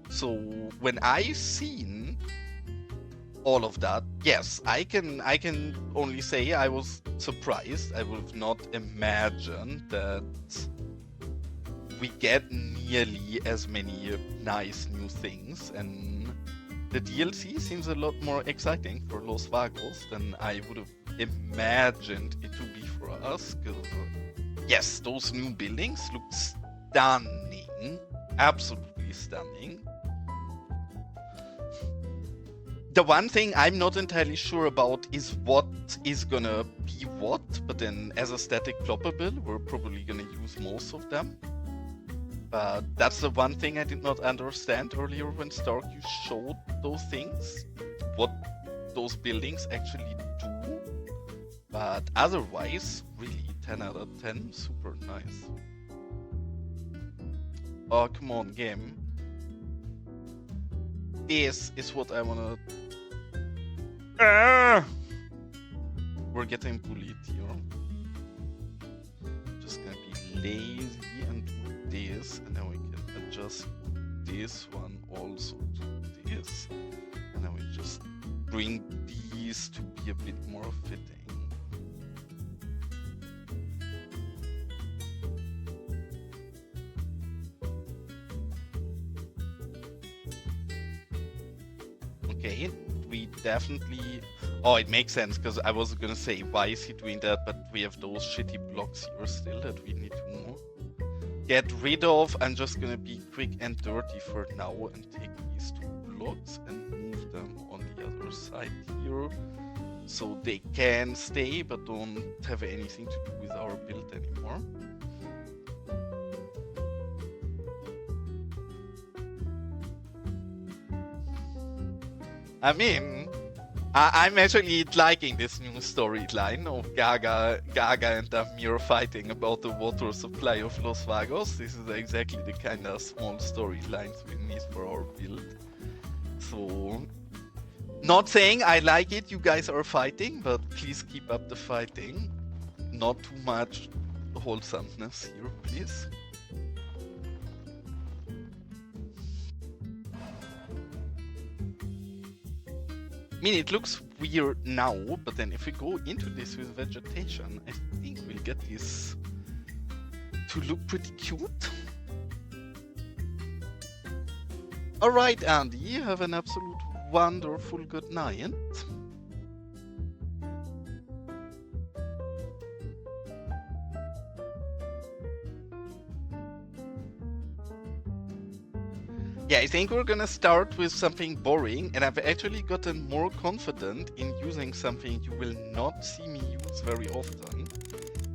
So when I seen all of that, yes, I can only say I was surprised. I would have not imagined that we get nearly as many nice new things, and the DLC seems a lot more exciting for Los Vagos than I would have imagined it to be for us. Yes, those new buildings look stunning, absolutely stunning. The one thing I'm not entirely sure about is what is gonna be what, but then as a static plopper build, we're probably gonna use most of them. But that's the one thing I did not understand earlier when StarQ showed those things, what those buildings actually do. But otherwise, really 10 out of 10, super nice. Oh, come on, game. This is what I wanna... We're getting bullied here. Just gonna be lazy and do this, and then we can adjust this one also to this, and then we just bring these to be a bit more fitting. Okay, we definitely... Oh, it makes sense, because I was gonna say, why is he doing that? But we have those shitty blocks here still that we need to get rid of. I'm just gonna be quick and dirty for now and take these two blocks and move them on the other side here. So they can stay, but don't have anything to do with our build anymore. I mean, I'm actually liking this new storyline of Gaga and Amir fighting about the water supply of Los Vagos. This is exactly the kind of small storylines we need for our build. So, not saying I like it, you guys are fighting, but please keep up the fighting. Not too much wholesomeness here, please. I mean, it looks weird now, but then if we go into this with vegetation, I think we'll get this to look pretty cute. Alright, Andy, have an absolute wonderful good night. Yeah, I think we're gonna start with something boring, and I've actually gotten more confident in using something you will not see me use very often.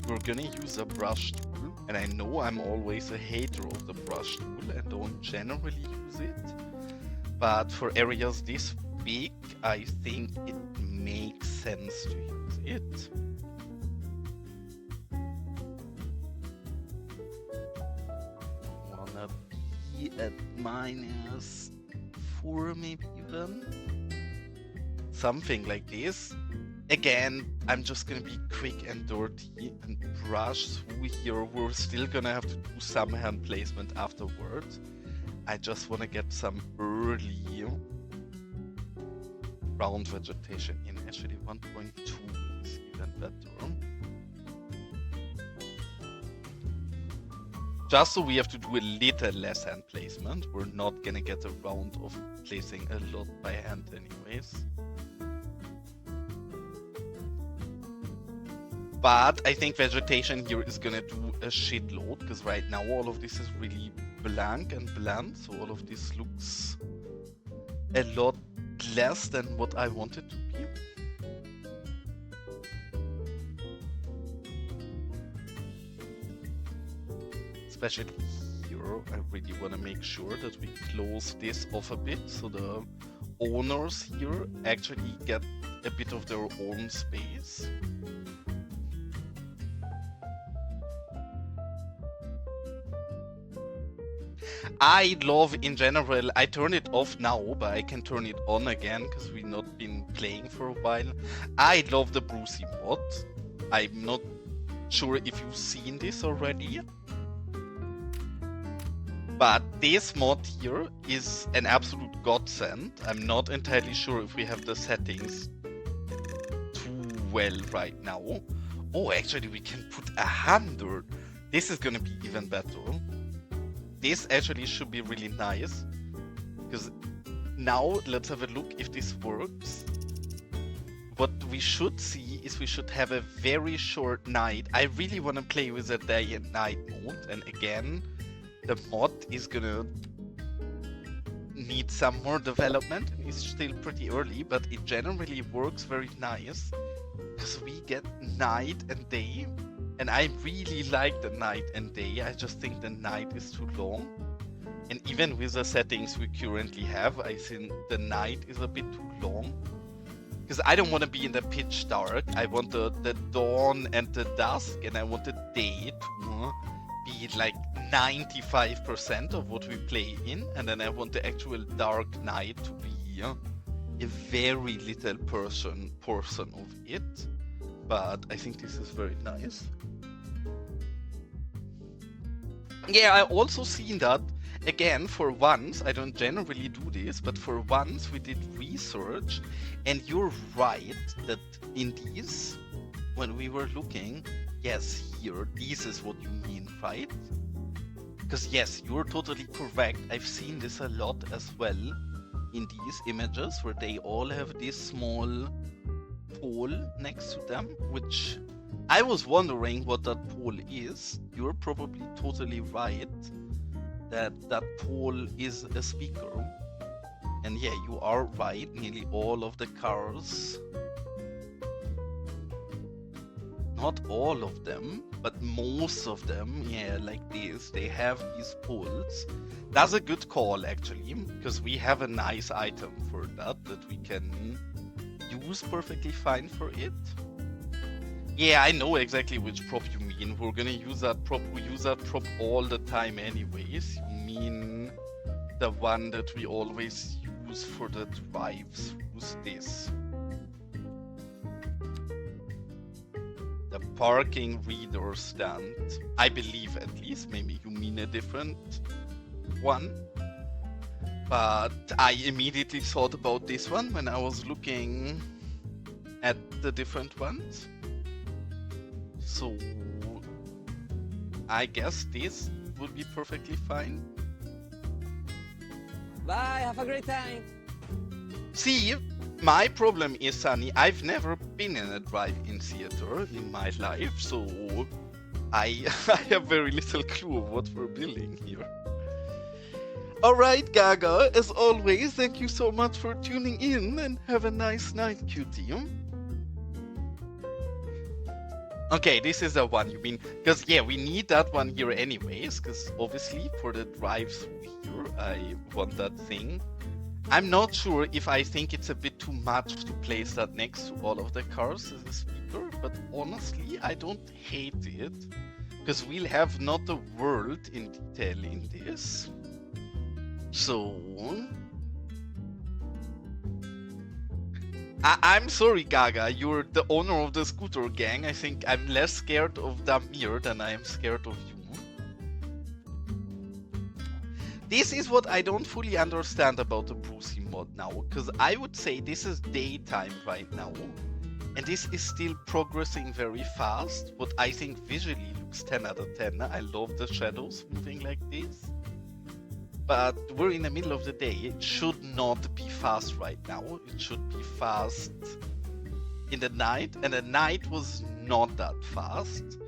We're gonna use a brush tool, and I know I'm always a hater of the brush tool and don't generally use it. But for areas this big, I think it makes sense to use it. Wanna be at -4 maybe even? Something like this. Again, I'm just gonna be quick and dirty and brush through here. We're still gonna have to do some hand placement afterwards. I just wanna get some early round vegetation in. Actually 1.2 is even better. Just so we have to do a little less hand placement. We're not gonna get a round of placing a lot by hand anyways. But I think vegetation here is gonna do a shitload, because right now all of this is really blank and bland, so all of this looks a lot less than what I want it to be. Especially here. here, I really want to make sure that we close this off a bit so the owners here actually get a bit of their own space. I love, in general, I turn it off now, but I can turn it on again because we've not been playing for a while. I love the Brucey mod. I'm not sure if you've seen this already, but this mod here is an absolute godsend. I'm not entirely sure if we have the settings too well right now. Oh, actually we can put 100. This is gonna be even better. This actually should be really nice, because now let's have a look if this works. What we should see is we should have a very short night. I really want to play with a day and night mode, and again, the mod is gonna need some more development. It's still pretty early, but it generally works very nice, because we get night and day. And I really like the night and day. I just think the night is too long. And even with the settings we currently have, I think the night is a bit too long. Because I don't want to be in the pitch dark. I want the dawn and the dusk, and I want the day to be like 95% of what we play in. And then I want the actual dark night to be a very little portion of it. But I think this is very nice. Yeah, I also seen that, again, for once, I don't generally do this, but for once we did research, and you're right that in these, when we were looking, yes, here, this is what you mean, right? Because yes, you're totally correct, I've seen this a lot as well in these images, where they all have this small pole next to them, which I was wondering what that pole is. You're probably totally right that that pole is a speaker. And yeah, you are right, nearly all of the cars, not all of them, but most of them, yeah, like this, they have these poles. That's a good call actually, because we have a nice item for that we can use perfectly fine for it. Yeah, I know exactly which prop you mean. We're gonna use that prop. We use that prop all the time anyways. You mean the one that we always use for the drives. Who's this? The parking reader stand. I believe at least. Maybe you mean a different one. But I immediately thought about this one when I was looking at the different ones. So I guess this would be perfectly fine. Bye, have a great time. See, my problem is, Sunny, I've never been in a drive-in theater in my life, so I have very little clue of what we're building here. Alright, Gaga, as always, thank you so much for tuning in, and have a nice night, cutie. Okay, this is the one you mean, because yeah, we need that one here anyways, because obviously for the drive-through here, I want that thing. I'm not sure if I think it's a bit too much to place that next to all of the cars as a speaker, but honestly, I don't hate it, because we'll have not the world in detail in this. So I'm sorry, Gaga, you're the owner of the scooter gang. I think I'm less scared of Damir than I am scared of you. This is what I don't fully understand about the Brucey mod now, because I would say this is daytime right now, and this is still progressing very fast. What I think visually looks 10 out of 10. I love the shadows moving like this. But we're in the middle of the day. It should not be fast right now. It should be fast in the night. And the night was not that fast.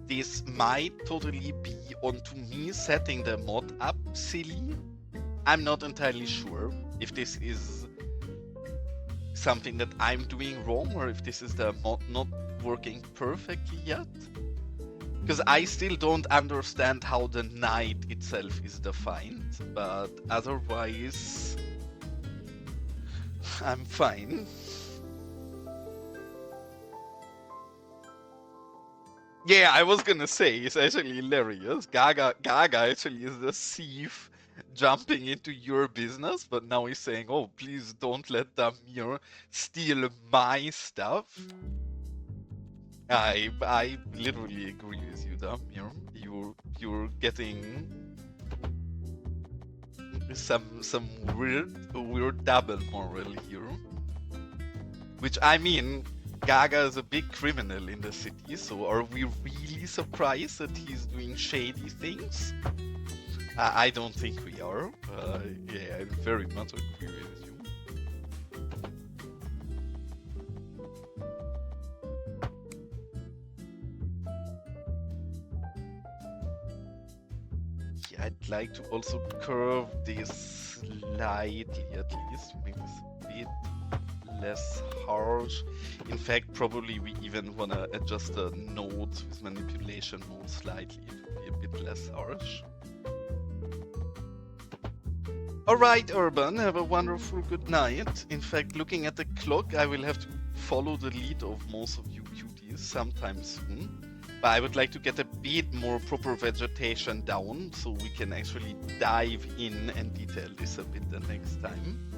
This might totally be onto me setting the mod up silly. I'm not entirely sure if this is something that I'm doing wrong or if this is the mod not working perfectly yet. Because I still don't understand how the night itself is defined, but otherwise, I'm fine. Yeah, I was gonna say, it's actually hilarious. Gaga actually is the thief jumping into your business, but now he's saying, oh, please don't let Damir steal my stuff. I literally agree with you, Damir. You're getting some weird double moral here. Which, I mean, Gaga is a big criminal in the city, so are we really surprised that he's doing shady things? I don't think we are. Yeah, I very much agree with you. Yeah, I'd like to also curve this slightly, at least, make this a bit less harsh. In fact, probably we even want to adjust the nodes with manipulation mode slightly to be a bit less harsh. Alright, Urban, have a wonderful good night. In fact, looking at the clock, I will have to follow the lead of most of you cuties sometime soon. But I would like to get a bit more proper vegetation down, so we can actually dive in and detail this a bit the next time.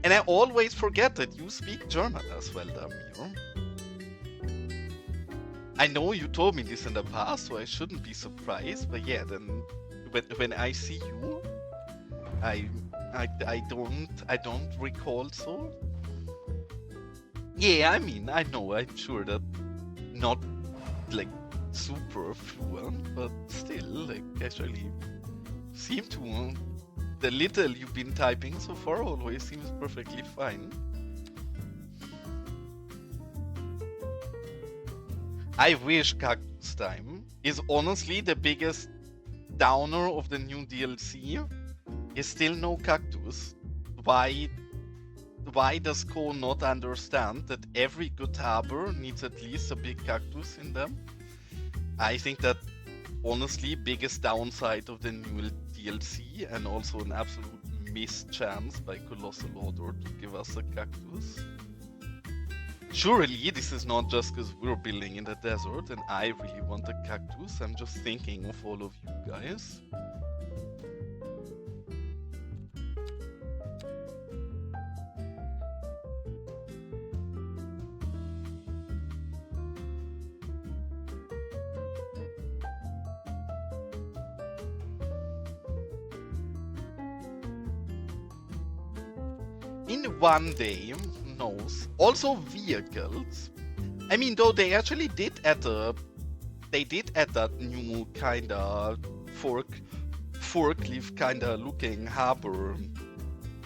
And I always forget that you speak German as well, Damir. I know you told me this in the past, so I shouldn't be surprised. But yeah, then when I see you, I don't recall so. Yeah, I mean, I know, I'm sure that not like super fluent, but still, like actually seem to. The little you've been typing so far always seems perfectly fine. I wish Cactus Time is honestly the biggest downer of the new DLC. Is still no cactus. Why does Ko not understand that every good harbor needs at least a big cactus in them? I think that honestly biggest downside of the new DLC, and also an absolute missed chance by Colossal Order to give us a cactus. Surely this is not just because we're building in the desert and I really want a cactus. I'm just thinking of all of you guys. In one day, who knows? Also vehicles. I mean, though they actually did add that new kinda forklift kinda looking harbor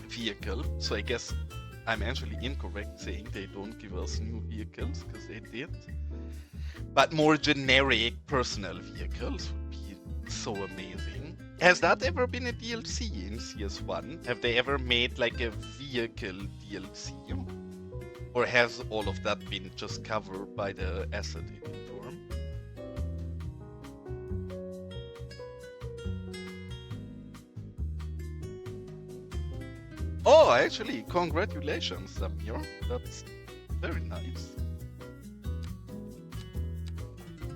vehicle. So I guess I'm actually incorrect saying they don't give us new vehicles, because they did. But more generic personal vehicles would be so amazing. Has that ever been a DLC in CS1? Have they ever made like a vehicle DLC? Or has all of that been just covered by the asset editor? Oh, actually, congratulations, Samir. That's very nice.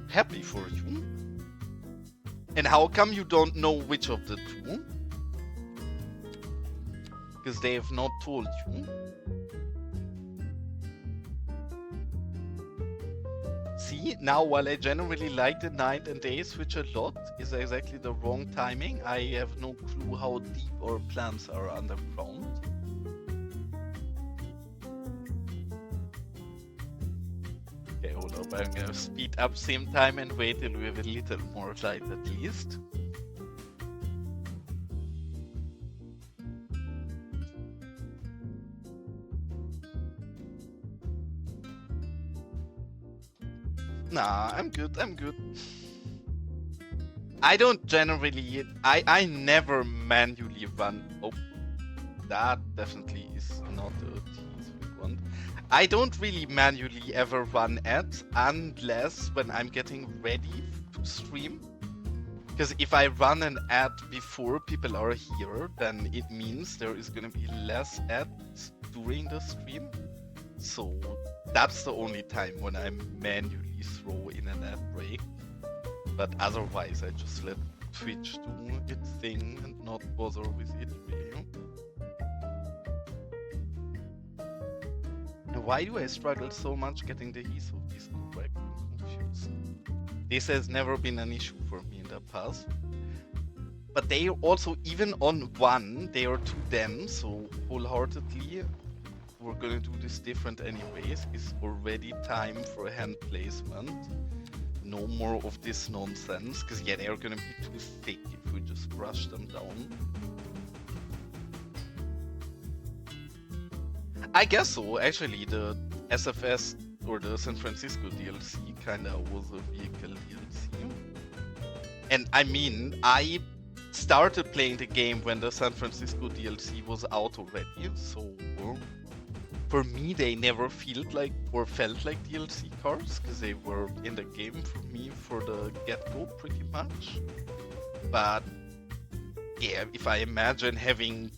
Happy for you. And how come you don't know which of the two? Because they have not told you. See, now while I generally like the night and day switch a lot, is exactly the wrong timing. I have no clue how deep our plants are underground. Okay, hold up. I'm gonna speed up same time and wait till we have a little more light at least. Nah, I'm good. I don't generally... I never manually run... Oh, that definitely is not a tease we want. I don't really manually ever run ads unless when I'm getting ready to stream. Because if I run an ad before people are here, then it means there is going to be less ads during the stream. So that's the only time when I manually throw in an ad break. But otherwise, I just let Twitch do its thing and not bother with it really. And why do I struggle so much getting the heath of this correct? I'm confused. This has never been an issue for me in the past. But they also, even on one, they are too dense, so wholeheartedly, we're gonna do this different anyways. It's already time for hand placement. No more of this nonsense, because yeah, they're gonna be too thick if we just brush them down. I guess so, actually, the SFS or the San Francisco DLC kinda was a vehicle DLC. And I mean, I started playing the game when the San Francisco DLC was out already, so for me they never felt like DLC cars, because they were in the game for me for the get-go pretty much. But yeah, if I imagine having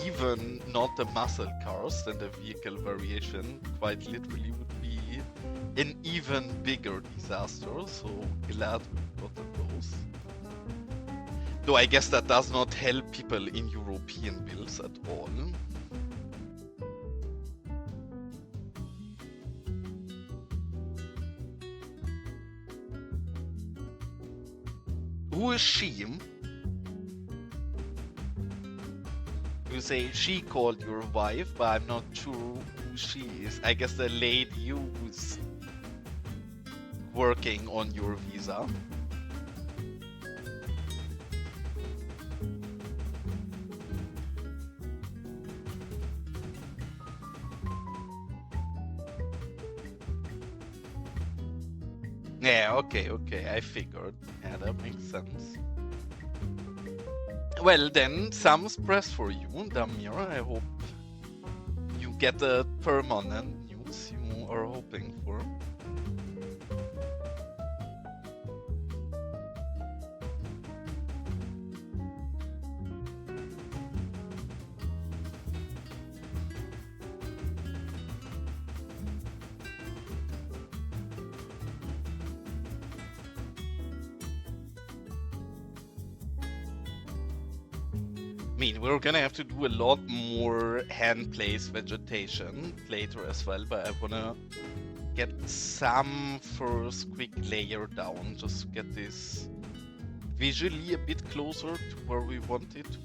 even not the muscle cars, then the vehicle variation quite literally would be an even bigger disaster, so glad we got those. Though I guess that does not help people in European builds at all. Who is she? You say she called your wife, but I'm not sure who she is. I guess the lady who's working on your visa. Yeah, okay, I figured. Yeah, that makes sense. Well then, thumbs pressed for you, Damir. I hope you get the permanent news you are hoping for. I mean, we're gonna have to do a lot more hand-placed vegetation later as well, but I wanna get some first quick layer down, just to get this visually a bit closer to where we want it to be.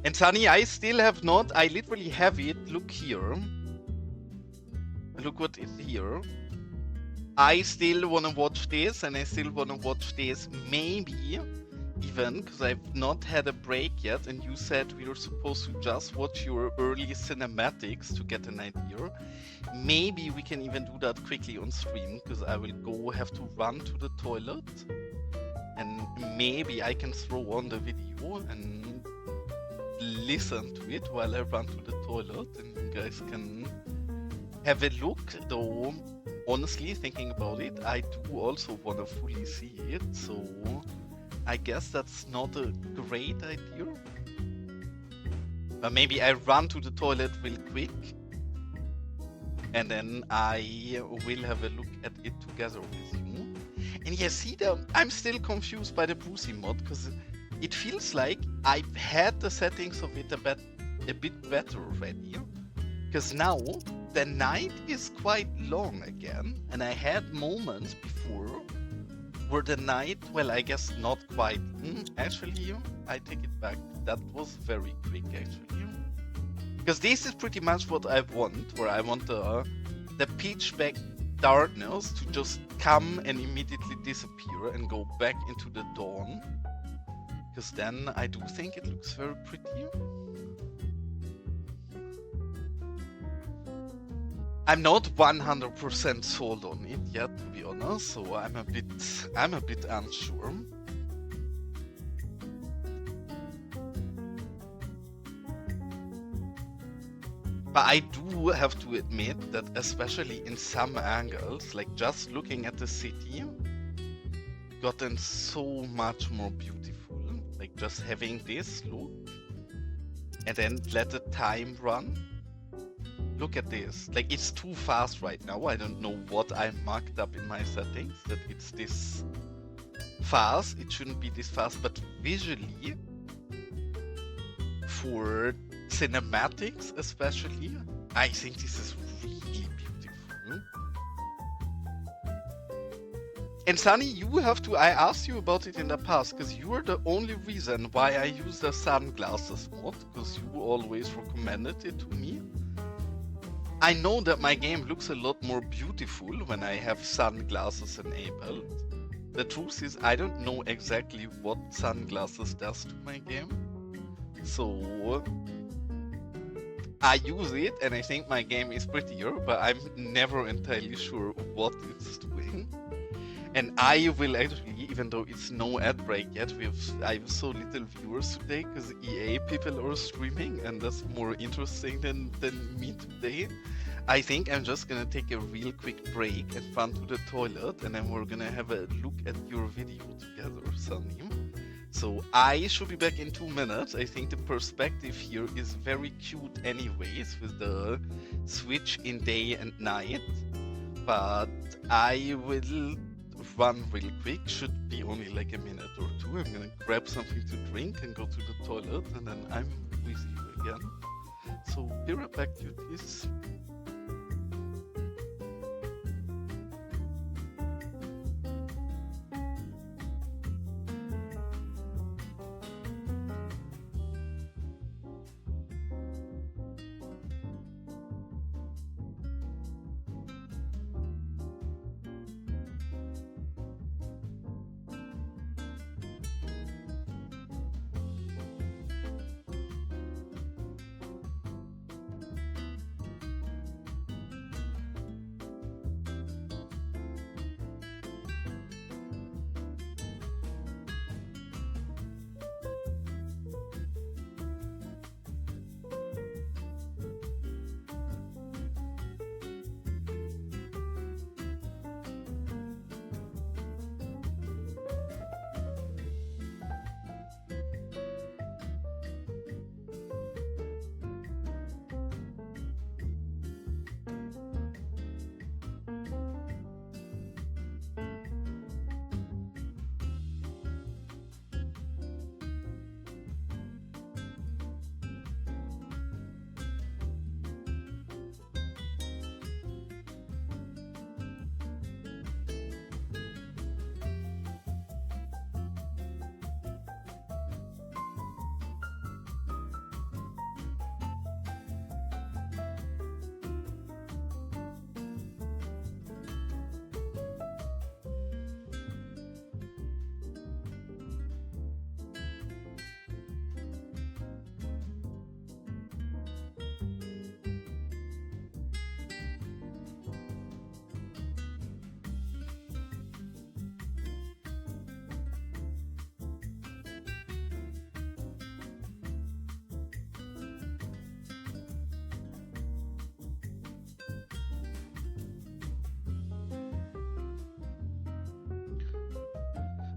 And Sunny, I still have not, I literally have it, look here. Look what is here. I still wanna watch this, and I still wanna watch this, maybe even, because I've not had a break yet, and you said we were supposed to just watch your early cinematics to get an idea. Maybe we can even do that quickly on stream, because I will have to run to the toilet, and maybe I can throw on the video and listen to it while I run to the toilet, and you guys can have a look. Though honestly, thinking about it, I do also want to fully see it, so I guess that's not a great idea. But maybe I run to the toilet real quick, and then I will have a look at it together with you. And yeah, see, I'm still confused by the Brucey mod, because it feels like I've had the settings of it a bit better already. Because now the night is quite long again, and I had moments before where the night, well, I guess not quite. Actually, I take it back. That was very quick, actually. Because this is pretty much what I want, where I want the pitch black darkness to just come and immediately disappear and go back into the dawn. Because then I do think it looks very pretty. I'm not 100% sold on it yet, to be honest, so I'm a bit unsure. But I do have to admit that especially in some angles, like just looking at the city, gotten so much more beautiful. Like just having this look and then let the time run. Look at this. Like it's too fast right now. I don't know what I marked up in my settings that it's this fast. It shouldn't be this fast, but visually for cinematics especially, I think this is really beautiful. And Sunny, you have to, I asked you about it in the past, because you are the only reason why I use the sunglasses mod, because you always recommended it to me. I know that my game looks a lot more beautiful when I have sunglasses enabled. The truth is, I don't know exactly what sunglasses does to my game. So I use it and I think my game is prettier, but I'm never entirely sure what it's doing. And I will actually, even though it's no ad break yet, I have so little viewers today because EA people are streaming and that's more interesting than me today. I think I'm just gonna take a real quick break and run to the toilet and then we're gonna have a look at your video together, Sunny. So I should be back in 2 minutes. I think the perspective here is very cute anyways with the switch in day and night. But I will run real quick, should be only like a minute or two. I'm gonna grab something to drink and go to the toilet and then I'm with you again. So be right back, cuties.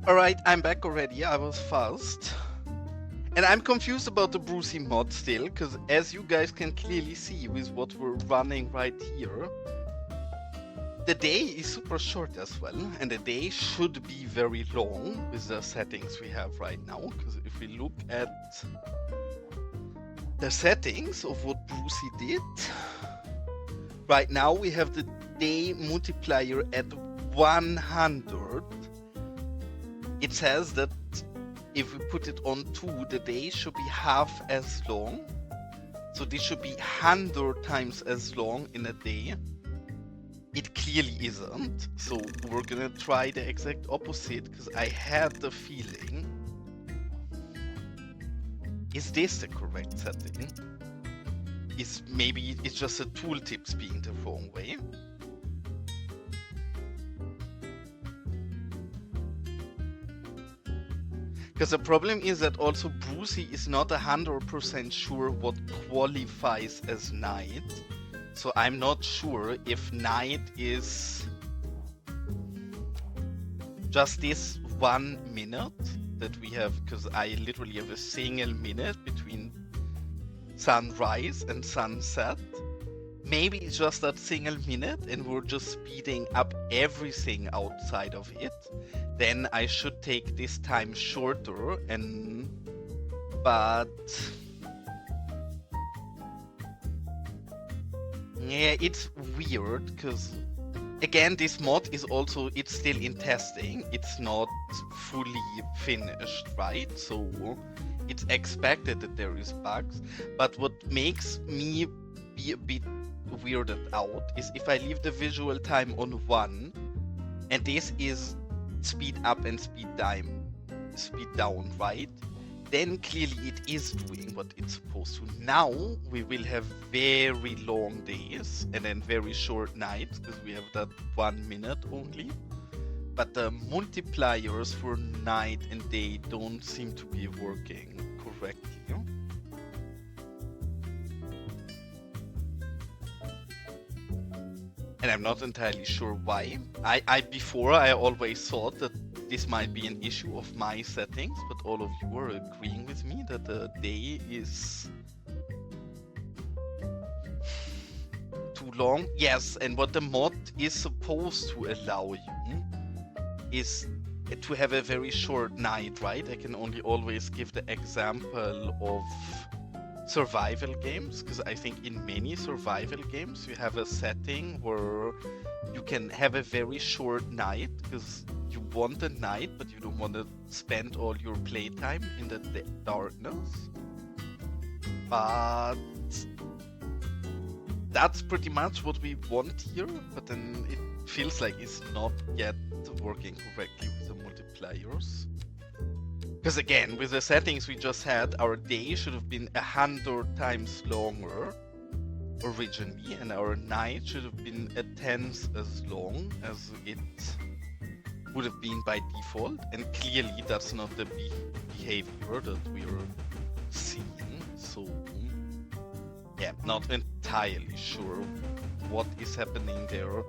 Alright, I'm back already. I was fast. And I'm confused about the Brucey mod still, because as you guys can clearly see with what we're running right here, the day is super short as well, and the day should be very long with the settings we have right now, because if we look at the settings of what Brucey did, right now we have the day multiplier at 100. It says that if we put it on 2, the day should be half as long. So this should be 100 times as long in a day. It clearly isn't. So we're gonna try the exact opposite because I had the feeling. Is this the correct setting? is maybe it's just the tooltips being the wrong way. Because the problem is that also Brucey is not 100% sure what qualifies as night. So I'm not sure if night is just this 1 minute that we have, because I literally have a single minute between sunrise and sunset. Maybe it's just that single minute and we're just speeding up everything outside of it. Then I should take this time shorter but yeah, it's weird because again, this mod is also, it's still in testing. It's not fully finished, right? So it's expected that there is bugs. But what makes me be a bit weirded out is if I leave the visual time on 1 and this is speed up and speed down, right? Then clearly it is doing what it's supposed to. Now we will have very long days and then very short nights because we have that 1 minute only. But the multipliers for night and day don't seem to be working correctly. And I'm not entirely sure why. Before I always thought that this might be an issue of my settings, but all of you are agreeing with me that the day is too long. Yes, and what the mod is supposed to allow you is to have a very short night, right? I can only always give the example of survival games, because I think in many survival games you have a setting where you can have a very short night because you want a night but you don't want to spend all your playtime in the darkness. But that's pretty much what we want here, but then it feels like it's not yet working correctly with the multipliers. Because again, with the settings we just had, our day should have been 100 times longer originally, and our night should have been 1/10 as long as it would have been by default, and clearly that's not the behavior that we're seeing. So yeah, not entirely sure what is happening there.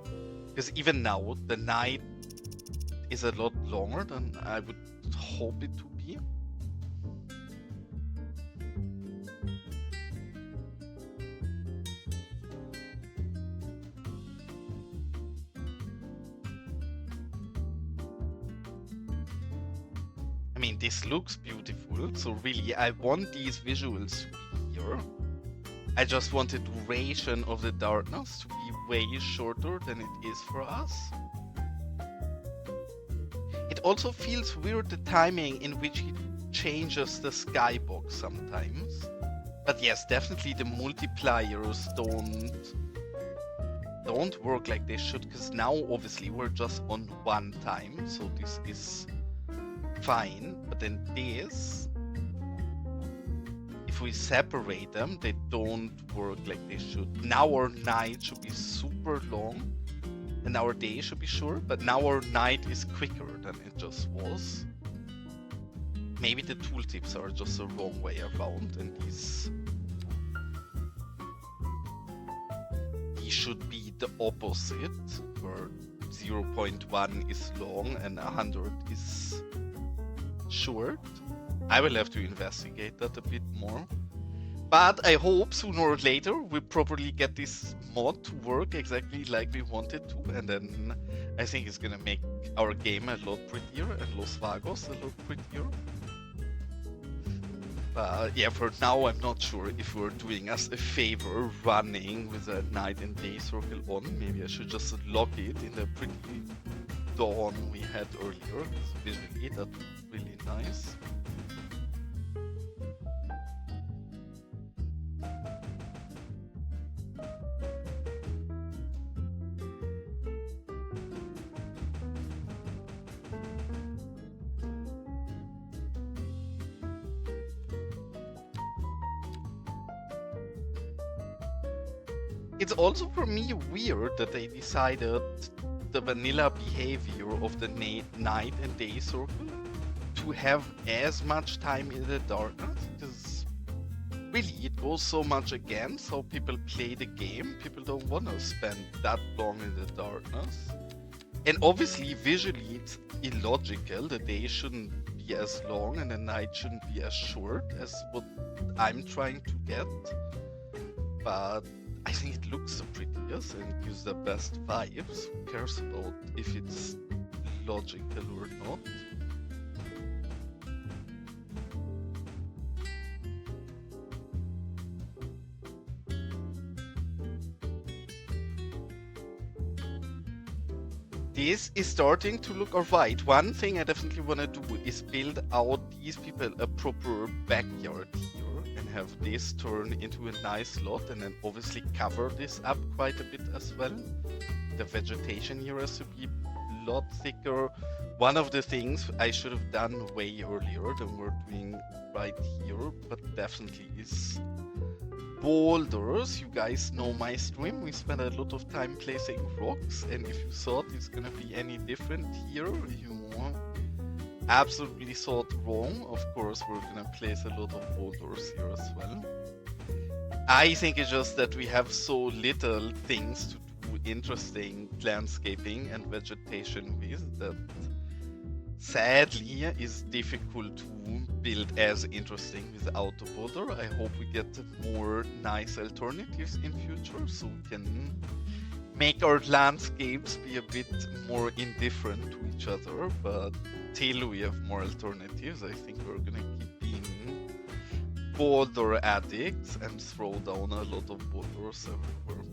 Because even now, the night is a lot longer than I would hope it to be. I mean, this looks beautiful, so really I want these visuals to be here. I just want the duration of the darkness to be way shorter than it is for us. It also feels weird, the timing in which it changes the skybox sometimes. But yes, definitely the multipliers don't work like they should, because now obviously we're just on 1 time, so this is fine. But then this, if we separate them, they don't work like they should. Now our night should be super long and our day should be short, but now our night is quicker than it just was. Maybe the tooltips are just the wrong way around, and these should be the opposite, where 0.1 is long and 100 is short. I will have to investigate that a bit more. But I hope sooner or later we properly get this mod to work exactly like we want it to, and then I think it's gonna make our game a lot prettier and Los Vagos a lot prettier. But yeah, for now I'm not sure if we're doing us a favor running with a night and day circle on. Maybe I should just lock it in the pretty dawn we had earlier. Visually that's really nice. It's also for me weird that they decided the vanilla behavior of the night and day circle to have as much time in the darkness, because really it goes so much against how people play the game. People don't want to spend that long in the darkness. And obviously visually it's illogical. The day shouldn't be as long and the night shouldn't be as short as what I'm trying to get. But I think it looks the prettiest and gives the best vibes. Who cares about if it's logical or not? This is starting to look alright. One thing I definitely want to do is build out these people a proper backyard here and have this turn into a nice lot, and then obviously cover this up quite a bit as well. The vegetation here has to be a lot thicker. One of the things I should have done way earlier than we're doing right here, but definitely is boulders. You guys know my stream. We spent a lot of time placing rocks, and if you thought it's gonna be any different here, you absolutely thought wrong. Of course, we're gonna place a lot of boulders here as well. I think it's just that we have so little things to do interesting landscaping and vegetation with that sadly is difficult to build as interesting without a boulder. I hope we get more nice alternatives in future so we can make our landscapes be a bit more indifferent to each other, but till we have more alternatives, I think we're gonna keep being boulder addicts and throw down a lot of boulders everywhere.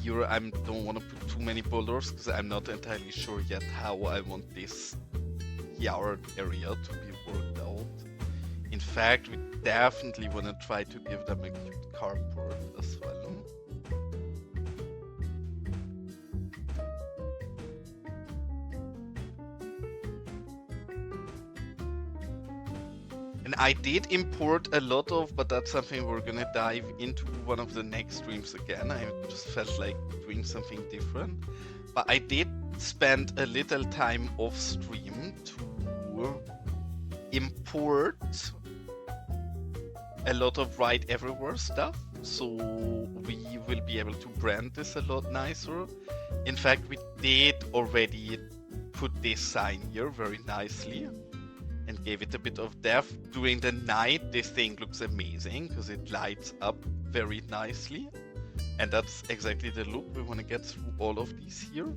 Here I don't want to put too many boulders because I'm not entirely sure yet how I want this yard area to be worked out. In fact, we definitely want to try to give them a cute carport as well. And I did import a lot of, but that's something we're gonna dive into one of the next streams again. I just felt like doing something different. But I did spend a little time off stream to import a lot of Ride Everywhere stuff. So we will be able to brand this a lot nicer. In fact, we did already put this sign here very nicely and gave it a bit of depth. During the night, this thing looks amazing because it lights up very nicely. And that's exactly the look we want to get through all of these here.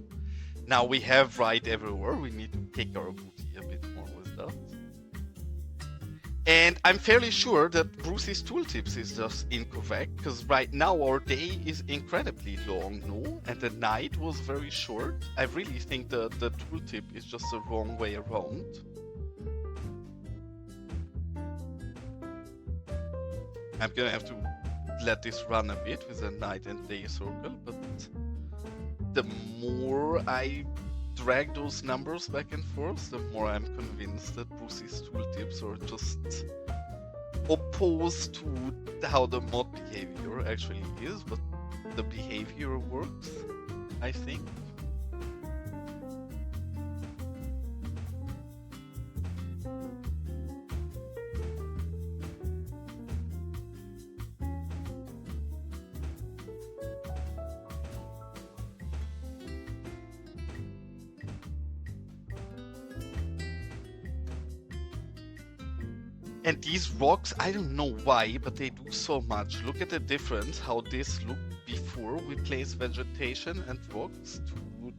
Now we have Ride Everywhere. We need to kick our booty a bit more with that. And I'm fairly sure that Bruce's tooltips is just incorrect, because right now our day is incredibly long, no? And the night was very short. I really think the tooltip is just the wrong way around. I'm gonna have to let this run a bit with a night and day circle, but the more I drag those numbers back and forth, the more I'm convinced that Bruce's tooltips are just opposed to how the mod behavior actually is, but the behavior works, I think. And these rocks, I don't know why, but they do so much. Look at the difference, how this looked before we placed vegetation and rocks to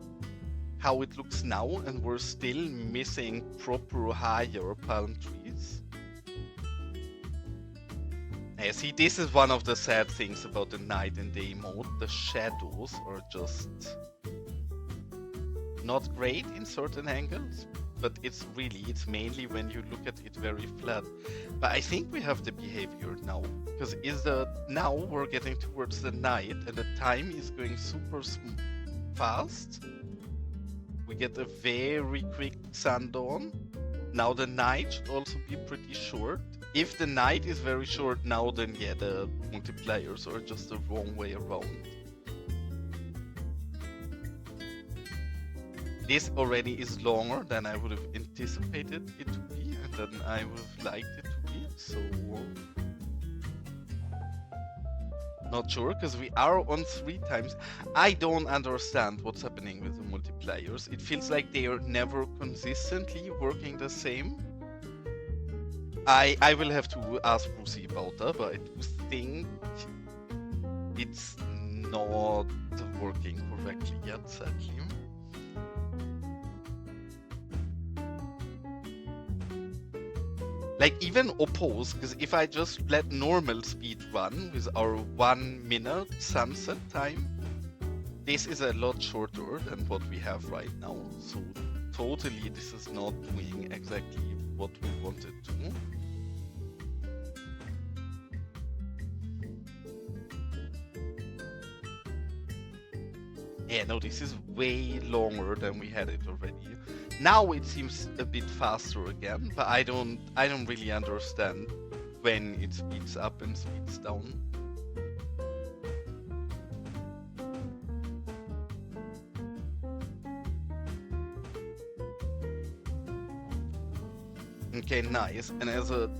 how it looks now, and we're still missing proper higher palm trees. Yeah, see, this is one of the sad things about the night and day mode. The shadows are just not great in certain angles. But it's mainly when you look at it very flat. But I think we have the behavior now, because now we're getting towards the night and the time is going super fast. We get a very quick sundown. Now the night should also be pretty short. if the night is very short now, then yeah, the multipliers are just the wrong way around. This already is longer than I would have anticipated it to be, and than I would have liked it to be, so... Not sure, because we are on 3 times. I don't understand what's happening with the multipliers. It feels like they are never consistently working the same. I will have to ask Brucey about that, but I do think it's not working correctly yet, sadly. Like even oppose, because if I just let normal speed run with our 1 minute sunset time, this is a lot shorter than what we have right now. So totally this is not doing exactly what we wanted to. Yeah, no, this is way longer than we had it already. Now it seems a bit faster again, but I don't really understand when it speeds up and speeds down. Okay, nice. And as a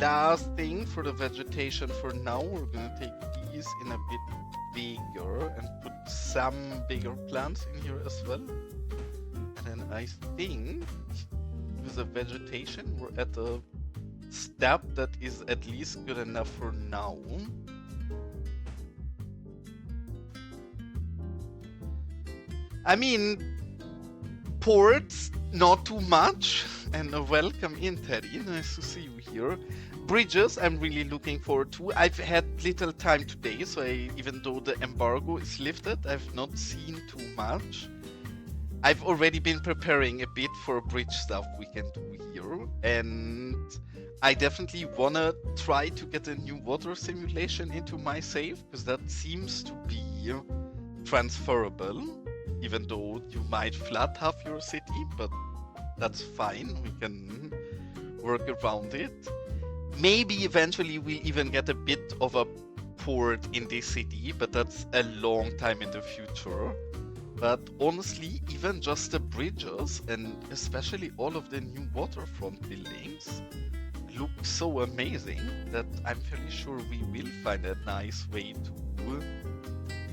last thing for the vegetation for now, we're gonna take these in a bit bigger and put some bigger plants in here as well. And I think with the vegetation we're at a step that is at least good enough for now. I mean, ports, not too much. And welcome in, Teddy. Nice to see you here. Bridges, I'm really looking forward to. I've had little time today, so even though the embargo is lifted, I've not seen too much. I've already been preparing a bit for bridge stuff we can do here, and I definitely wanna try to get a new water simulation into my save, because that seems to be transferable, even though you might flood half your city, but that's fine, we can work around it. Maybe eventually we'll even get a bit of a port in this city, but that's a long time in the future. But honestly, even just the bridges, and especially all of the new waterfront buildings, look so amazing that I'm fairly sure we will find a nice way to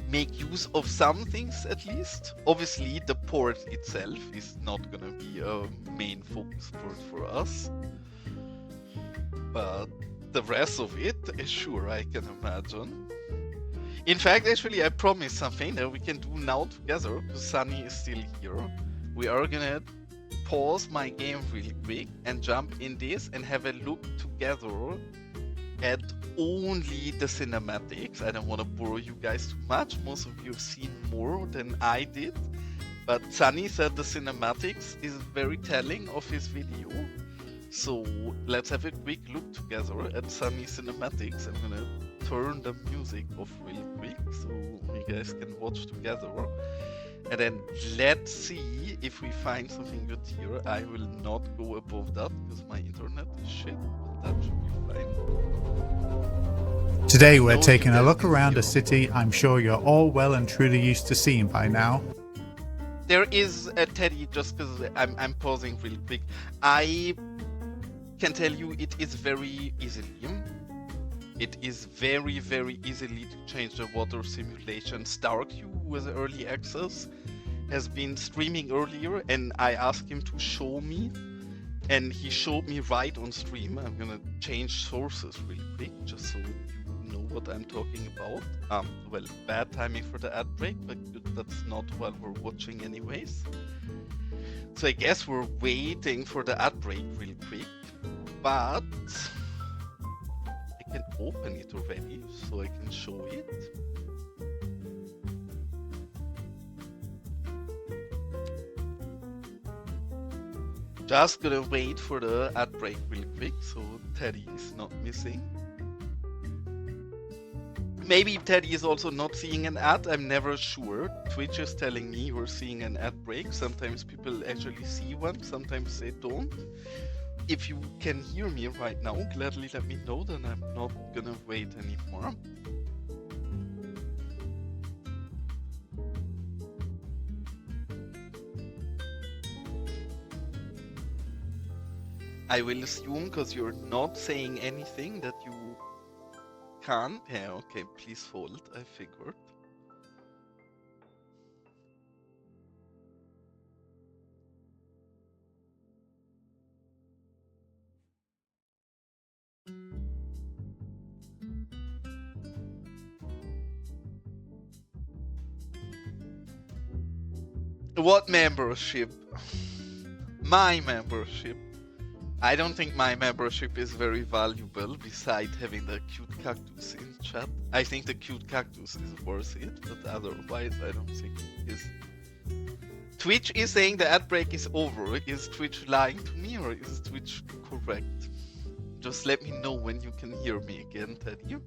make use of some things at least. Obviously, the port itself is not gonna be a main focus port for us. But the rest of it, sure, I can imagine. In fact, actually, I promised something that we can do now together, because Sunny is still here. We are gonna pause my game really quick and jump in this and have a look together at only the cinematics. I don't want to bore you guys too much. Most of you have seen more than I did. But Sunny said the cinematics is very telling of his video. So let's have a quick look together at Sunny's cinematics. I'm gonna turn the music off real quick so you guys can watch together. And then let's see if we find something good here. I will not go above that because my internet is shit, but that should be fine. Today we're taking a look around a city I'm sure you're all well and truly used to seeing by now. There is a Teddy, just because I'm pausing really quick. I can tell you it is very easily. It is very, very easily to change the water simulation. StarQ, who has early access, has been streaming earlier, and I asked him to show me, and he showed me right on stream. I'm gonna change sources really quick, just so you know what I'm talking about. Well, bad timing for the ad break, but that's not while we're watching anyways. So I guess we're waiting for the ad break real quick, but I can open it already, so I can show it. Just gonna wait for the ad break real quick, so Teddy is not missing. Maybe Teddy is also not seeing an ad, I'm never sure. Twitch is telling me we're seeing an ad break. Sometimes people actually see one, sometimes they don't. if you can hear me right now, gladly let me know, then I'm not gonna wait anymore. I will assume, because you're not saying anything, that you can't. Yeah, okay, please hold, I figured. What membership? My membership. I don't think my membership is very valuable, besides having the cute cactus in chat. I think the cute cactus is worth it, but otherwise I don't think it is. Twitch is saying the ad break is over. Is Twitch lying to me, or is Twitch correct? Just let me know when you can hear me again, Teddy.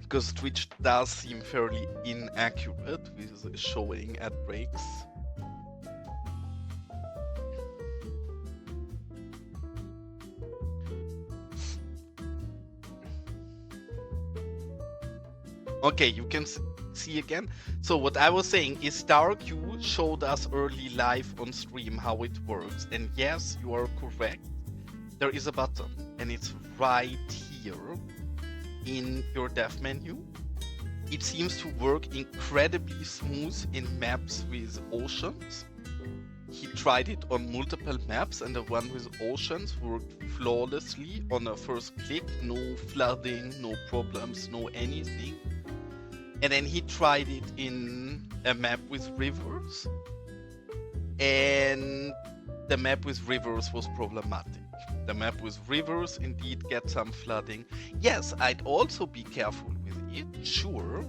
Because Twitch does seem fairly inaccurate with showing ad breaks. Okay, you can see again. So what I was saying is StarQ showed us early live on stream how it works. And yes, you are correct. There is a button and it's right here in your dev menu. It seems to work incredibly smooth in maps with oceans. He tried it on multiple maps and the one with oceans worked flawlessly on a first click. No flooding, no problems, no anything. And then he tried it in a map with rivers, and the map with rivers was problematic. The map with rivers indeed get some flooding. Yes, I'd also be careful with it, sure,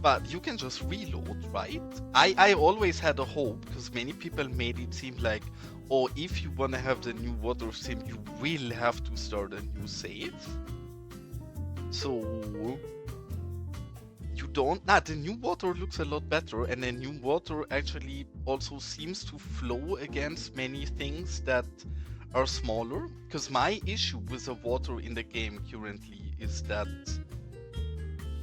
but you can just reload, right? I always had a hope, because many people made it seem like, oh, if you want to have the new water sim, you will have to start a new save. So you don't. The new water looks a lot better, and the new water actually also seems to flow against many things that are smaller. Because my issue with the water in the game currently is that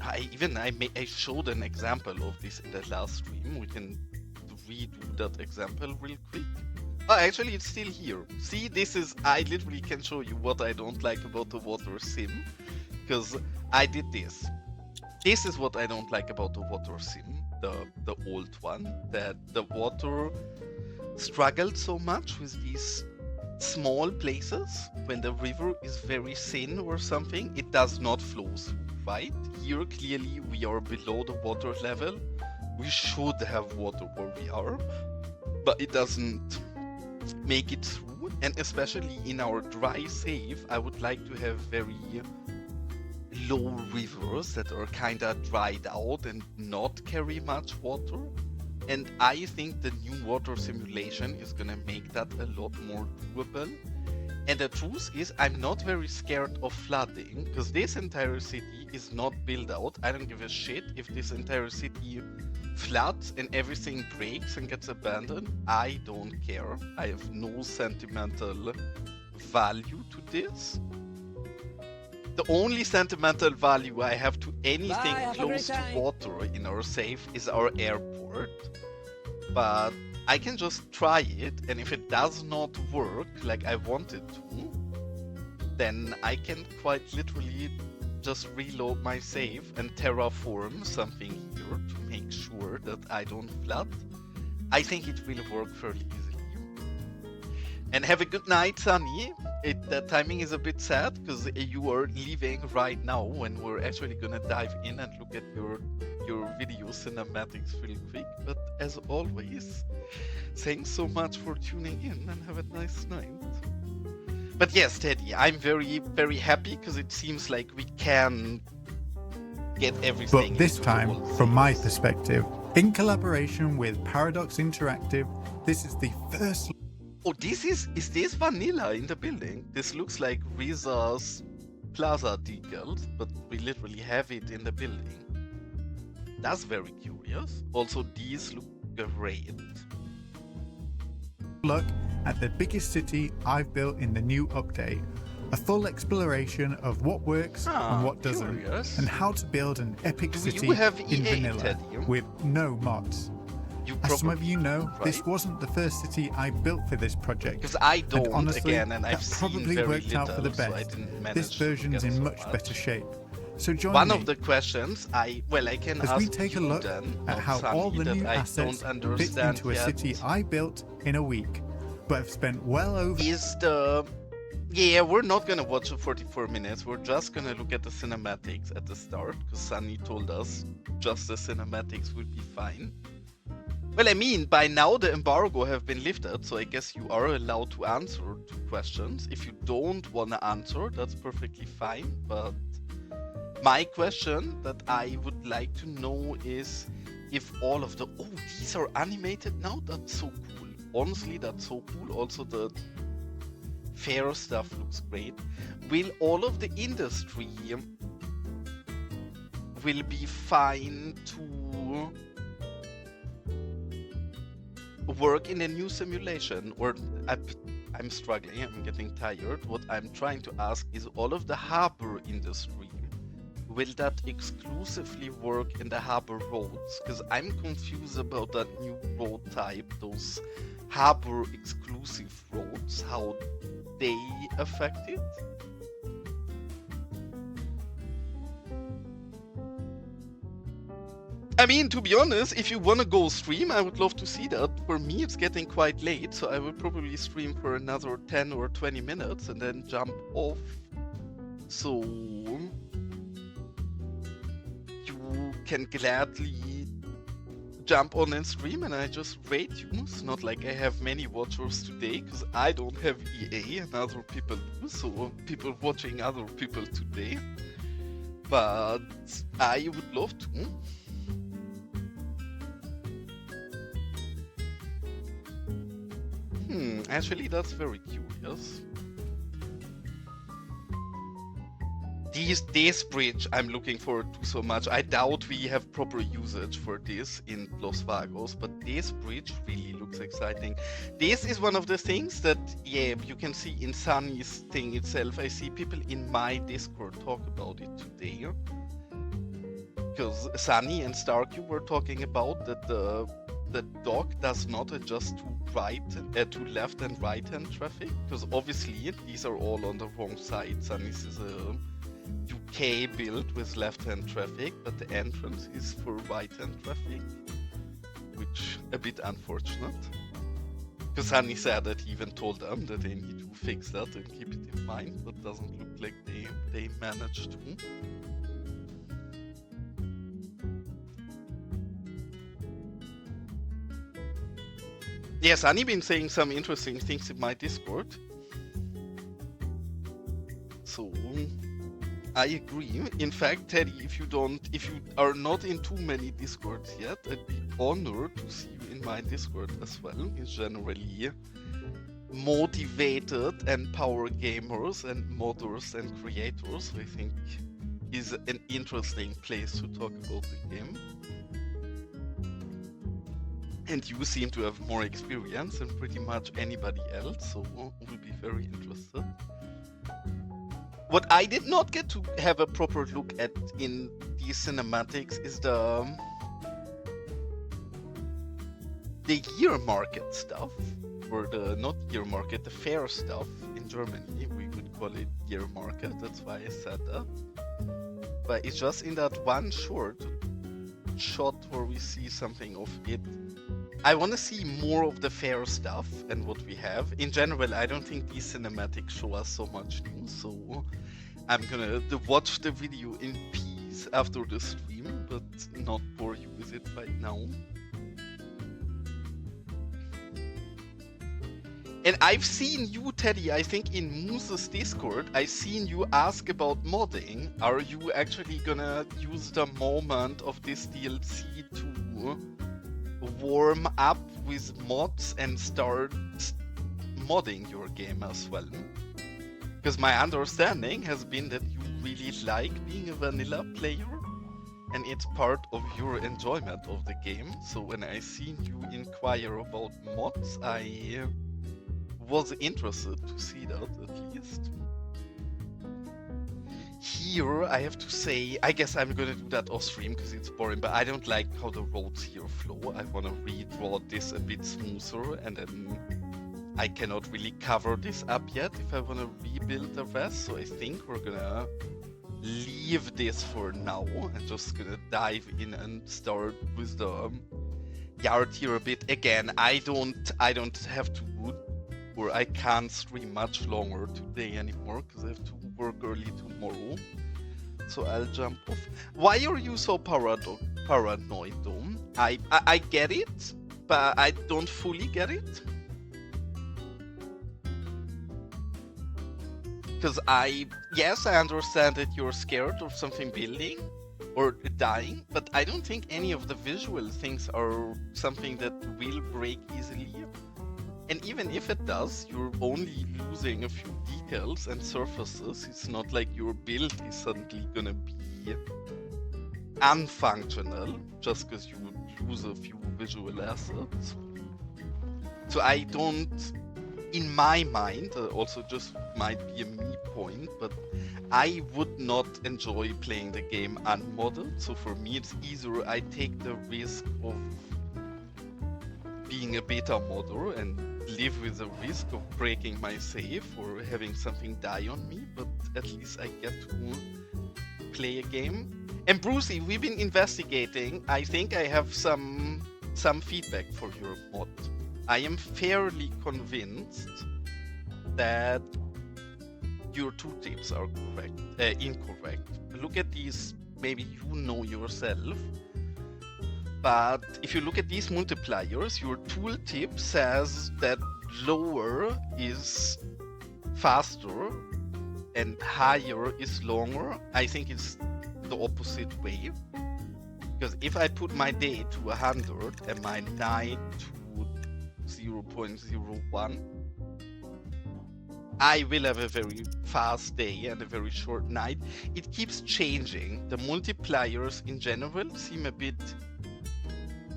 I showed an example of this in the last stream. We can redo that example real quick. Oh, actually, it's still here. See, I literally can show you what I don't like about the water sim, because I did this. This is what I don't like about the water sim, the old one, that the water struggled so much with these small places. When the river is very thin or something, it does not flow through, right? Here, clearly, we are below the water level. We should have water where we are, but it doesn't make it through. And especially in our dry save, I would like to have very low rivers that are kinda dried out and not carry much water. And I think the new water simulation is gonna make that a lot more doable. And the truth is, I'm not very scared of flooding, because this entire city is not built out. I don't give a shit if this entire city floods and everything breaks and gets abandoned. I don't care. I have no sentimental value to this. The only sentimental value I have to anything close to water in our save is our airport. But I can just try it, and if it does not work like I want it to, then I can quite literally just reload my save and terraform something here to make sure that I don't flood. I think it will work fairly easily. And have a good night, Sunny. The timing is a bit sad because you are leaving right now when we're actually gonna dive in and look at your video cinematics real quick. But as always, thanks so much for tuning in and have a nice night. But yes, Teddy, I'm very, very happy because it seems like we can get everything. But this time, from my perspective, in collaboration with Paradox Interactive, this is the first. Oh, is this vanilla in the building? This looks like Riza's Plaza decals, but we literally have it in the building. That's very curious. Also, these look great. look at the biggest city I've built in the new update. A full exploration of what works and what doesn't, curious. and how to build an epic Do city you have in EA, vanilla Teddy? with no mods. You As some of probably you know, do, this right? wasn't the first city I built for this project. Because I And don't, honestly, again, and I've that seen probably very worked little, out for the so I best. didn't manage This to version's get in so much better shape. So join One me of the questions I can as ask we take a you look then, at not how Sunny, all the that new I assets don't fit understand into a yet. city I built in a week, but have spent well over Is the... Yeah, we're not gonna watch the 44 minutes, we're just gonna look at the cinematics at the start, because Sunny told us just the cinematics will be fine. Well, I mean, by now the embargo have been lifted, so I guess you are allowed to answer 2 questions. If you don't wanna answer, that's perfectly fine, but my question that I would like to know is if all of the... Oh, these are animated now? That's so cool. Honestly, that's so cool. Also, the fair stuff looks great. Will all of the industry will be fine to work in a new simulation? Or I'm struggling, I'm getting tired. What I'm trying to ask is all of the harbor industry, will that exclusively work in the harbor roads? Because I'm confused about that new road type, those harbor exclusive roads, how they affect it. I mean, to be honest, if you want to go stream, I would love to see that. For me, it's getting quite late, so I will probably stream for another 10 or 20 minutes and then jump off. So you can gladly jump on and stream, and I just rate you. It's not like I have many watchers today, because I don't have EA and other people do, so people watching other people today. But I would love to. Actually, that's very curious. This bridge I'm looking forward to so much. I doubt we have proper usage for this in Los Vagos, but this bridge really looks exciting. This is one of the things that, yeah, you can see in Sunny's thing itself. I see people in my Discord talk about it today. Because Sunny and Starkey were talking about that the dock does not adjust to left and right hand traffic, because obviously these are all on the wrong side. Sunny's is a UK build with left hand traffic, but the entrance is for right hand traffic, which a bit unfortunate. Because Sunny said that he even told them that they need to fix that and keep it in mind, but doesn't look like they managed to. Yes, Sunny been saying some interesting things in my Discord. So I agree. In fact, Teddy, if you are not in too many Discords yet, I'd be honored to see you in my Discord as well. It's generally motivated and power gamers and modders and creators, I think is an interesting place to talk about the game. And you seem to have more experience than pretty much anybody else, so we'll be very interested. What I did not get to have a proper look at in these cinematics is the year market stuff, or not year market, the fair stuff in Germany. We would call it year market, that's why I said that. But it's just in that one short shot where we see something of it. I want to see more of the fair stuff and what we have. In general, I don't think these cinematics show us so much new, so I'm gonna watch the video in peace after the stream, but not bore you with it right now. And I've seen you, Teddy, I think in Moose's Discord, I've seen you ask about modding. Are you actually gonna use the moment of this DLC to warm up with mods and start modding your game as well? Because my understanding has been that you really like being a vanilla player, and it's part of your enjoyment of the game. So when I seen you inquire about mods, I was interested to see that at least. Here, I have to say, I guess I'm gonna do that off stream because it's boring, but I don't like how the roads here flow. I want to redraw this a bit smoother, and then I cannot really cover this up yet if I want to rebuild the rest, so I think we're gonna leave this for now and just gonna dive in and start with the yard here a bit. Again, I don't have to, or I can't stream much longer today anymore because I have to work early tomorrow. So I'll jump off. Why are you so paranoid though? I get it, but I don't fully get it. Because yes, I understand that you're scared of something building or dying, but I don't think any of the visual things are something that will break easily. And even if it does, you're only losing a few decals and surfaces. It's not like your build is suddenly gonna be unfunctional just because you would lose a few visual assets. So I don't, in my mind, also just might be a me point, but I would not enjoy playing the game unmodded. So for me, it's either I take the risk of being a beta modder and live with the risk of breaking my save or having something die on me, but at least I get to play a game. And Brucey, we've been investigating. I think I have some feedback for your mod. I am fairly convinced that your tooltips are incorrect. Look at these, maybe you know yourself, but if you look at these multipliers, your tooltip says that lower is faster and higher is longer. I think it's the opposite way. Because if I put my day to 100 and my night to 0.01, I will have a very fast day and a very short night. It keeps changing. The multipliers in general seem a bit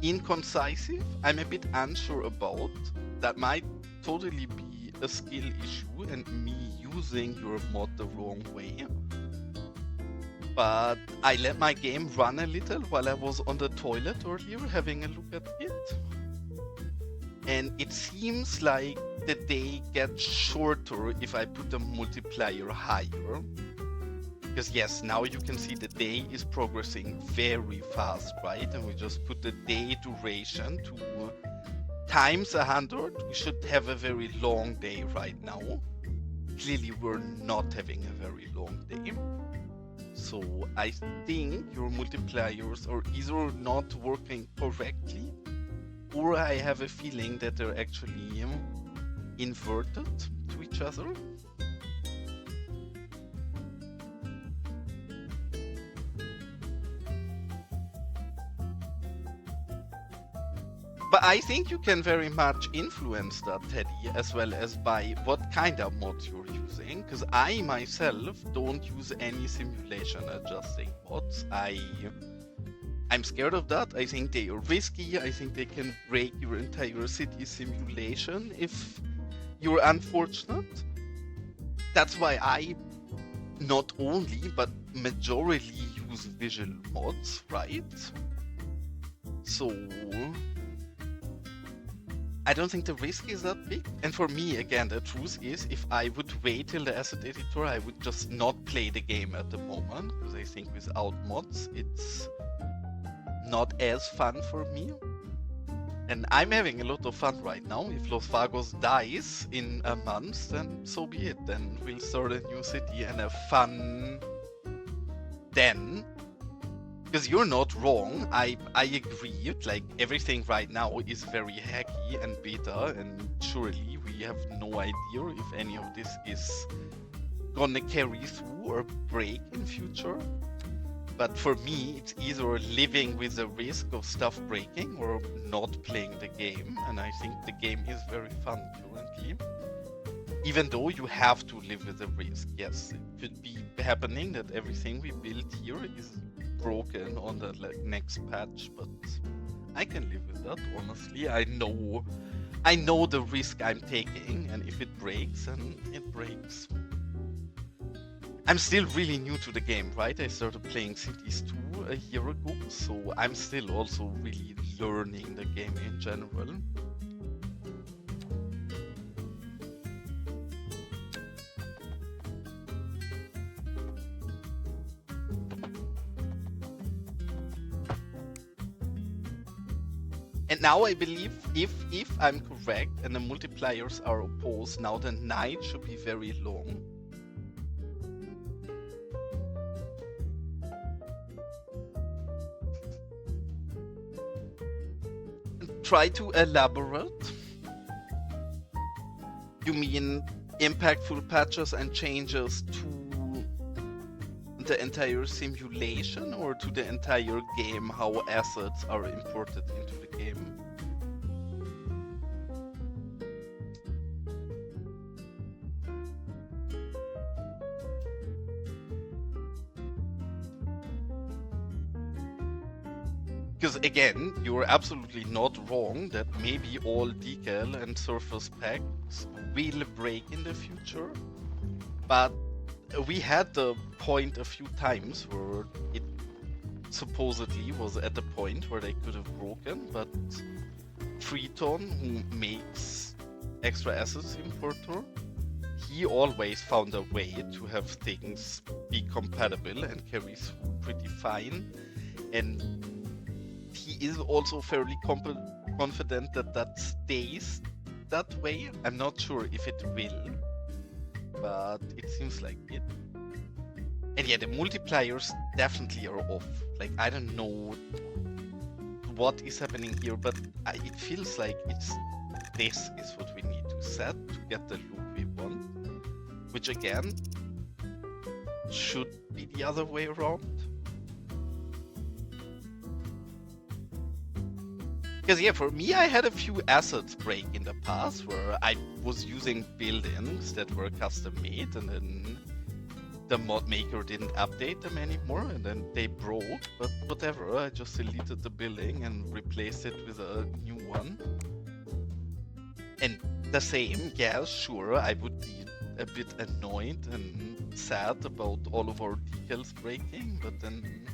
inconcisive. I'm a bit unsure about. That might totally be a skill issue and me using your mod the wrong way. But I let my game run a little while I was on the toilet earlier having a look at it. And it seems like the day gets shorter if I put the multiplier higher. Because yes, now you can see the day is progressing very fast, right? And we just put the day duration to times 100. We should have a very long day right now. Clearly we're not having a very long day. So I think your multipliers are either not working correctly, or I have a feeling that they're actually inverted to each other. But I think you can very much influence that, Teddy, as well as by what kind of mods you're using. Because I myself don't use any simulation adjusting mods. I'm scared of that. I think they are risky. I think they can break your entire city simulation if you're unfortunate. That's why I not only, but majorly use visual mods, right? So I don't think the risk is that big. And for me, again, the truth is, if I would wait till the asset editor, I would just not play the game at the moment, because I think without mods, it's not as fun for me. And I'm having a lot of fun right now. If Los Vagos dies in a month, then so be it. Then we'll start a new city and have fun then. Because you're not wrong, I agree, like everything right now is very hacky and beta, and surely we have no idea if any of this is gonna carry through or break in future. But for me, it's either living with the risk of stuff breaking or not playing the game, and I think the game is very fun currently. Even though you have to live with the risk, yes, it could be happening that everything we build here is broken on the next patch, but I can live with that, honestly. I know I know the risk I'm taking, and if it breaks, then it breaks. I'm still really new to the game, right? I started playing Cities 2 a year ago, so I'm still also really learning the game in general. And now I believe, if I'm correct and the multipliers are opposed, now the night should be very long. Try to elaborate. You mean impactful patches and changes to the entire simulation, or to the entire game, how assets are imported into the game? Because again, you're absolutely not wrong that maybe all decal and surface packs will break in the future, but we had the point a few times where it supposedly was at the point where they could have broken, but Freeton, who makes extra assets importer, he always found a way to have things be compatible and carry through pretty fine, and he is also fairly confident that that stays that way. I'm not sure if it will, but it seems like it. And yeah, the multipliers definitely are off. Like, I don't know what is happening here, but it feels like this is what we need to set to get the look we want, which again should be the other way around. Because yeah, for me, I had a few assets break in the past where I was using buildings that were custom made, and then the mod maker didn't update them anymore, and then they broke. But whatever, I just deleted the building and replaced it with a new one. And the same, yeah, sure, I would be a bit annoyed and sad about all of our decals breaking, but then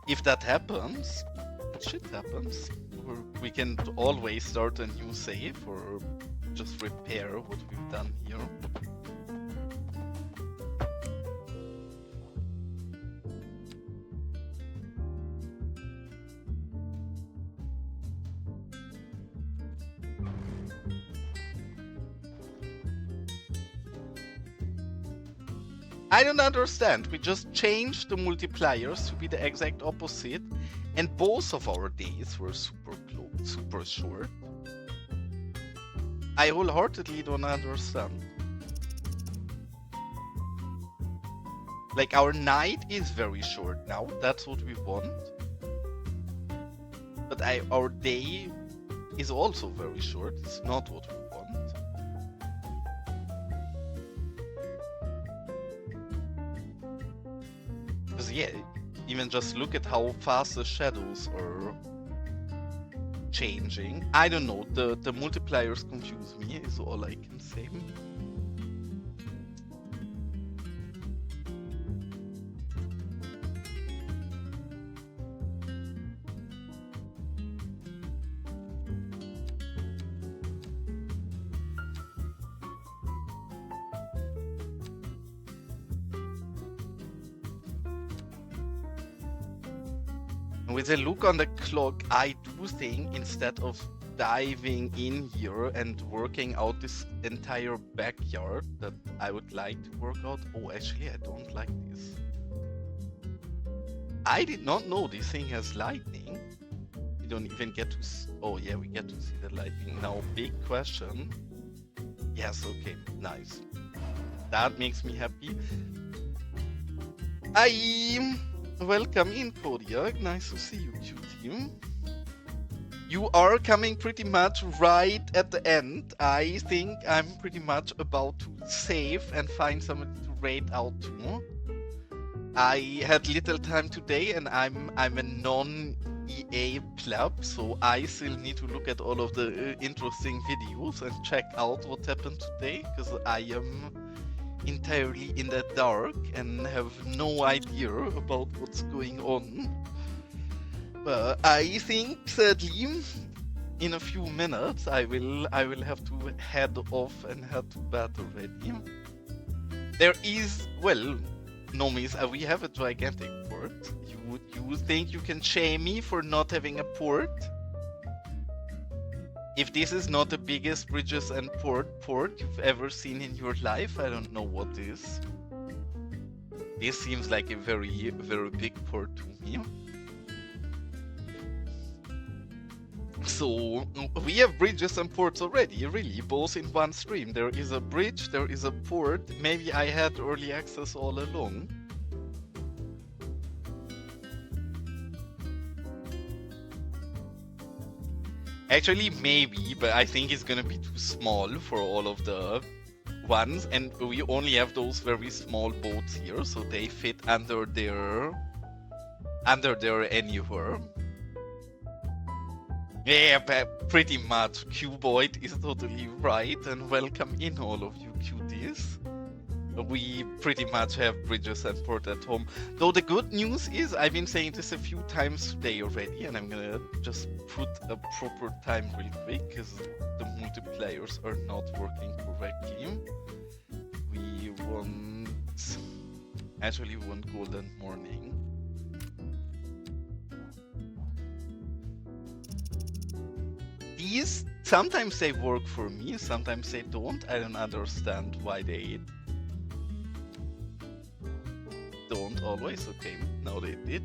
if that happens, shit happens. We can always start a new save or just repair what we've done here. I don't understand. We just changed the multipliers to be the exact opposite, and both of our days were super short. I wholeheartedly don't understand. Like, our night is very short now, that's what we want. But our day is also very short, it's not what we want. Because yeah, even just look at how fast the shadows are changing. I don't know, the multipliers confuse me, is all I can say. With a look on the clock, I do think instead of diving in here and working out this entire backyard that I would like to work out. Oh, actually, I don't like this. I did not know this thing has lightning. We don't even get to... Oh yeah, we get to see the lightning. Now, big question. Yes, okay, nice. That makes me happy. Welcome in, Kodiak. Nice to see you, cutie. You are coming pretty much right at the end. I think I'm pretty much about to save and find somebody to raid out to. I had little time today, and I'm a EA Plab, so I still need to look at all of the interesting videos and check out what happened today, because I am entirely in the dark and have no idea about what's going on. But I think sadly in a few minutes I will have to head off and head to bed already. There is, well, Nomis, we have a gigantic port. You think you can shame me for not having a port? If this is not the biggest bridges and port you've ever seen in your life, I don't know what is. This seems like a very, very big port to me. So, we have bridges and ports already, really, both in one stream. There is a bridge, there is a port. Maybe I had early access all along. Actually, maybe, but I think it's gonna be too small for all of the ones, and we only have those very small boats here, so they fit under there anywhere. Yeah, pretty much. Cuboid is totally right, and welcome in all of you cuties. We pretty much have bridges and port at home. Though the good news is, I've been saying this a few times today already, and I'm gonna just put a proper time real quick, because the multipliers are not working correctly. We want golden morning. These, sometimes they work for me, sometimes they don't. I don't understand why they don't always. Okay, now they did.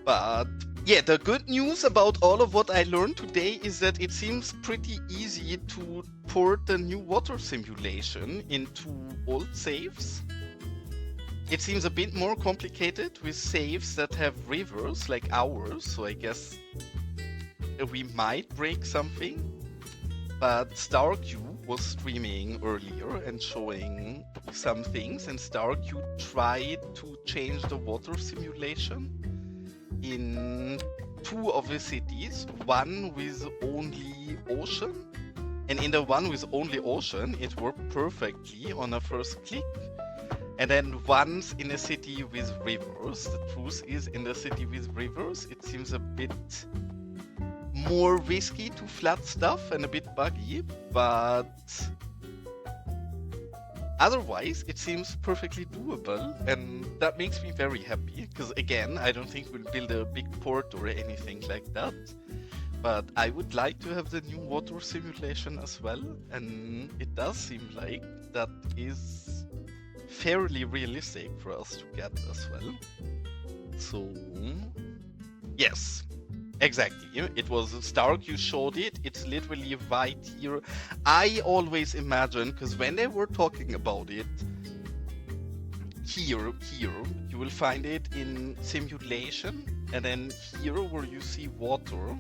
But yeah, the good news about all of what I learned today is that it seems pretty easy to port the new water simulation into old saves. It seems a bit more complicated with saves that have rivers like ours, so I guess we might break something. But StarQ was streaming earlier and showing some things, and StarQ tried to change the water simulation in 2 of the cities, one with only ocean, and in the one with only ocean it worked perfectly on a first click, and then once in a city with rivers. The truth is, in the city with rivers it seems a bit more risky to flood stuff and a bit buggy, but otherwise it seems perfectly doable, and that makes me very happy, because again, I don't think we'll build a big port or anything like that, but I would like to have the new water simulation as well, and it does seem like that is fairly realistic for us to get as well. So yes, exactly. It was Stark, you showed it. It's literally right here. I always imagine, because when they were talking about it, here, you will find it in simulation, and then here where you see water,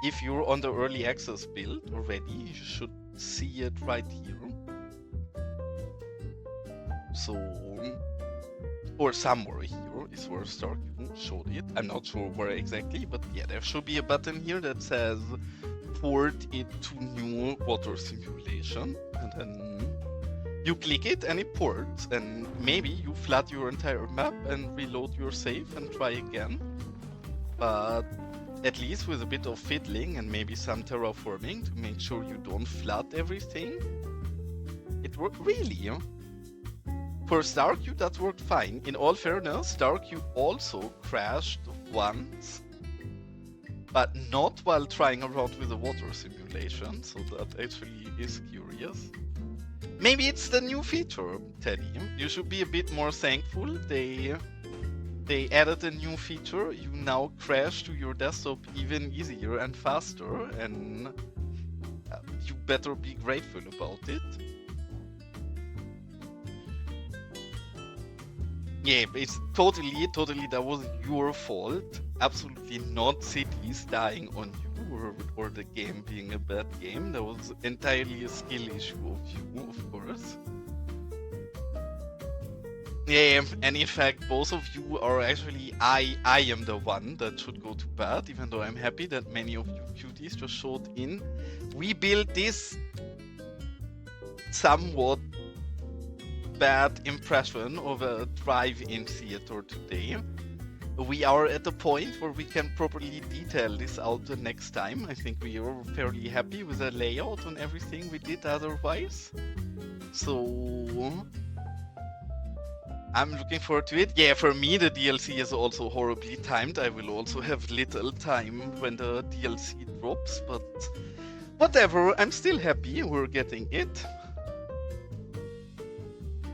if you're on the early access build already, you should see it right here. So, or somewhere here is where Stark showed it. I'm not sure where exactly, but yeah, there should be a button here that says port it to new water simulation, and then you click it and it ports, and maybe you flood your entire map and reload your save and try again. But at least with a bit of fiddling and maybe some terraforming to make sure you don't flood everything, it worked really. For StarQ, that worked fine. In all fairness, StarQ also crashed once, but not while trying around with the water simulation, so that actually is curious. Maybe it's the new feature, Teddy. You should be a bit more thankful. They added a new feature. You now crash to your desktop even easier and faster, and you better be grateful about it. Yeah, it's totally, that wasn't your fault. Absolutely not Cities dying on you or the game being a bad game. That was entirely a skill issue of you, of course. Yeah, and in fact, both of you are actually, I am the one that should go to bed, even though I'm happy that many of you cuties just showed in. We built this somewhat bad impression of a drive-in theater today. We are at the point where we can properly detail this out the next time. I think we are fairly happy with the layout and everything we did otherwise. So I'm looking forward to it. Yeah, for me the DLC is also horribly timed. I will also have little time when the DLC drops, but whatever, I'm still happy we're getting it.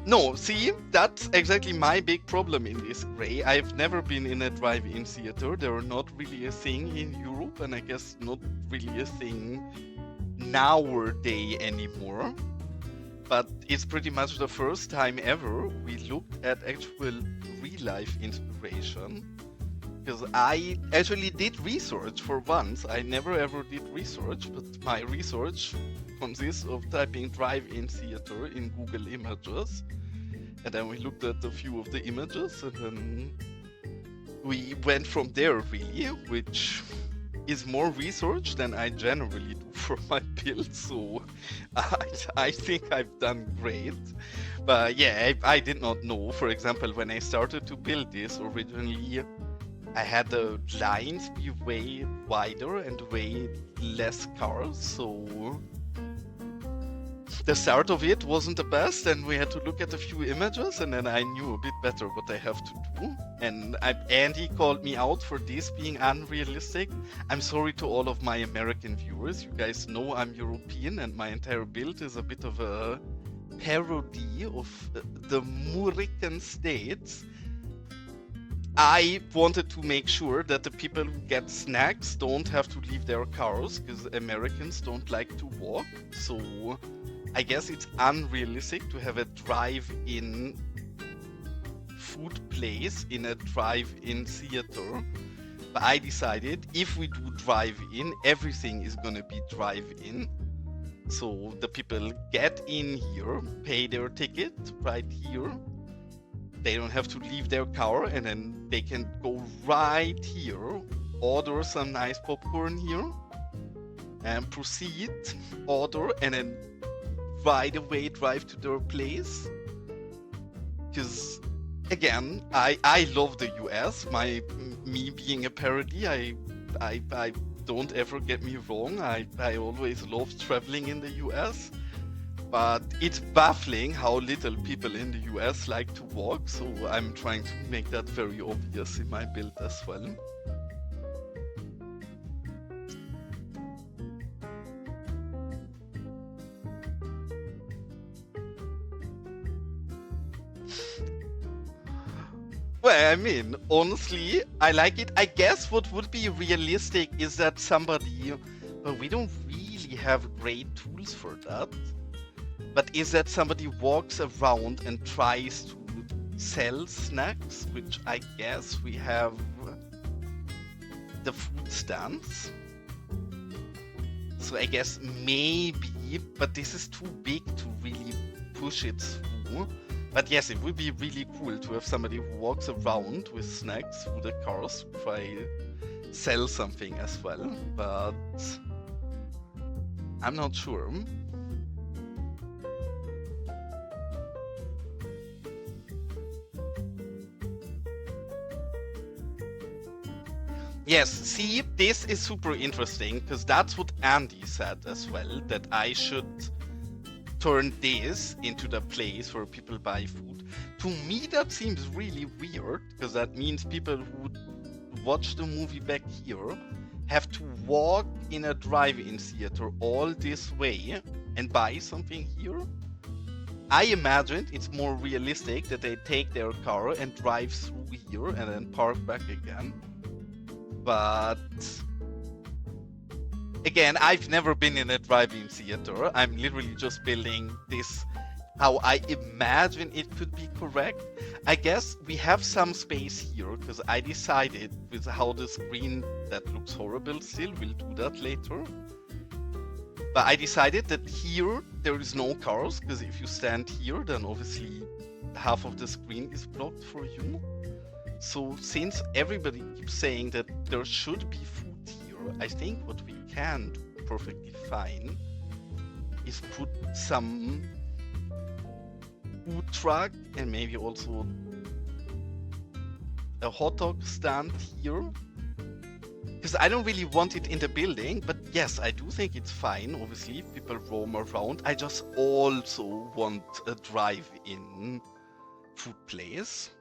No, see, that's exactly my big problem in this Gray. I've never been in a drive-in theater. They're not really a thing in Europe, and I guess not really a thing nowadays anymore. But it's pretty much the first time ever we looked at actual real-life inspiration. Because I actually did research for once. I never ever did research, but my research consists of typing drive-in theater in Google Images. And then we looked at a few of the images, and then we went from there, really, which is more research than I generally do for my build, so I think I've done great. But yeah, I did not know. For example, when I started to build this originally, I had the lines be way wider and way less cars, so the start of it wasn't the best, and we had to look at a few images, and then I knew a bit better what I have to do. And Andy called me out for this being unrealistic. I'm sorry to all of my American viewers. You guys know I'm European, and my entire build is a bit of a parody of the American states. I wanted to make sure that the people who get snacks don't have to leave their cars, because Americans don't like to walk. So I guess it's unrealistic to have a drive-in food place in a drive-in theater. But I decided if we do drive-in, everything is gonna be drive-in. So the people get in here, pay their ticket right here. They don't have to leave their car, and then they can go right here, order some nice popcorn here, and proceed, order, and then right away drive to their place. Because again, I love the US. Me being a parody, I don't ever get me wrong. I always loved traveling in the US. But it's baffling how little people in the US like to walk, so I'm trying to make that very obvious in my build as well. Well, I mean, honestly, I like it. I guess what would be realistic is that somebody, well, we don't really have great tools for that. But is that somebody walks around and tries to sell snacks, which I guess we have the food stands. So I guess maybe, but this is too big to really push it through. But yes, it would be really cool to have somebody who walks around with snacks through the cars to try sell something as well. But I'm not sure. Yes, see, this is super interesting, because that's what Andy said as well, that I should turn this into the place where people buy food. To me, that seems really weird, because that means people who watch the movie back here have to walk in a drive-in theater all this way and buy something here. I imagined it's more realistic that they take their car and drive through here and then park back again. But again, I've never been in a drive-in theater. I'm literally just building this how I imagine it could be correct. I guess we have some space here because I decided with how the screen that looks horrible still, we'll do that later. But I decided that here there is no cars, because if you stand here, then obviously half of the screen is blocked for you. So since everybody keeps saying that there should be food here, I think what we can do perfectly fine is put some food truck and maybe also a hot dog stand here. Because I don't really want it in the building, but yes, I do think it's fine. Obviously, if people roam around. I just also want a drive-in food place.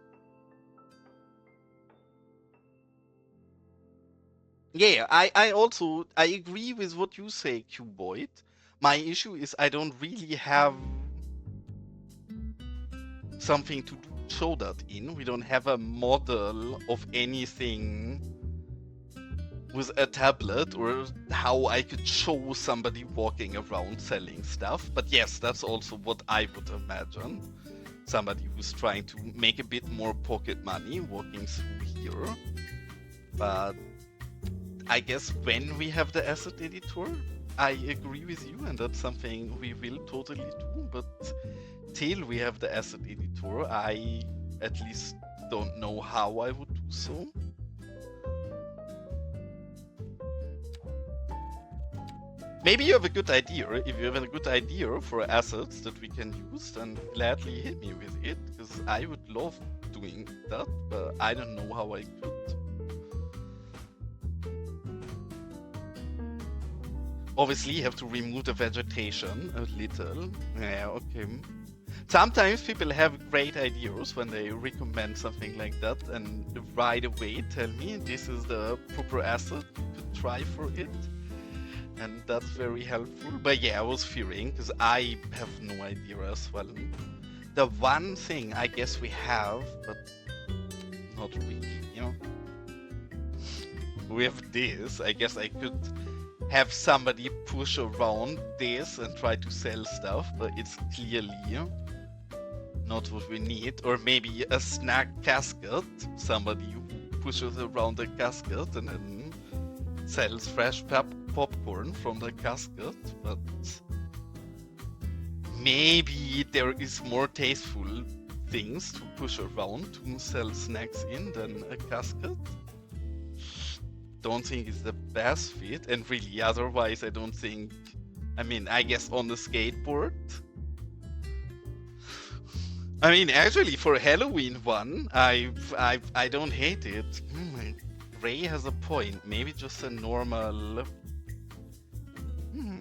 Yeah, I also agree with what you say, Cuboid. My issue is I don't really have something to show that in. We don't have a model of anything with a tablet or how I could show somebody walking around selling stuff. But yes, that's also what I would imagine. Somebody who's trying to make a bit more pocket money walking through here. But I guess when we have the asset editor, I agree with you, and that's something we will totally do. But till we have the asset editor, I at least don't know how I would do so. Maybe you have a good idea. If you have a good idea for assets that we can use, then gladly hit me with it, because I would love doing that, but I don't know how I could. Obviously, you have to remove the vegetation a little. Yeah, okay. Sometimes people have great ideas when they recommend something like that, and right away tell me this is the proper asset you could try for it. And that's very helpful. But yeah, I was fearing, because I have no idea as well. The one thing I guess we have, but not really, you know. We have this. I guess I could have somebody push around this and try to sell stuff, but it's clearly not what we need. Or maybe a snack casket. Somebody who pushes around the casket and then sells fresh popcorn from the casket, but maybe there is more tasteful things to push around to sell snacks in than a casket. Don't think it's the best fit, and really otherwise I don't think, I mean, I guess on the skateboard. I mean, actually for Halloween one, I don't hate it. Ray has a point. Maybe just a normal.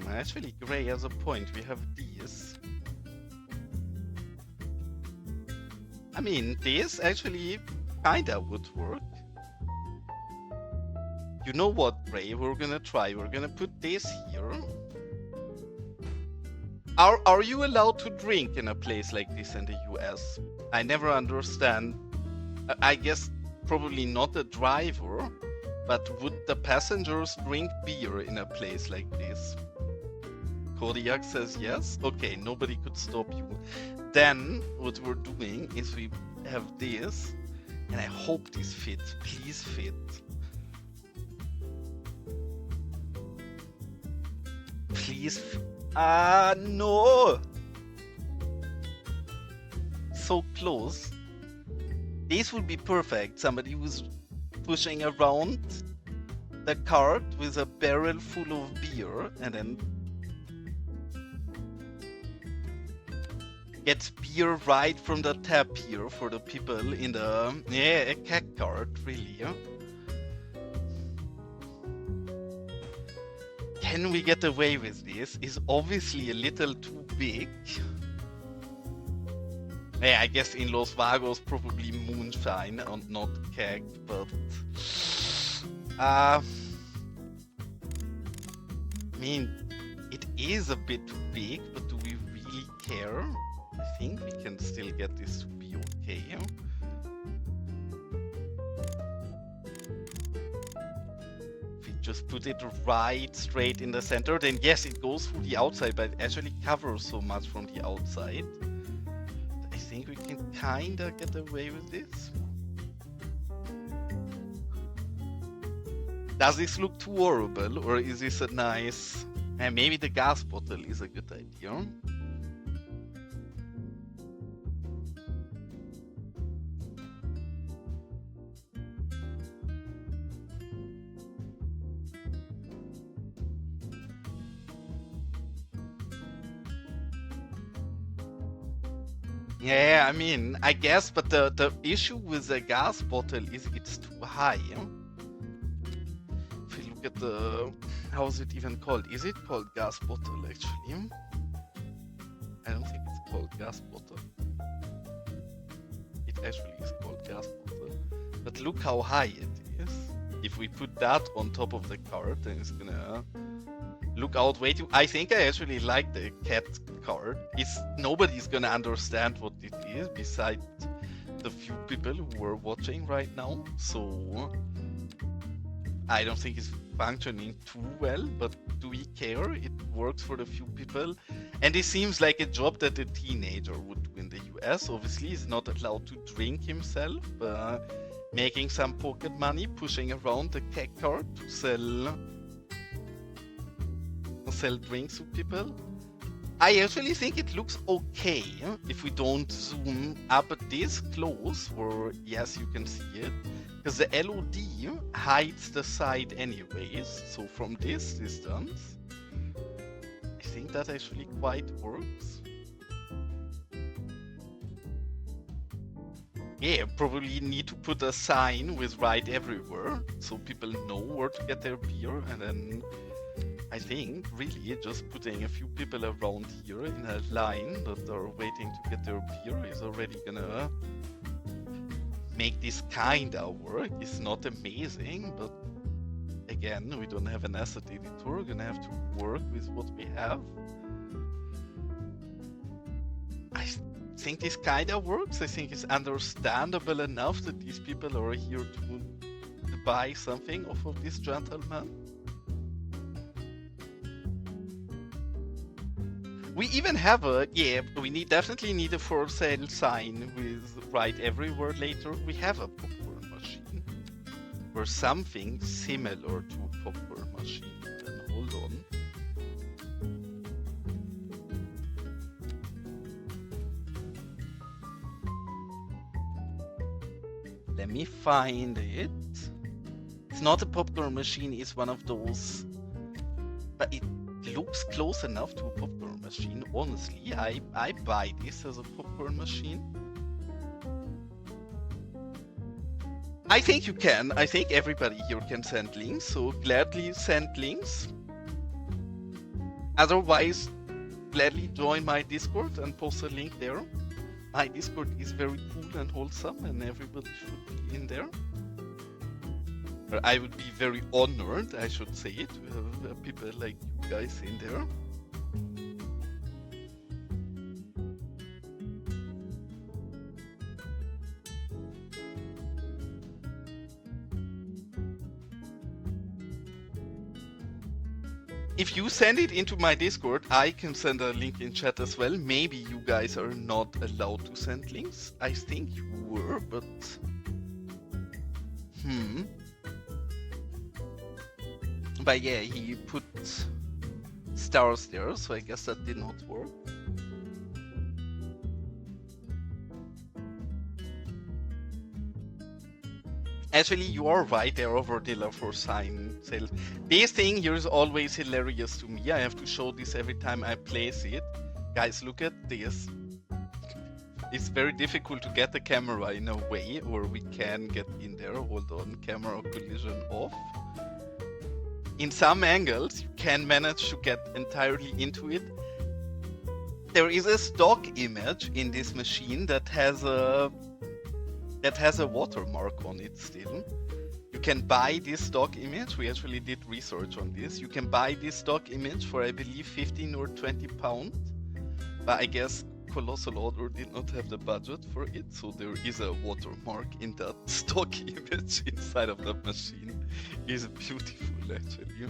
Actually, Gray has a point. We have these. I mean, this actually kinda would work. You know what, Ray? We're gonna try. We're gonna put this here. Are you allowed to drink in a place like this in the US? I never understand. I guess probably not the driver, but would the passengers drink beer in a place like this? Kodiak says yes. Okay, nobody could stop you. Then what we're doing is we have this, and I hope this fits. Please fit. Please. No! So close. This would be perfect. Somebody who's pushing around the cart with a barrel full of beer and then gets beer right from the tap here for the people in the a keg cart, really. Yeah? Can we get away with this? Is obviously a little too big. Yeah, I guess in Los Vagos probably moonshine and not keg, but I mean, it is a bit too big, but do we really care? I think we can still get this to be okay. If we just put it right straight in the center, then yes, it goes through the outside, but it actually covers so much from the outside. I think we can kinda get away with this. Does this look too horrible, or is this a nice... maybe the gas bottle is a good idea. Yeah, I mean, I guess, but the issue with the gas bottle is it's too high. If you look at the, how is it even called? Is it called gas bottle actually? I don't think it's called gas bottle. It actually is called gas bottle. But look how high it is. If we put that on top of the card, then it's gonna look out way too. I think I actually like the cat card. Nobody's gonna understand what it is besides the few people who are watching right now. So I don't think it's functioning too well, but do we care? It works for the few people. And it seems like a job that a teenager would do in the US. Obviously, he's not allowed to drink himself. Making some pocket money, pushing around the cat card to sell drinks to people. I actually think it looks okay if we don't zoom up this close, or yes, you can see it, because the LOD hides the side anyways. So from this distance, I think that actually quite works. Yeah, probably need to put a sign with "Right Everywhere" so people know where to get their beer, and then I think really just putting a few people around here in a line that are waiting to get their beer is already gonna make this kinda work. It's not amazing, but again, we don't have an asset editor. We're gonna have to work with what we have. I think this kinda works. I think it's understandable enough that these people are here to buy something off of this gentleman. We even have we definitely need a for sale sign with "Right Everywhere" later. We have a popcorn machine or something similar to a popcorn machine. Then hold on. Let me find it. It's not a popcorn machine, it's one of those, but it looks close enough to a popcorn machine. Honestly, I buy this as a popcorn machine. I think you can. I think everybody here can send links, so gladly send links. Otherwise, gladly join my Discord and post a link there. My Discord is very cool and wholesome, and everybody should be in there. I would be very honored, I should say it, to have people like you guys in there. If you send it into my Discord, I can send a link in chat as well. Maybe you guys are not allowed to send links. I think you were, but... But yeah, he put stars there, so I guess that did not work. Actually, you are right, there are Verdilla for sign sales. This thing here is always hilarious to me. I have to show this every time I place it. Guys, look at this. It's very difficult to get the camera in a way where we can get in there. Hold on, camera collision off. In some angles, you can manage to get entirely into it. There is a stock image in this machine that has a watermark on it still. You can buy this stock image. We actually did research on this. You can buy this stock image for, I believe, 15 or 20 pounds. But I guess Colossal Order did not have the budget for it, so there is a watermark in that stock image inside of that machine. It's beautiful, actually.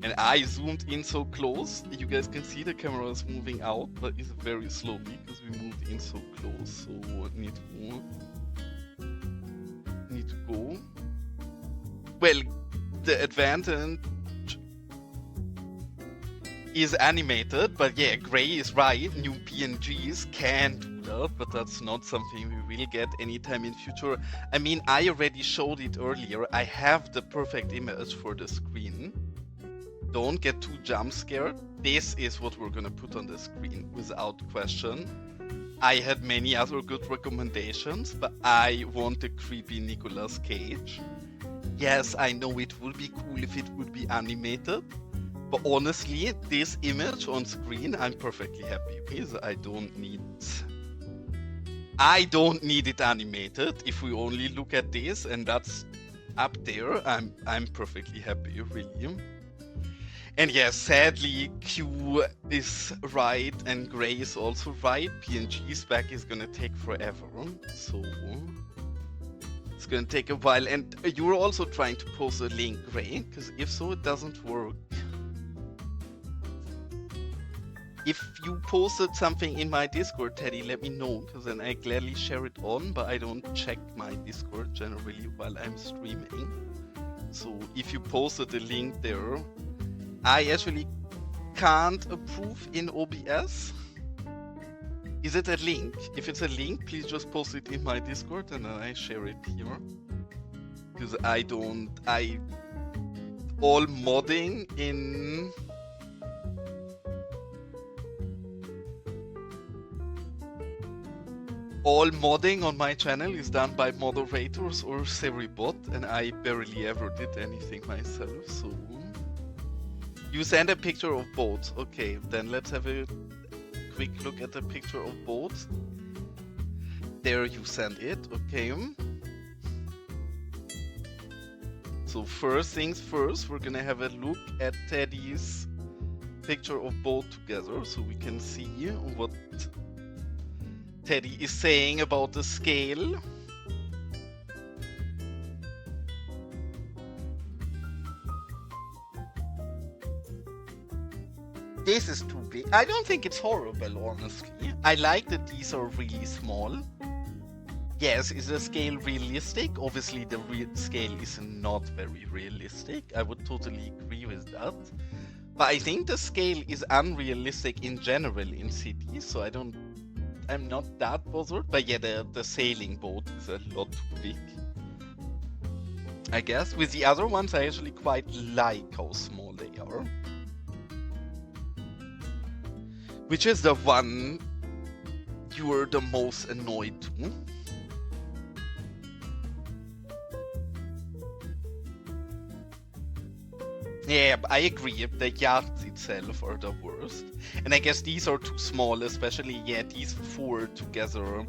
And I zoomed in so close, you guys can see the camera is moving out, but it's very slowly because we moved in so close, so need to go. Well, the advantage is animated, but yeah, Gray is right, new PNGs can do that, but that's not something we will get anytime in future. I mean, I already showed it earlier, I have the perfect image for the screen. don't get too jump scared. This is what we're gonna put on the screen without question. I had many other good recommendations, but I want a creepy Nicolas Cage. Yes, I know it would be cool if it would be animated, but honestly, this image on screen, I'm perfectly happy with. I don't need it animated. If we only look at this and that's up there, I'm perfectly happy, really. And yes, sadly, Q is right and Gray is also right. PNG spec is gonna take forever, so it's gonna take a while. And you're also trying to post a link, Gray, because if so, it doesn't work. If you posted something in my Discord, Teddy, let me know, because then I gladly share it on, but I don't check my Discord generally while I'm streaming. So if you posted a link there, I actually can't approve in OBS. Is it a link? If it's a link, please just post it in my Discord and then I share it here. Because all modding in... All modding on my channel is done by moderators or Seribot, and I barely ever did anything myself, so... You send a picture of both. Okay, then let's have a quick look at the picture of both. There you send it, okay. So first things first, we're gonna have a look at Teddy's picture of both together, so we can see what Teddy is saying about the scale. This is too big. I don't think it's horrible, honestly. I like that these are really small. Yes, is the scale realistic? Obviously, the scale is not very realistic. I would totally agree with that. But I think the scale is unrealistic in general in cities, so I'm not that bothered. But yeah, the sailing boat is a lot too big, I guess. With the other ones, I actually quite like how small they are. Which is the one you're the most annoyed to? Yeah, I agree. The yachts itself are the worst. And I guess these are too small, especially, yeah, these four together.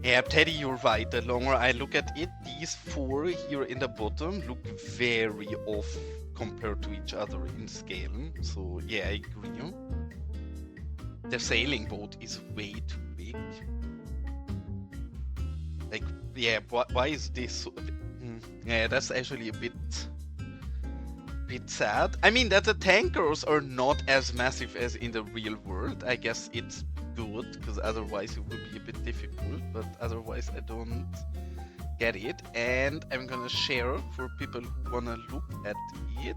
Yeah, Teddy, you're right. The longer I look at it, these four here in the bottom look very off compared to each other in scale. So, yeah, I agree. The sailing boat is way too big. Like, yeah, why is this so... Yeah, that's actually a bit sad. I mean, that the tankers are not as massive as in the real world. I guess it's good, because otherwise it would be a bit difficult. But otherwise, I don't get it. And I'm gonna share for people who wanna look at it.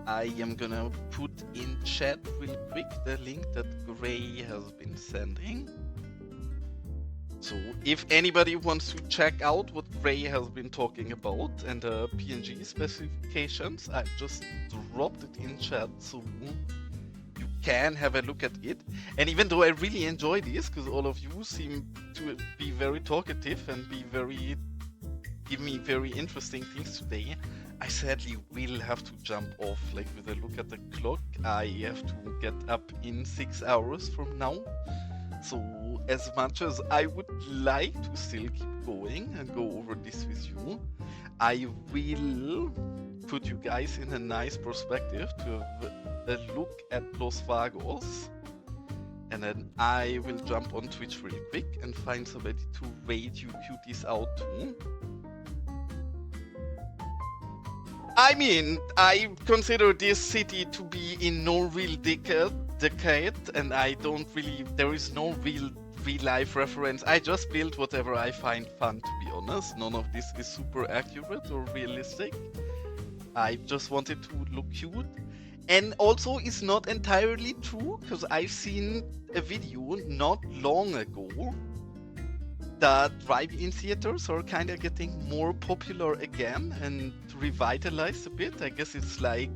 I am gonna put in chat real quick the link that Gray has been sending. So if anybody wants to check out what Gray has been talking about and the PNG specifications, I just dropped it in chat so you can have a look at it. And even though I really enjoy this, because all of you seem to be very talkative and give me very interesting things today, I sadly will have to jump off. Like, with a look at the clock, I have to get up in 6 hours from now. So as much as I would like to still keep going and go over this with you, I will put you guys in a nice perspective to have a look at Los Vagos. And then I will jump on Twitch really quick and find somebody to raid you cuties out to. I mean, I consider this city to be in no real decade, and I don't really, there is no real life reference. I just build whatever I find fun, to be honest. None of this is super accurate or realistic. I just wanted to look cute. And also, it's not entirely true, because I've seen a video not long ago that drive-in theaters are kind of getting more popular again and revitalized a bit. I guess it's like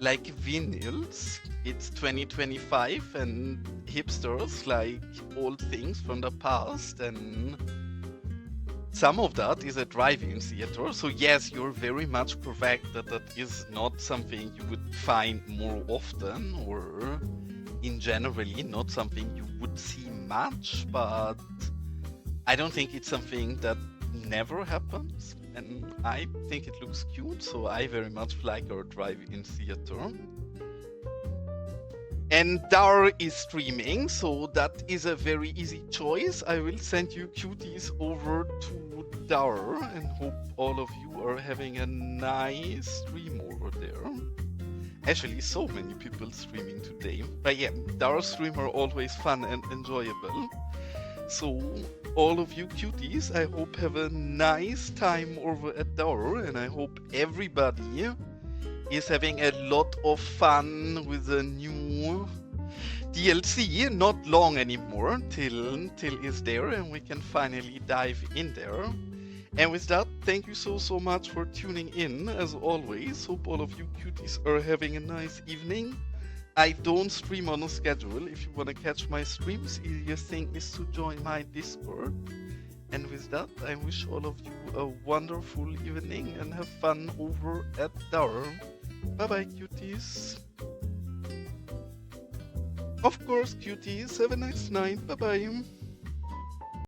vinyls. It's 2025 and hipsters like old things from the past, and some of that is a drive-in theater. So yes, you're very much correct that that is not something you would find more often, or in generally not something you would see much, but I don't think it's something that never happens, and I think it looks cute, so I very much like our drive-in theater. And Dar is streaming, so that is a very easy choice. I will send you cuties over to Dar and hope all of you are having a nice stream over there. Actually, so many people streaming today. But yeah, Dar streams are always fun and enjoyable. So all of you cuties, I hope have a nice time over at Dar, and I hope everybody is having a lot of fun with the new DLC. Not long anymore till it's there and we can finally dive in there. And with that, thank you so much for tuning in as always. Hope all of you cuties are having a nice evening. I don't stream on a schedule. If you want to catch my streams, easiest thing is to join my Discord. And with that, I wish all of you a wonderful evening and have fun over at Dar. Bye bye, cuties. Of course, cuties. Have a nice night. Bye bye.